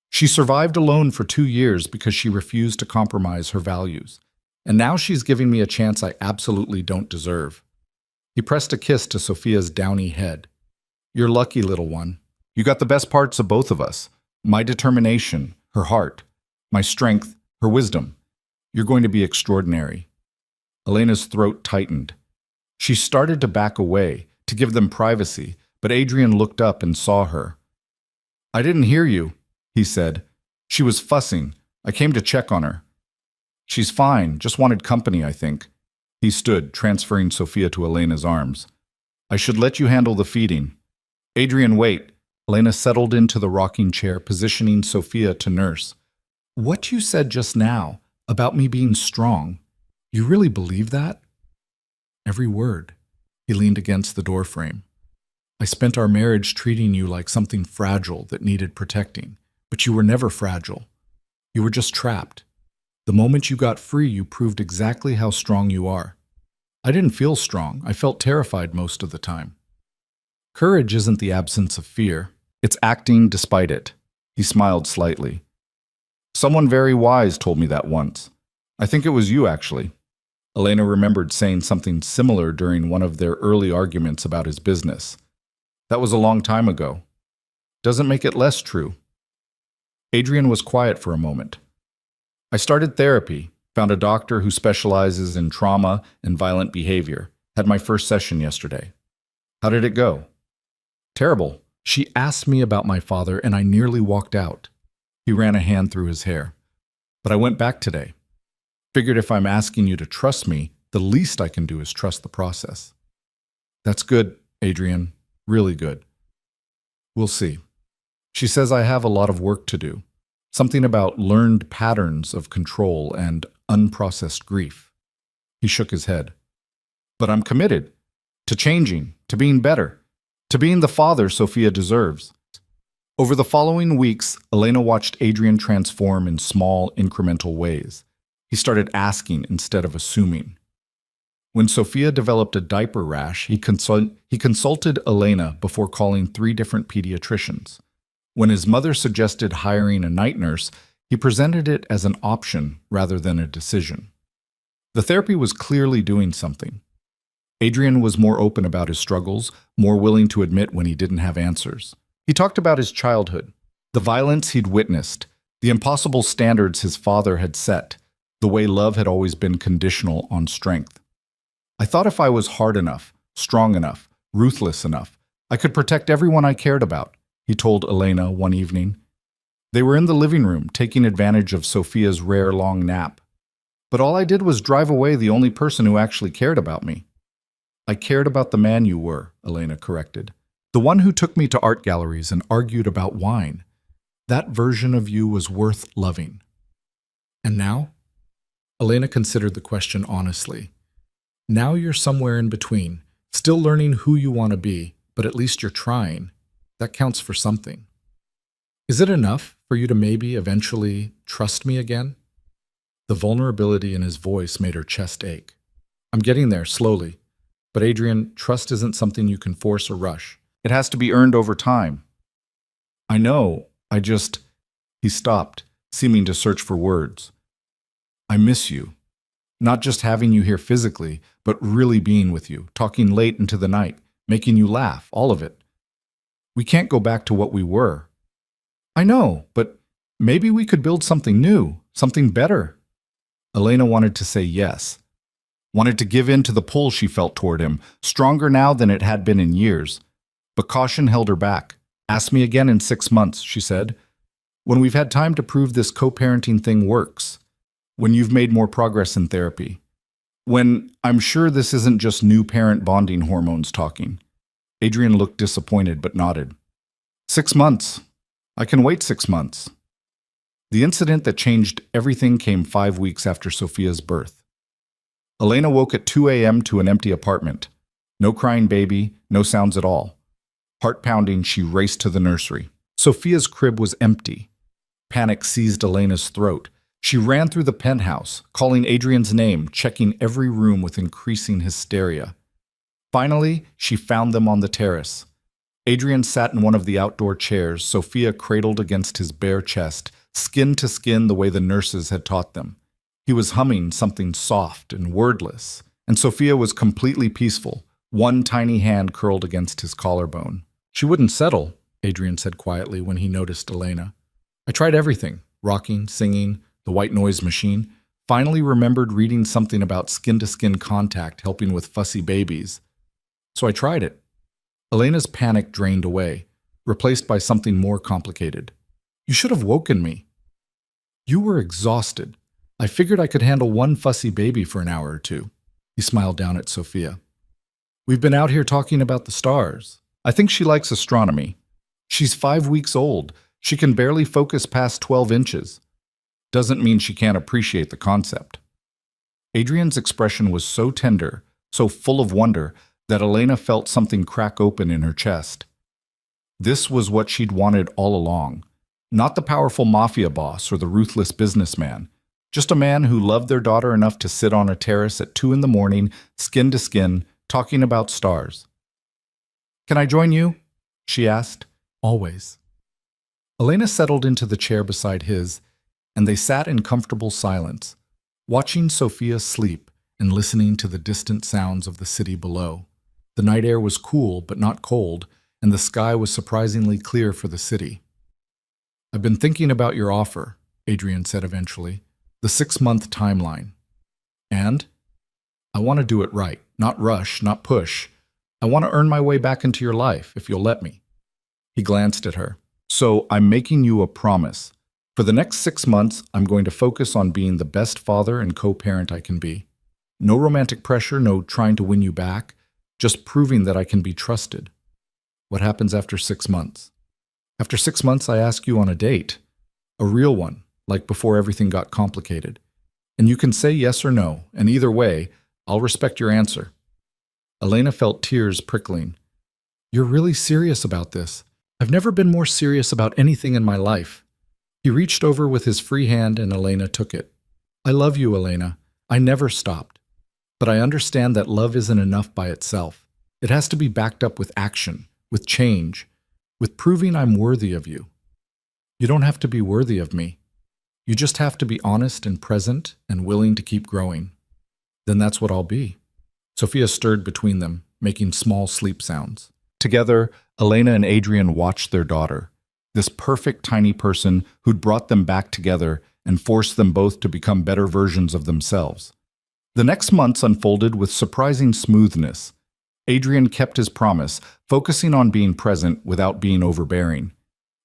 She survived alone for 2 years because she refused to compromise her values. And now she's giving me a chance I absolutely don't deserve." He pressed a kiss to Sophia's downy head. "You're lucky, little one. You got the best parts of both of us. My determination, her heart. My strength, her wisdom. You're going to be extraordinary." Elena's throat tightened. She started to back away, to give them privacy, but Adrian looked up and saw her. "I didn't hear you," he said. "She was fussing. I came to check on her." "She's fine, just wanted company, I think." He stood, transferring Sophia to Elena's arms. "I should let you handle the feeding." "Adrian, wait." Elena settled into the rocking chair, positioning Sophia to nurse. What you said just now about me being strong, you really believe that? Every word. He leaned against the doorframe. I spent our marriage treating you like something fragile that needed protecting, but you were never fragile. You were just trapped. The moment you got free, you proved exactly how strong you are. I didn't feel strong. I felt terrified most of the time. Courage isn't the absence of fear. It's acting despite it. He smiled slightly. Someone very wise told me that once. I think it was you, actually. Elena remembered saying something similar during one of their early arguments about his business. That was a long time ago. Doesn't make it less true. Adrian was quiet for a moment. I started therapy, found a doctor who specializes in trauma and violent behavior. Had my first session yesterday. How did it go? Terrible. She asked me about my father and I nearly walked out. He ran a hand through his hair. But I went back today. Figured if I'm asking you to trust me, the least I can do is trust the process. That's good, Adrian. Really good. We'll see. She says I have a lot of work to do. Something about learned patterns of control and unprocessed grief. He shook his head. But I'm committed to changing, to being better, to being the father Sophia deserves. Over the following weeks, Elena watched Adrian transform in small, incremental ways. He started asking instead of assuming. When Sophia developed a diaper rash, he consulted Elena before calling 3 different pediatricians. When his mother suggested hiring a night nurse, he presented it as an option rather than a decision. The therapy was clearly doing something. Adrian was more open about his struggles, more willing to admit when he didn't have answers. He talked about his childhood, the violence he'd witnessed, the impossible standards his father had set, the way love had always been conditional on strength. I thought if I was hard enough, strong enough, ruthless enough, I could protect everyone I cared about, he told Elena one evening. They were in the living room, taking advantage of Sophia's rare long nap. But all I did was drive away the only person who actually cared about me. I cared about the man you were, Elena corrected. The one who took me to art galleries and argued about wine. That version of you was worth loving. And now? Elena considered the question honestly. Now you're somewhere in between, still learning who you want to be, but at least you're trying. That counts for something. Is it enough for you to maybe eventually trust me again? The vulnerability in his voice made her chest ache. I'm getting there slowly. But Adrian, trust isn't something you can force or rush. It has to be earned over time. I know, He stopped, seeming to search for words. I miss you. Not just having you here physically, but really being with you, talking late into the night, making you laugh, all of it. We can't go back to what we were. I know, but maybe we could build something new, something better. Elena wanted to say yes. Wanted to give in to the pull she felt toward him, stronger now than it had been in years. But caution held her back. Ask me again in 6 months, she said. When we've had time to prove this co-parenting thing works. When you've made more progress in therapy. When I'm sure this isn't just new parent bonding hormones talking. Adrian looked disappointed but nodded. 6 months. I can wait 6 months. The incident that changed everything came 5 weeks after Sophia's birth. Elena woke at 2 a.m. to an empty apartment. No crying baby, no sounds at all. Heart pounding, she raced to the nursery. Sophia's crib was empty. Panic seized Elena's throat. She ran through the penthouse, calling Adrian's name, checking every room with increasing hysteria. Finally, she found them on the terrace. Adrian sat in one of the outdoor chairs, Sophia cradled against his bare chest, skin to skin the way the nurses had taught them. He was humming something soft and wordless, and Sophia was completely peaceful, one tiny hand curled against his collarbone. She wouldn't settle, Adrian said quietly when he noticed Elena. I tried everything, rocking, singing, the white noise machine, finally remembered reading something about skin-to-skin contact helping with fussy babies. So I tried it. Elena's panic drained away, replaced by something more complicated. You should have woken me. You were exhausted. I figured I could handle one fussy baby for an hour or two. He smiled down at Sophia. We've been out here talking about the stars. I think she likes astronomy. She's 5 weeks old. She can barely focus past 12 inches. doesn't mean she can't appreciate the concept. Adrian's expression was so tender, so full of wonder, that Elena felt something crack open in her chest. This was what she'd wanted all along. Not the powerful mafia boss or the ruthless businessman, just a man who loved their daughter enough to sit on a terrace at 2 in the morning, skin to skin, talking about stars. "Can I join you?" she asked. "Always." Elena settled into the chair beside his, and they sat in comfortable silence, watching Sophia sleep and listening to the distant sounds of the city below. The night air was cool but not cold, and the sky was surprisingly clear for the city. "I've been thinking about your offer," Adrian said eventually, "the 6-month timeline. And I want to do it right, not rush, not push. I want to earn my way back into your life, if you'll let me." He glanced at her. "So I'm making you a promise. For the next 6 months, I'm going to focus on being the best father and co-parent I can be. No romantic pressure, no trying to win you back, just proving that I can be trusted. What happens after 6 months? After 6 months, I ask you on a date. A real one, like before everything got complicated. And you can say yes or no, and either way, I'll respect your answer." Elena felt tears prickling. "You're really serious about this. I've never been more serious about anything in my life." He reached over with his free hand and Elena took it. "I love you, Elena. I never stopped. But I understand that love isn't enough by itself. It has to be backed up with action, with change, with proving I'm worthy of you. You don't have to be worthy of me. You just have to be honest and present and willing to keep growing. Then that's what I'll be." Sophia stirred between them, making small sleep sounds. Together, Elena and Adrian watched their daughter, this perfect tiny person who'd brought them back together and forced them both to become better versions of themselves. The next months unfolded with surprising smoothness. Adrian kept his promise, focusing on being present without being overbearing.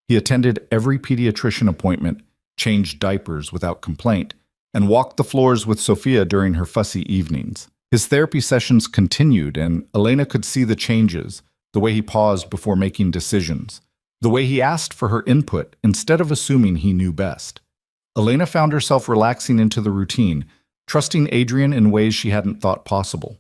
He attended every pediatrician appointment, changed diapers without complaint, and walked the floors with Sophia during her fussy evenings. His therapy sessions continued, and Elena could see the changes, the way he paused before making decisions, the way he asked for her input instead of assuming he knew best. Elena found herself relaxing into the routine, trusting Adrian in ways she hadn't thought possible.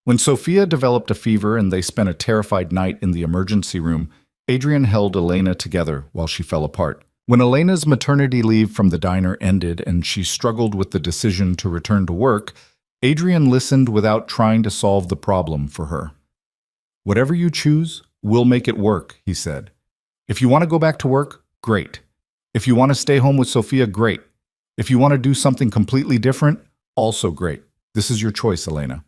When Sophia developed a fever and they spent a terrified night in the emergency room, Adrian held Elena together while she fell apart. When Elena's maternity leave from the diner ended and she struggled with the decision to return to work, Adrian listened without trying to solve the problem for her. "Whatever you choose, we'll make it work," he said. "If you want to go back to work, great. If you want to stay home with Sophia, great. If you want to do something completely different, also great. This is your choice, Elena."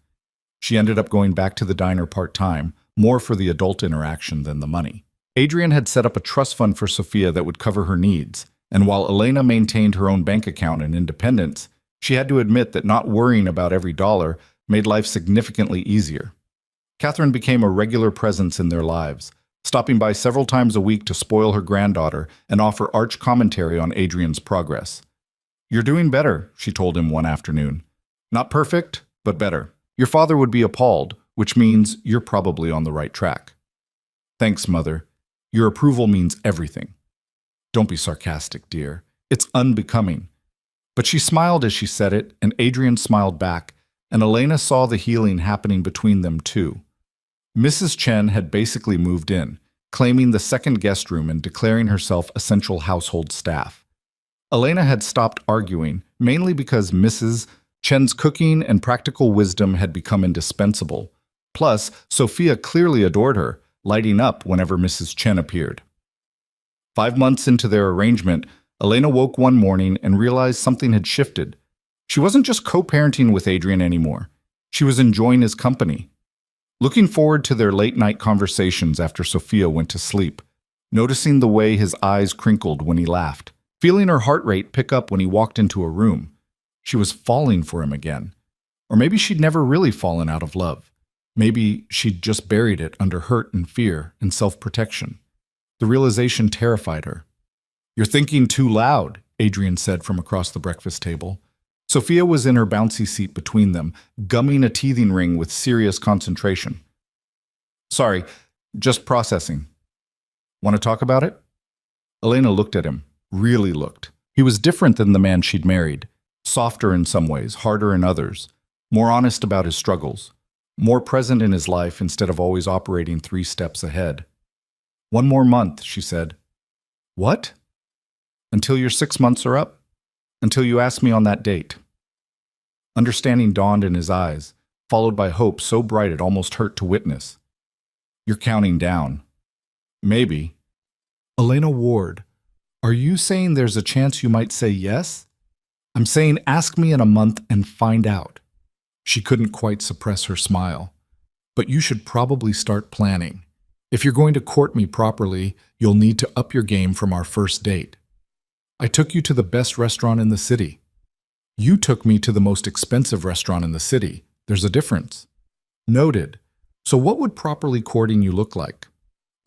She ended up going back to the diner part-time, more for the adult interaction than the money. Adrian had set up a trust fund for Sophia that would cover her needs, and while Elena maintained her own bank account and independence, she had to admit that not worrying about every dollar made life significantly easier. Catherine became a regular presence in their lives, stopping by several times a week to spoil her granddaughter and offer arch commentary on Adrian's progress. "You're doing better," she told him one afternoon. "Not perfect, but better. Your father would be appalled, which means you're probably on the right track." "Thanks, Mother. Your approval means everything." "Don't be sarcastic, dear. It's unbecoming." But she smiled as she said it, and Adrian smiled back, and Elena saw the healing happening between them too. Mrs. Chen had basically moved in, claiming the second guest room and declaring herself essential household staff. Elena had stopped arguing, mainly because Mrs. Chen's cooking and practical wisdom had become indispensable. Plus, Sophia clearly adored her, lighting up whenever Mrs. Chen appeared. 5 months into their arrangement, Elena woke one morning and realized something had shifted. She wasn't just co-parenting with Adrian anymore. She was enjoying his company. Looking forward to their late-night conversations after Sophia went to sleep, noticing the way his eyes crinkled when he laughed, feeling her heart rate pick up when he walked into a room. She was falling for him again. Or maybe she'd never really fallen out of love. Maybe she'd just buried it under hurt and fear and self-protection. The realization terrified her. "You're thinking too loud," Adrian said from across the breakfast table. Sophia was in her bouncy seat between them, gumming a teething ring with serious concentration. "Sorry, just processing." "Want to talk about it?" Elena looked at him, really looked, He was different than the man she'd married, softer in some ways, harder in others, more honest about his struggles, more present in his life instead of always operating 3 steps ahead. "One more month," she said. "What?" "Until your 6 months are up. Until you ask me on that date." Understanding dawned in his eyes, followed by hope so bright it almost hurt to witness. "You're counting down." "Maybe." "Elena Ward, are you saying there's a chance you might say yes?" "I'm saying ask me in a month and find out." She couldn't quite suppress her smile. "But you should probably start planning. If you're going to court me properly, you'll need to up your game from our first date. I took you to the best restaurant in the city. You took me to the most expensive restaurant in the city. There's a difference." "Noted. So what would properly courting you look like?"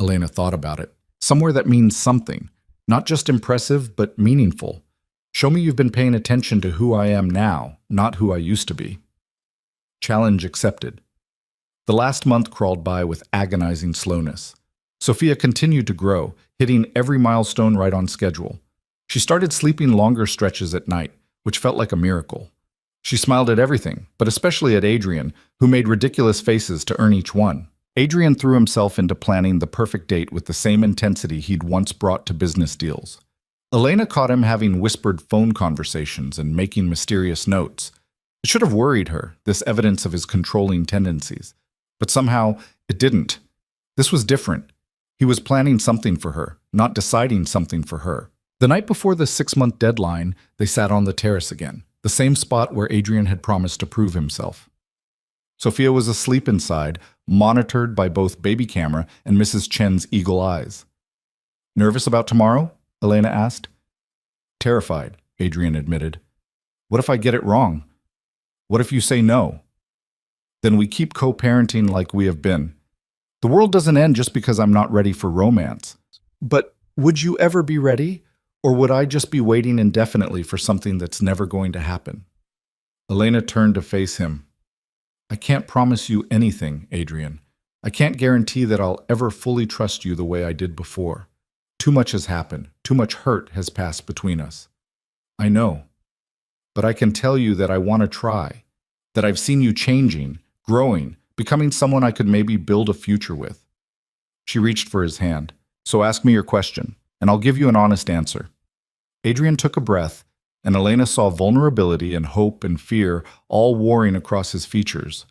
Elena thought about it. "Somewhere that means something. Not just impressive, but meaningful. Show me you've been paying attention to who I am now, not who I used to be." Challenge accepted. The last month crawled by with agonizing slowness. Sophia continued to grow, hitting every milestone right on schedule. She started sleeping longer stretches at night, which felt like a miracle. She smiled at everything, but especially at Adrian, who made ridiculous faces to earn each one. Adrian threw himself into planning the perfect date with the same intensity he'd once brought to business deals. Elena caught him having whispered phone conversations and making mysterious notes. It should have worried her, this evidence of his controlling tendencies. But somehow, it didn't. This was different. He was planning something for her, not deciding something for her. The night before the 6-month deadline, they sat on the terrace again, the same spot where Adrian had promised to prove himself. Sophia was asleep inside, monitored by both baby camera and Mrs. Chen's eagle eyes. "Nervous about tomorrow?" Elena asked. "Terrified," Adrian admitted. "What if I get it wrong? What if you say no? Then we keep co-parenting like we have been. The world doesn't end just because I'm not ready for romance. But would you ever be ready? Or would I just be waiting indefinitely for something that's never going to happen?" Elena turned to face him. "I can't promise you anything, Adrian. I can't guarantee that I'll ever fully trust you the way I did before. Too much has happened. Too much hurt has passed between us. I know. But I can tell you that I want to try. That I've seen you changing, growing, becoming someone I could maybe build a future with." She reached for his hand. "So ask me your question, and I'll give you an honest answer." Adrian took a breath, and Elena saw vulnerability and hope and fear all warring across his features.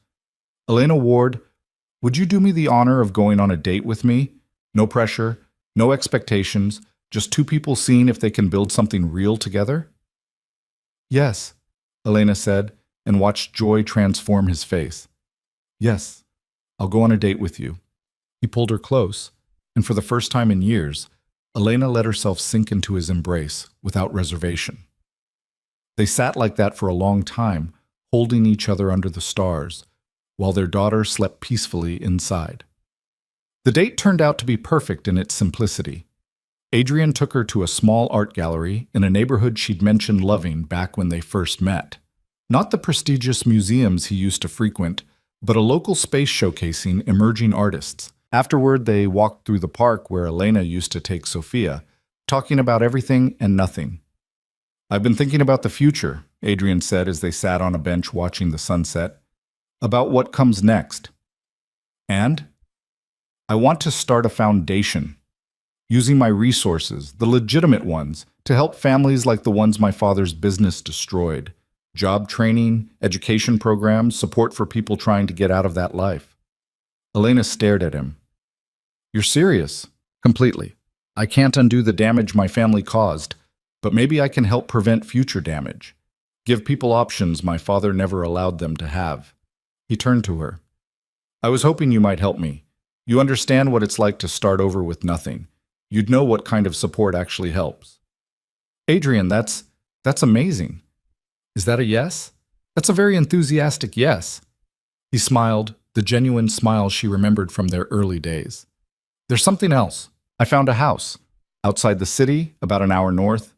"Elena Ward, would you do me the honor of going on a date with me? No pressure, no expectations, just 2 people seeing if they can build something real together?" "Yes," Elena said, and watched joy transform his face. "Yes, I'll go on a date with you." He pulled her close, and for the first time in years, Elena let herself sink into his embrace without reservation. They sat like that for a long time, holding each other under the stars, while their daughter slept peacefully inside. The date turned out to be perfect in its simplicity. Adrian took her to a small art gallery in a neighborhood she'd mentioned loving back when they first met. Not the prestigious museums he used to frequent, but a local space showcasing emerging artists. Afterward, they walked through the park where Elena used to take Sophia, talking about everything and nothing. "I've been thinking about the future," Adrian said as they sat on a bench watching the sunset. "About what comes next. And I want to start a foundation, using my resources, the legitimate ones, to help families like the ones my father's business destroyed. Job training, education programs, support for people trying to get out of that life." Elena stared at him. "You're serious?" "Completely. I can't undo the damage my family caused, but maybe I can help prevent future damage. Give people options my father never allowed them to have." He turned to her. "I was hoping you might help me. You understand what it's like to start over with nothing. You'd know what kind of support actually helps." "Adrian, that's amazing. Is that a yes?" "That's a very enthusiastic yes." He smiled, the genuine smile she remembered from their early days. "There's something else. I found a house. Outside the city, about an hour north.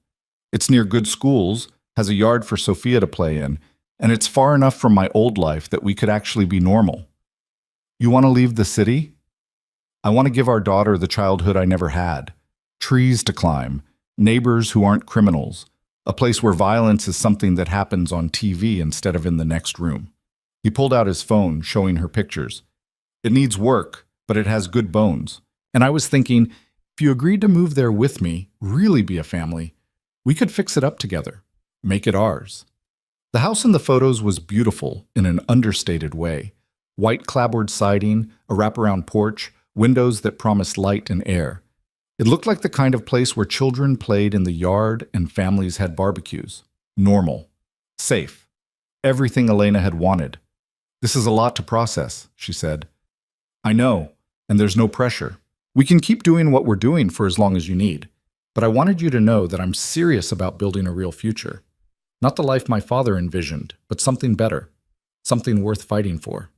It's near good schools, has a yard for Sophia to play in, and it's far enough from my old life that we could actually be normal. You want to leave the city? I want to give our daughter the childhood I never had. Trees to climb, neighbors who aren't criminals, a place where violence is something that happens on TV instead of in the next room. He pulled out his phone, showing her pictures. It needs work, but it has good bones. And I was thinking, if you agreed to move there with me, really be a family, we could fix it up together, make it ours. The house in the photos was beautiful in an understated way. White clapboard siding, a wraparound porch, windows that promised light and air. It looked like the kind of place where children played in the yard and families had barbecues. Normal. Safe. Everything Elena had wanted. This is a lot to process, she said. I know, and there's no pressure. We can keep doing what we're doing for as long as you need. But I wanted you to know that I'm serious about building a real future. Not the life my father envisioned, but something better. Something worth fighting for.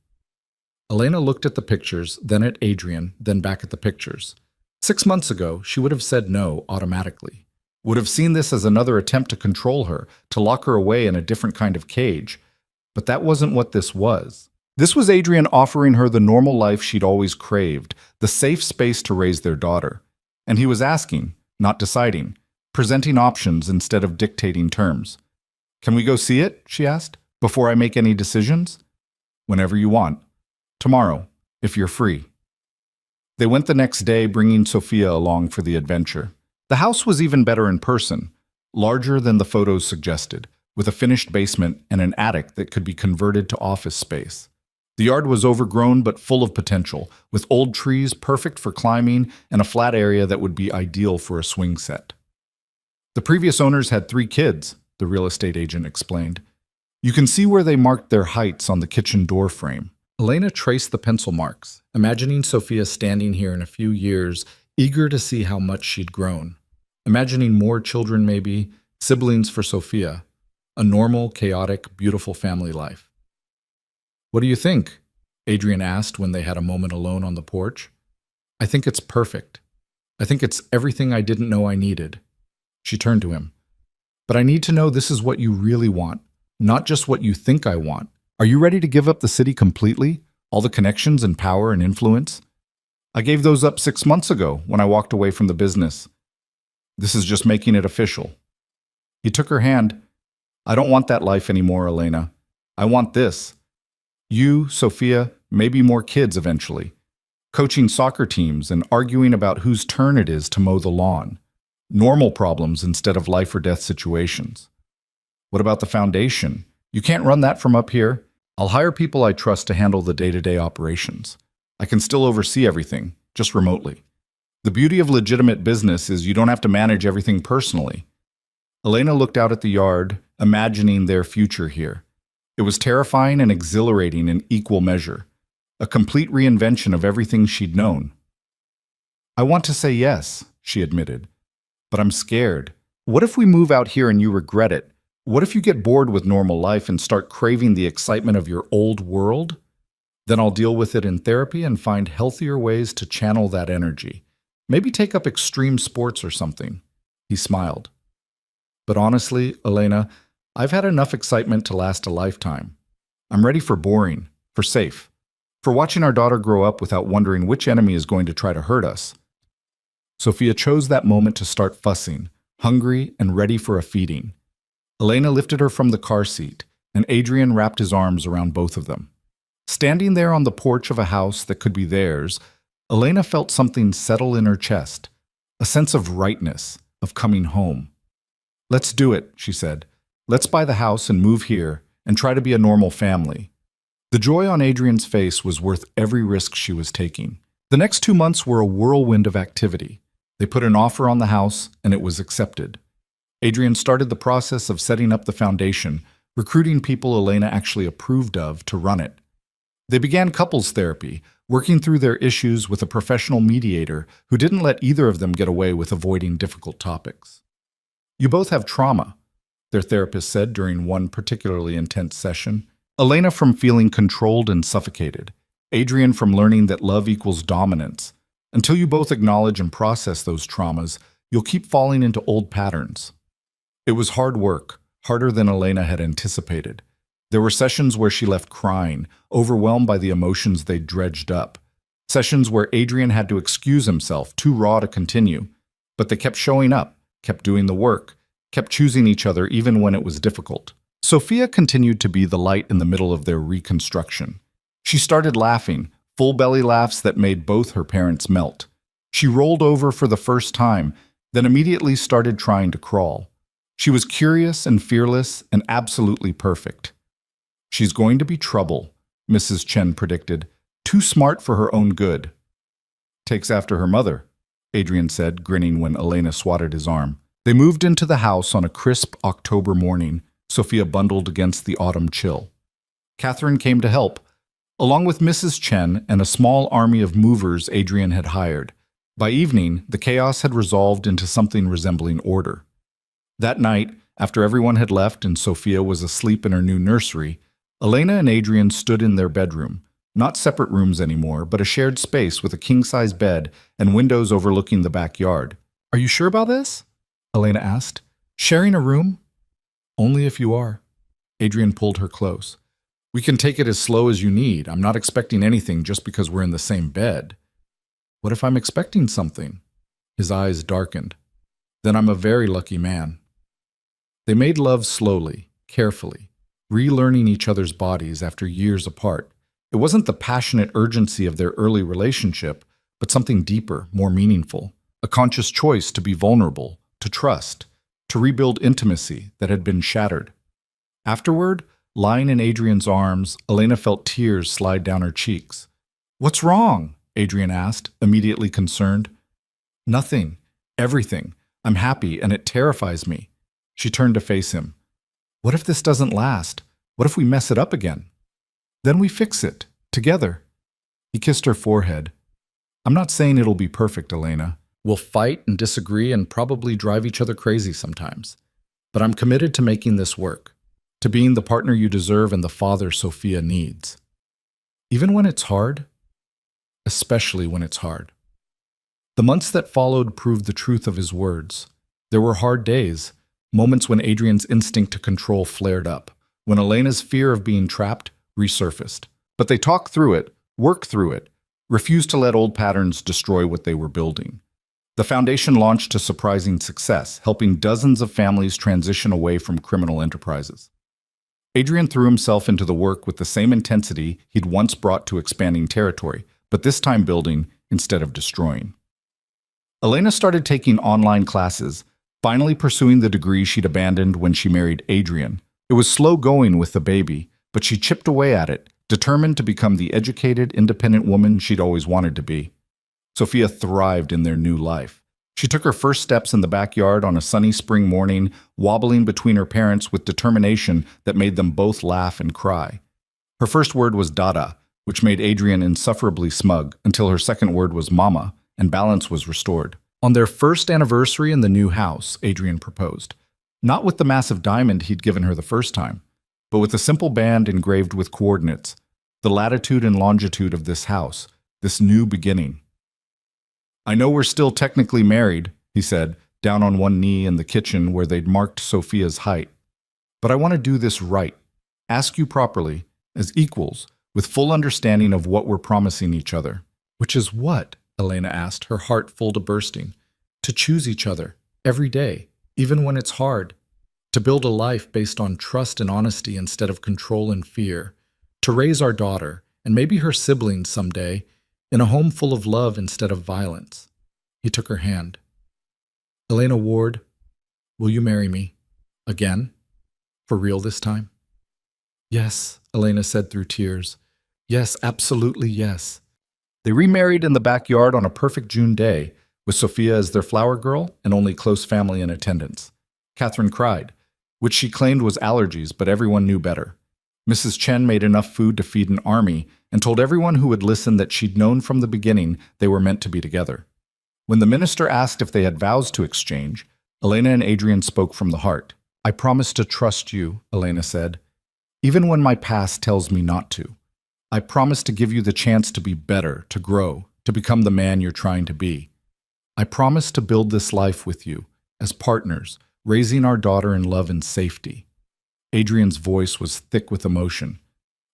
Elena looked at the pictures, then at Adrian, then back at the pictures. 6 months ago, she would have said no automatically. Would have seen this as another attempt to control her, to lock her away in a different kind of cage. But that wasn't what this was. This was Adrian offering her the normal life she'd always craved, the safe space to raise their daughter. And he was asking, not deciding, presenting options instead of dictating terms. Can we go see it? She asked, before I make any decisions? Whenever you want. Tomorrow, if you're free. They went the next day, bringing Sophia along for the adventure. The house was even better in person, larger than the photos suggested, with a finished basement and an attic that could be converted to office space. The yard was overgrown but full of potential, with old trees perfect for climbing and a flat area that would be ideal for a swing set. The previous owners had 3 kids, the real estate agent explained. You can see where they marked their heights on the kitchen door frame. Elena traced the pencil marks, imagining Sophia standing here in a few years, eager to see how much she'd grown. Imagining more children maybe, siblings for Sophia. A normal, chaotic, beautiful family life. What do you think? Adrian asked when they had a moment alone on the porch. I think it's perfect. I think it's everything I didn't know I needed. She turned to him. But I need to know this is what you really want, not just what you think I want. Are you ready to give up the city completely? All the connections and power and influence? I gave those up 6 months ago when I walked away from the business. This is just making it official. He took her hand. I don't want that life anymore, Elena. I want this. You, Sophia, maybe more kids eventually. Coaching soccer teams and arguing about whose turn it is to mow the lawn. Normal problems instead of life or death situations. What about the foundation? You can't run that from up here. I'll hire people I trust to handle the day-to-day operations. I can still oversee everything, just remotely. The beauty of legitimate business is you don't have to manage everything personally. Elena looked out at the yard, imagining their future here. It was terrifying and exhilarating in equal measure. A complete reinvention of everything she'd known. I want to say yes, she admitted. But I'm scared. What if we move out here and you regret it? What if you get bored with normal life and start craving the excitement of your old world? Then I'll deal with it in therapy and find healthier ways to channel that energy. Maybe take up extreme sports or something. He smiled. But honestly, Elena, I've had enough excitement to last a lifetime. I'm ready for boring, for safe, for watching our daughter grow up without wondering which enemy is going to try to hurt us. Sophia chose that moment to start fussing, hungry and ready for a feeding. Elena lifted her from the car seat, and Adrian wrapped his arms around both of them. Standing there on the porch of a house that could be theirs, Elena felt something settle in her chest, a sense of rightness, of coming home. Let's do it, she said. Let's buy the house and move here and try to be a normal family. The joy on Adrian's face was worth every risk she was taking. The next 2 months were a whirlwind of activity. They put an offer on the house, and it was accepted. Adrian started the process of setting up the foundation, recruiting people Elena actually approved of to run it. They began couples therapy, working through their issues with a professional mediator who didn't let either of them get away with avoiding difficult topics. You both have trauma, their therapist said during one particularly intense session. Elena from feeling controlled and suffocated. Adrian from learning that love equals dominance. Until you both acknowledge and process those traumas, you'll keep falling into old patterns. It was hard work, harder than Elena had anticipated. There were sessions where she left crying, overwhelmed by the emotions they'd dredged up. Sessions where Adrian had to excuse himself, too raw to continue. But they kept showing up, kept doing the work, kept choosing each other even when it was difficult. Sophia continued to be the light in the middle of their reconstruction. She started laughing, full belly laughs that made both her parents melt. She rolled over for the first time, then immediately started trying to crawl. She was curious and fearless and absolutely perfect. "She's going to be trouble," Mrs. Chen predicted. "Too smart for her own good." "Takes after her mother," Adrian said, grinning when Elena swatted his arm. They moved into the house on a crisp October morning, Sophia bundled against the autumn chill. Catherine came to help, along with Mrs. Chen and a small army of movers Adrian had hired. By evening, the chaos had resolved into something resembling order. That night, after everyone had left and Sophia was asleep in her new nursery, Elena and Adrian stood in their bedroom, not separate rooms anymore, but a shared space with a king-size bed and windows overlooking the backyard. "Are you sure about this?" Elena asked. "Sharing a room?" "Only if you are." Adrian pulled her close. "We can take it as slow as you need. I'm not expecting anything just because we're in the same bed." "What if I'm expecting something?" His eyes darkened. "Then I'm a very lucky man." They made love slowly, carefully, relearning each other's bodies after years apart. It wasn't the passionate urgency of their early relationship, but something deeper, more meaningful. A conscious choice to be vulnerable, to trust, to rebuild intimacy that had been shattered. Afterward, lying in Adrian's arms, Elena felt tears slide down her cheeks. "What's wrong?" Adrian asked, immediately concerned. "Nothing. Everything. I'm happy, and it terrifies me." She turned to face him. "What if this doesn't last? What if we mess it up again?" "Then we fix it, together." He kissed her forehead. "I'm not saying it'll be perfect, Elena. We'll fight and disagree and probably drive each other crazy sometimes. But I'm committed to making this work, to being the partner you deserve and the father Sophia needs. Even when it's hard, especially when it's hard." The months that followed proved the truth of his words. There were hard days, moments when Adrian's instinct to control flared up, when Elena's fear of being trapped resurfaced. But they talked through it, worked through it, refused to let old patterns destroy what they were building. The foundation launched to surprising success, helping dozens of families transition away from criminal enterprises. Adrian threw himself into the work with the same intensity he'd once brought to expanding territory, but this time building instead of destroying. Elena started taking online classes, finally pursuing the degree she'd abandoned when she married Adrian. It was slow going with the baby, but she chipped away at it, determined to become the educated, independent woman she'd always wanted to be. Sophia thrived in their new life. She took her first steps in the backyard on a sunny spring morning, wobbling between her parents with determination that made them both laugh and cry. Her first word was Dada, which made Adrian insufferably smug, until her second word was Mama, and balance was restored. On their first anniversary in the new house, Adrian proposed. Not with the massive diamond he'd given her the first time, but with a simple band engraved with coordinates, the latitude and longitude of this house, this new beginning. "I know we're still technically married," he said, down on one knee in the kitchen where they'd marked Sophia's height. "But I want to do this right, ask you properly, as equals, with full understanding of what we're promising each other." "Which is what?" Elena asked, her heart full to bursting. "To choose each other, every day, even when it's hard. To build a life based on trust and honesty instead of control and fear. To raise our daughter, and maybe her siblings someday, in a home full of love instead of violence." He took her hand. "Elena Ward, will you marry me? Again? For real this time?" "Yes," Elena said through tears. "Yes, absolutely yes." They remarried in the backyard on a perfect June day, with Sophia as their flower girl and only close family in attendance. Catherine cried, which she claimed was allergies, but everyone knew better. Mrs. Chen made enough food to feed an army and told everyone who would listen that she'd known from the beginning they were meant to be together. When the minister asked if they had vows to exchange, Elena and Adrian spoke from the heart. "I promise to trust you," Elena said, "even when my past tells me not to. I promise to give you the chance to be better, to grow, to become the man you're trying to be. I promise to build this life with you, as partners, raising our daughter in love and safety." Adrian's voice was thick with emotion.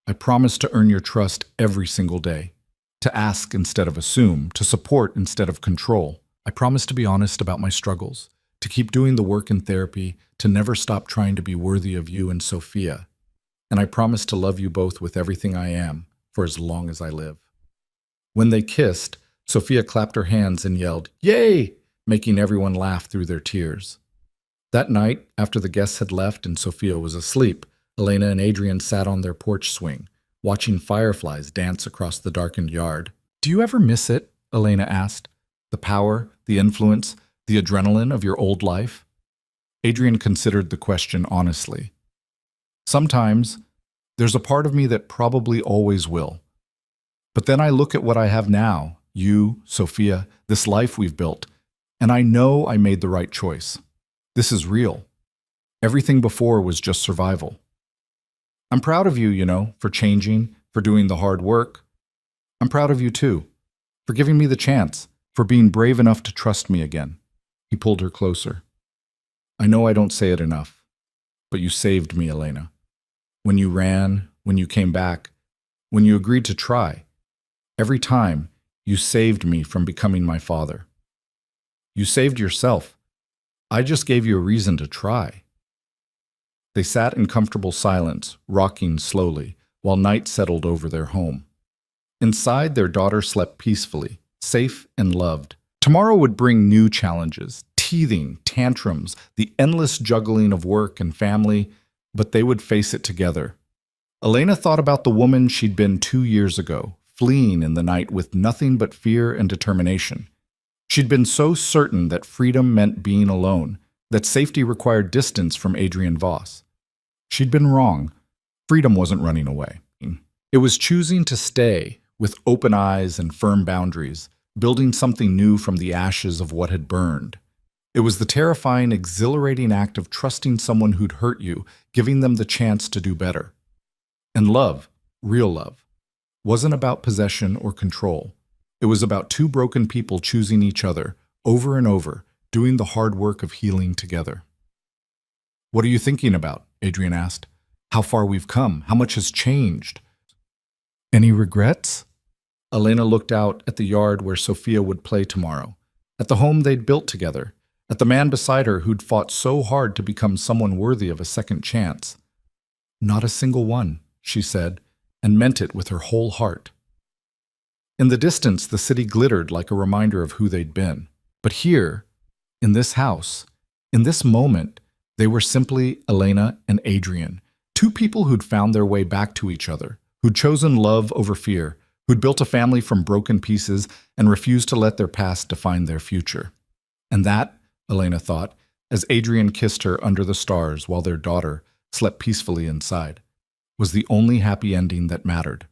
"I promise to earn your trust every single day, to ask instead of assume, to support instead of control. I promise to be honest about my struggles, to keep doing the work in therapy, to never stop trying to be worthy of you and Sophia. And I promise to love you both with everything I am for as long as I live. When they kissed, Sophia clapped her hands and yelled, "Yay!" making everyone laugh through their tears. That night, after the guests had left and Sophia was asleep, Elena and Adrian sat on their porch swing, watching fireflies dance across the darkened yard. "Do you ever miss it?" Elena asked. "The power, the influence, the adrenaline of your old life?" Adrian considered the question honestly. "Sometimes, there's a part of me that probably always will. But then I look at what I have now, you, Sophia, this life we've built, and I know I made the right choice. This is real. Everything before was just survival. I'm proud of you, for changing, for doing the hard work. I'm proud of you too, for giving me the chance, for being brave enough to trust me again." He pulled her closer. "I know I don't say it enough, but you saved me, Elena. When you ran, when you came back, when you agreed to try, every time you saved me from becoming my father. You saved yourself. I just gave you a reason to try." They sat in comfortable silence, rocking slowly, while night settled over their home. Inside, their daughter slept peacefully, safe and loved. Tomorrow would bring new challenges, teething, tantrums, the endless juggling of work and family, but they would face it together. Elena thought about the woman she'd been 2 years ago, fleeing in the night with nothing but fear and determination. She'd been so certain that freedom meant being alone, that safety required distance from Adrian Voss. She'd been wrong. Freedom wasn't running away. It was choosing to stay, with open eyes and firm boundaries, building something new from the ashes of what had burned. It was the terrifying, exhilarating act of trusting someone who'd hurt you, giving them the chance to do better. And love, real love, wasn't about possession or control. It was about two broken people choosing each other, over and over, doing the hard work of healing together. "What are you thinking about?" Adrian asked. "How far we've come, how much has changed." "Any regrets?" Elena looked out at the yard where Sophia would play tomorrow, at the home they'd built together, at the man beside her who'd fought so hard to become someone worthy of a second chance. "Not a single one," she said, and meant it with her whole heart. In the distance, the city glittered like a reminder of who they'd been. But here, in this house, in this moment, they were simply Elena and Adrian, two people who'd found their way back to each other, who'd chosen love over fear, who'd built a family from broken pieces and refused to let their past define their future. And that, Elena thought, as Adrian kissed her under the stars while their daughter slept peacefully inside, was the only happy ending that mattered.